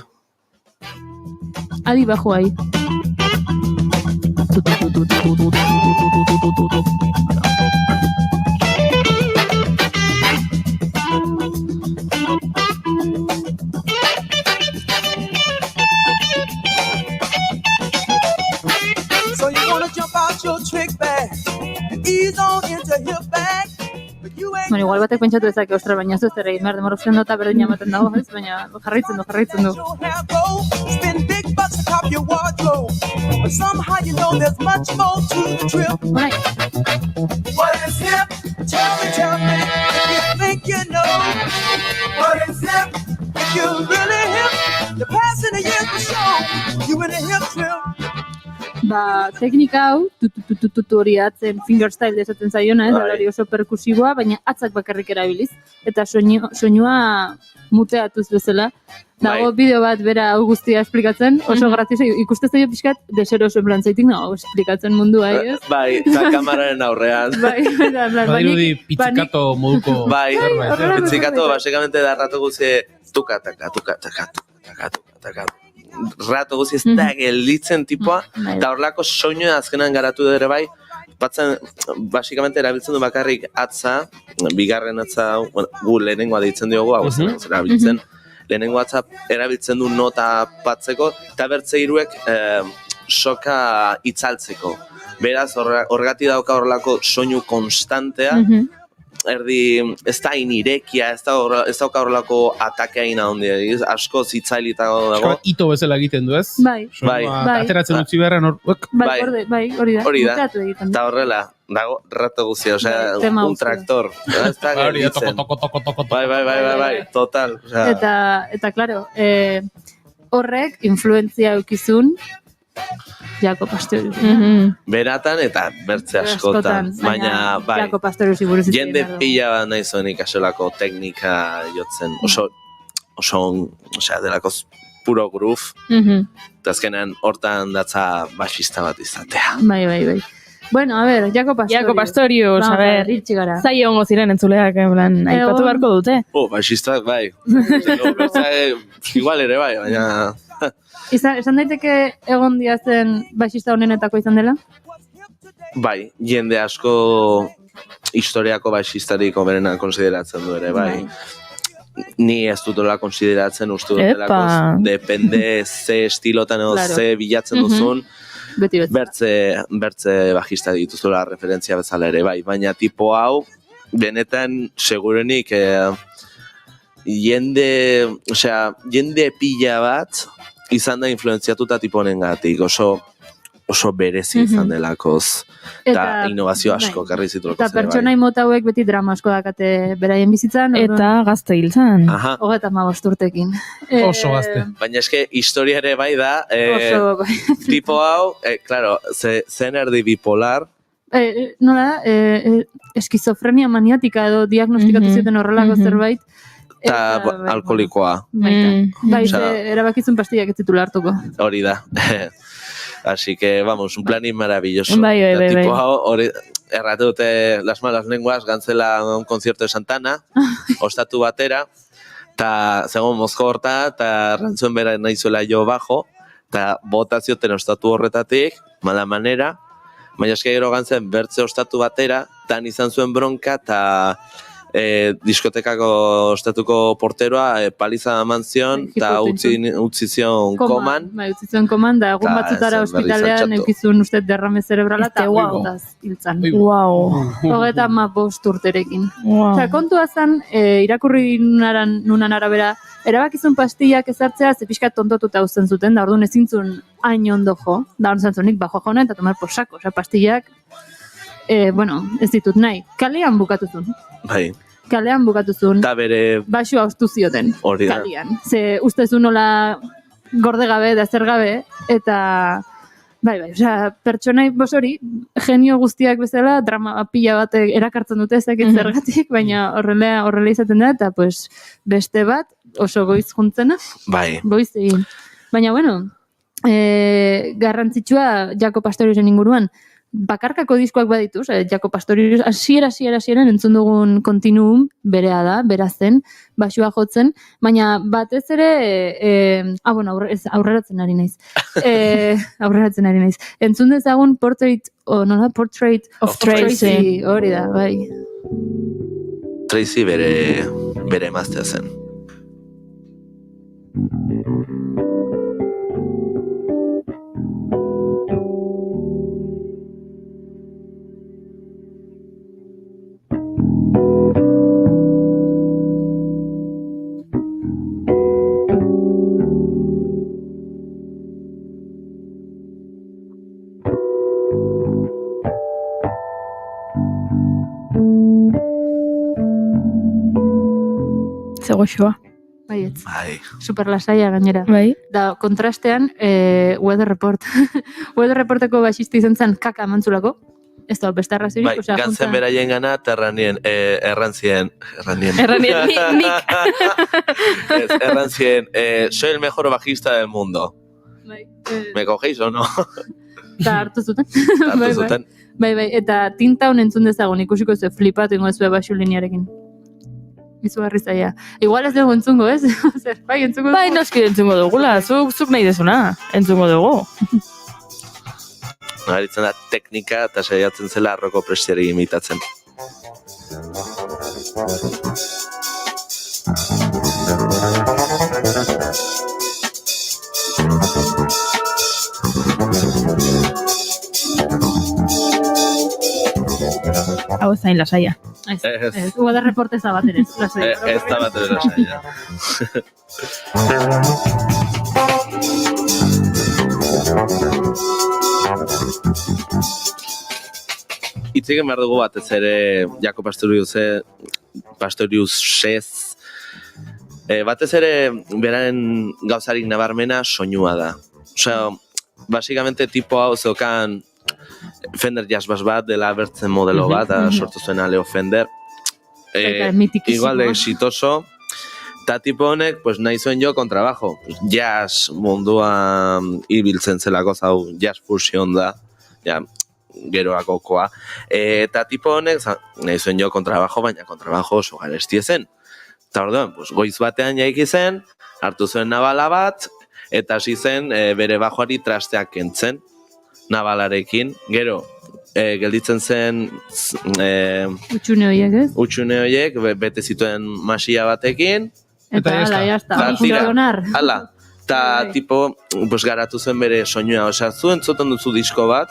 Adi bajo ahi. So you wanna jump out your trick bag and ease on into hip bag. Bueno, igual batek pentsatu ezak, ostra, baina ez zer egin behar, demorrozien dota berdin amaten dago, ez? Baina jarraitzen du. Spend big bucks atop your wardrobe, but somehow you know there's much more to the trip. What is hip? Tell me, if you think you know. What is hip? If you're really hip, the past and the years will show you in a hip trip. Ba, teknika hau, hori atzen fingerstyle desaten zaiona, ez, hori oso perkusiboa, baina atzak bakarrik erabiliz, eta soinua muteatuz bezala. Dago bideo bat bera hau guztia esplikatzen, oso grazioso, ikustez zaio pixkat, deseroso enplantzaitik nago esplikatzen mundua, ez? Bai, eta kamararen aurrean. Badirudi pitzikato moduko. Bai, pitzikato, basikamente da rato guzie, tuka, rato guzi ez da gelditzen tipoa, eta horlako soinua azkenan garatu dure bai, basikamente erabiltzen du bakarrik atza, bigarren atza, gu lehenengoa deitzen diogu, hau ez erabiltzen, lehenengo atza erabiltzen du nota patzeko, eta bertze hiruek soka itzaltzeko. Beraz, horregatik dauka horrelako soinu konstantea, erdi, ez da inirekia, ez dauka horrelako atakea ina hondi, asko zitzailita dago. Ito bezala egiten du, ez? Bai. Ateratzen utzi beharren hor. Bai, hori da. Eta horrela, dago rato guztia, osea, un traktor. Ez da gelditzen. Bai, total. Eta, klaro, horrek influentzia eukizun, Jako Pastorius. Beratan eta bertze askotan. Baina, bai, Jako Pastorius buruz hitz egin jende behar dugu. pila bat nahi zuen ikasolako teknika jotzen. Oso osea, delako puro groove. Eta azkenean hortan datza basista bat izatea. Bai. Bueno, a ver, Jako Pastorius. Jako Pastorius, a ver. Irtsi gara. Zai egongo ziren entzuleak, en plan, aipatu beharko dute. Basistak bai. Igual ere bai, baina... Esan daiteke egon diazen basista honenetako izan dela? Bai, jende asko historiako basistarik oberena konsideratzen du ere, bai. Ni ez dutola konsideratzen uste dutelako, depende ze estilotan edo ze bilatzen duzun, bertze bajista dituzula referentzia bezala ere, bai. Baina tipo hau, benetan segurenik jende pila bat izan da influenziatuta tipo honengatik, oso berezi izan delakoz. Eta innovazio asko karri zituloko Eta pertsonai mota hauek beti drama asko dakate beraien bizitzan. Eta gazte hiltzan. 35 urtekin. Oso gazte. Baina eske historia ere bai da, tipo hau, claro, zen erdi bipolar. Nola, eskizofrenia maniatika edo diagnostikatu zuten horrelako zerbait. Eta alkoholikoa. Bai, erabakizun pastillak ez zitula hartuko. Hori da. Así que, vamos, un planin maravilloso. Bai. Tipo hau, errate dute Las Malas Lenguas, gantzela un concierto de Santana, ostatu batera, eta zegoen mozko horta, eta rantzuen bera nahizuela jo bajo, eta bota zioten ostatu horretatik, mala manera, baina eske gero gantzen bertze ostatu batera, tan izan zuen bronka, eta diskotekako ostatuko porteroa paliza eman zion, eta utzi zion koman. Bai, utzi zion koman, da egun batzutara ospitalean eukizun uste derrame zerebrala, eta botaz hiltzan. Hogeta 15 urterekin. Osea, kontua zen, irakurri nunan arabera, erabakizun pastillak ezartzea, ze pixka tontotuta uzten zuten, da orduan ezintzun hain ondo jo, da orduan zantzunik bajo jona eta tomar posako, osea, pastillak, bueno, ez ditut nahi, kalean bukatuzun. Bai. Kalean bukatuzun. Eta bere... Baxua ostu zioten. Hori da. Kalean. Ze ustezu nola gorde gabe, da zer gabe, eta... Bai, osea, pertsonai hori, genio guztiak bezala, drama pila bat erakartzen dute ezakit zergatik, baina horrela izaten da, eta pues, beste bat, oso goiz juntzena. Bai. Goiz egin. Baina, bueno, garrantzitsua Jako Pastoriusen inguruan, bakarkako diskoak badituz, Jako Pastorius hasieran entzun dugun kontinuum berea da, berazen, basua jotzen, baina batez ere, aurreratzen ari naiz. Entzun dezagun Portrait of Tracy, hori da, bai. Tracy bere emaztea zen. Zegoxoa. Baietz. Bai. Super lasaia gainera. Bai. Da, kontrastean, Weather Report. Weather Reporteko basista izan zen kaka emantzulako. Ez da, beste arrazirik. Bai, gantzen beraien gana, eta errantzien nik. Errantzien, soy el mejor bajista del mundo. ¿Me cogéis o no? Eta hartu zuten. Bai, eta tinta honen entzun dezagun, ikusiko ze flipatu ingo zuen basu linearekin. Izugarri zaia. Igual ez dugu entzungo, ez? Bai, entzungo dugu. Bai, noski entzungo dugula, zuk nahi dezuna, entzungo dugu. Nagaritzen da teknika eta saiatzen zela Rocco Prestieri imitatzen. Hau ez zain lasaia. Ez, Weather Report ez da bat ere. Ez da bat ere lasaia. Itziken behar dugu batez ere Jako Pastoriusez batez ere beraren gauzarik nabarmena soinua da. Osea, basikamente tipo hau zeukan Fender Jazz Bass bat, dela bertzen modelo bat, sortu zuena Leo Fender. Igual de exitoso. Eta tipo honek, pues nahi zuen jo kontrabajo. Pues, jazz munduan ibiltzen zelako zau, jazz fusion da. Ja, geroakokoa. Eta tipo honek, nahi zuen jo kontrabajo, baina kontrabajo oso garestie zen. Eta orduan, pues, goiz batean jaiki zen, hartu zuen nabala bat, eta hasi zen bere bajoari trasteak kentzen, nabalarekin. Gero, gelditzen zen Utxune horiek, ez? Utxune horiek, bete zituen masia batekin. Eta jazta, hala. Eta tipo, pues, garatu zen bere soinua. Osea, zu entzuten duzu disko bat,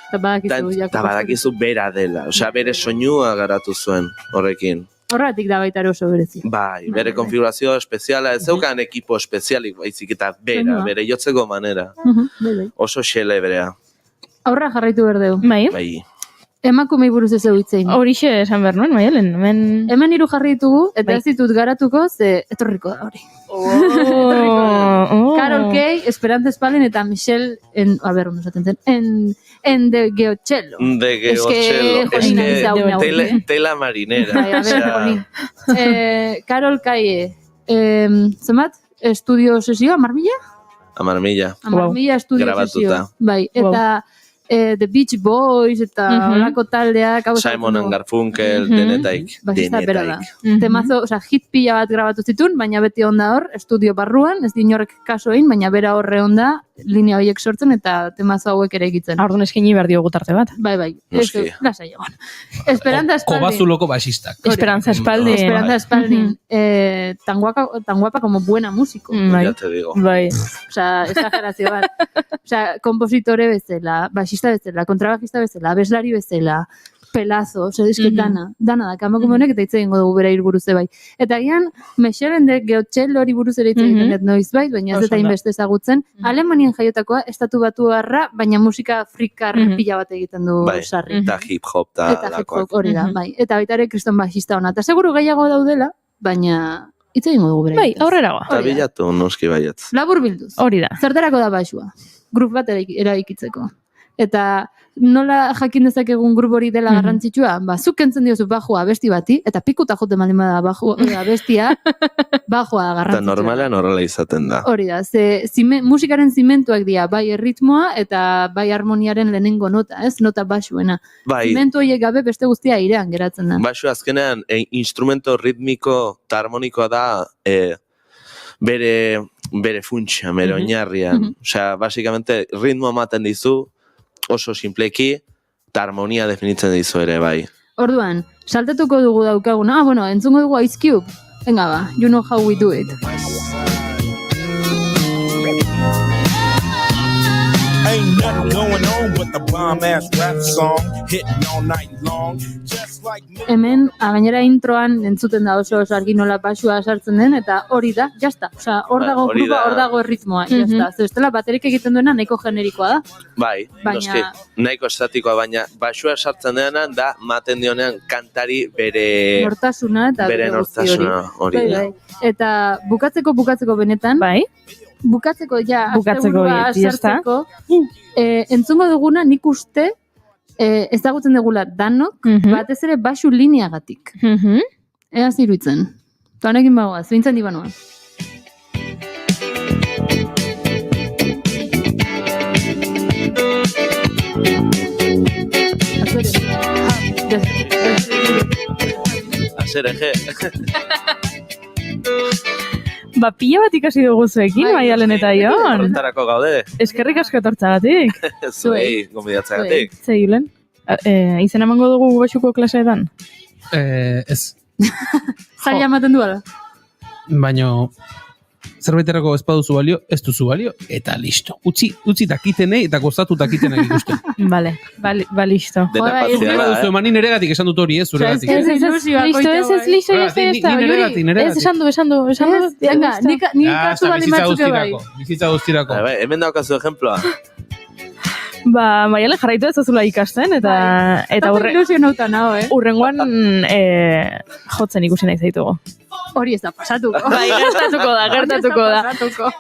eta badakizu bera dela. Osea, bere soinua garatu zuen horrekin. Horretik da baita oso berezi. Bai, bere konfigurazio espeziala, ez zeukan ekipo espezialik baizik eta bere jotzeko manera. Oso xele berea. Aurra jarraitu berdeu. Bai. Emakumei buruz ez egu itzein. Horixe esan behar nuen, Maialen. Hemen 3 jarri ditugu, eta ez ditut garatuko, ze etorriko da hori. Carol Kay, Esperanza Spalding eta Michelle, ondo esaten zen, en de Geocello. De Geocello. Tela marinera. Carol Kay, zemat? Estudio sesioa, Marmilla? Marmilla. Marmilla estudio sesioa. Grabatuta. Bai, eta The Beach Boys eta holako taldeak. Simon and Garfunkel, denetaik. Bajista bera da. Temazo, hit pila bat grabatu zituen, baina beti onda hor, estudio barruan, ez dinorek kaso egin, baina bera horre onda, linea horiek sortzen eta temazo hauek ere egitzen. Orduan eskaini behar diogu tarte bat. Bai. Lasai egon. Esperanza Spalding. Kobazuloko basistak. Esperanza Spalding. Tan guapa como buena músico. Ya te digo. Bai. Osea, exagerazio bat. Osea, kompositore bezala, basista bezala, kontrabajista bezala, abeslari bezala, pelazo, dana da, kamakume honek eta hitz egingo dugu bera buruz bai. Eta gian, Michelle de Geocello hori buruz ere hitz egiten dut noiz bai, baina ez eta inbeste ezagutzen, Alemanian jaiotakoa, estatu batuarra, baina musika frikar pila bat egiten du sarri. Eta hip-hop da. Eta hip-hop hori da, bai. Eta baita ere kriston basista hona. Eta seguru gehiago daudela, baina hitz egingo dugu bera. Bai, aurreragoa. Eta bilatu noski baietz. Labur bilduz. Hori da. Zertarako da baixua? Grup bat eraikitzeko. Eta nola jakin dezakegun grup hori dela garrantzitsua? Zuk kentzen diozu bajua abesti bati, eta pikuta jote baldin bada abestia, bajua garrantzitsua. Eta normalean horrela izaten da. Hori da, musikaren zimentuak dira, bai erritmoa eta bai harmoniaren lehenengo nota, ez? Nota baxuena. Bai. Zimentu horiek gabe beste guztia airean geratzen da. Baxu azkenean, instrumento ritmiko eta harmonikoa da bere funtsa, bere oinarrian. Osea, basikamente, ritmo ematen dizu, oso simpleki, eta harmonia definitzen dizu ere, bai. Orduan, saltatuko dugu daukaguna. Entzungo dugu Ice Cube. Venga ba, you know how we do it. Ain't nothing going on but the bomb-ass rap song hitting all night long. Hemen, gainera introan entzuten da oso argi nola basua sartzen den, eta hori da, jazta. Osea, hor dago grupa, hor dago erritmoa, jazta. Zestela, baterik egiten duena nahiko generikoa da. Bai, noski, nahiko estatikoa, baina basua sartzen dena da, maten dionean kantari bere... Nortasuna eta bere nortasuna hori. Bai. Eta bukatzeko benetan, bai. Bukatzeko sartzeko, entzungo duguna nik uste ezagutzen dugula danok, batez ere basu lineagatik. Ea ziruitzen. Eta honekin bagoa, zuintzen diba noa. Azereje. Pila bat ikasi dugu zuekin, Maialen eta Jon. Horretarako gaude. Eskerrik asko etortzagatik. Zuei, gonbidatzagatik. Zeilen. Izen emango dugu basuko klaseetan? Ez. Zaila ematen duela. Baina zerbaiterako ez baduzu balio, ez duzu balio, eta listo. Utzi takitenei eta gozatu takitenak ikusten. Vale, listo. Dena partziala, duzu emanin eregatik esan dut hori, ez zuregatik. Listo, ez esan du. Venga, nik hartu bali matzuke bai. Bizitza guztirako. Hemen daukazu ejemploa. Maiale jarraitu ezazula ikasten, eta ilusionauta nago, urrengoan jotzen ikusi nahi zaitugu. Hori ez da pasatuko. Bai, gertatuko da.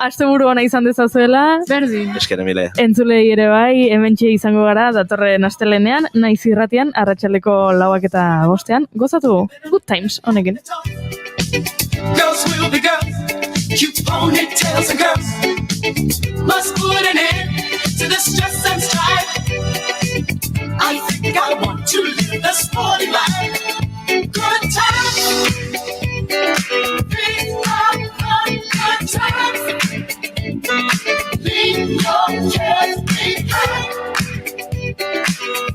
Aste buru ona izan dezazuela. Berdin. Esker Emile. Entzulei ere bai, hementxe izango gara, datorren astelenean, Naiz irratian, arratsaldeko 4:05. Gozatu, good times, honekin. Girls will be girls, cute ponytails and curls. Must put an end to the stress and strife. I think I want to live the sporty life. Good times. Big fun, good times. Leave your cares behind.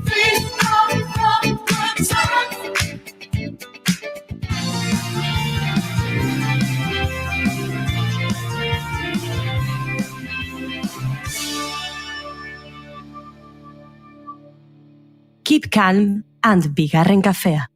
Big fun, good times. Keep calm and Bigarren Kafea.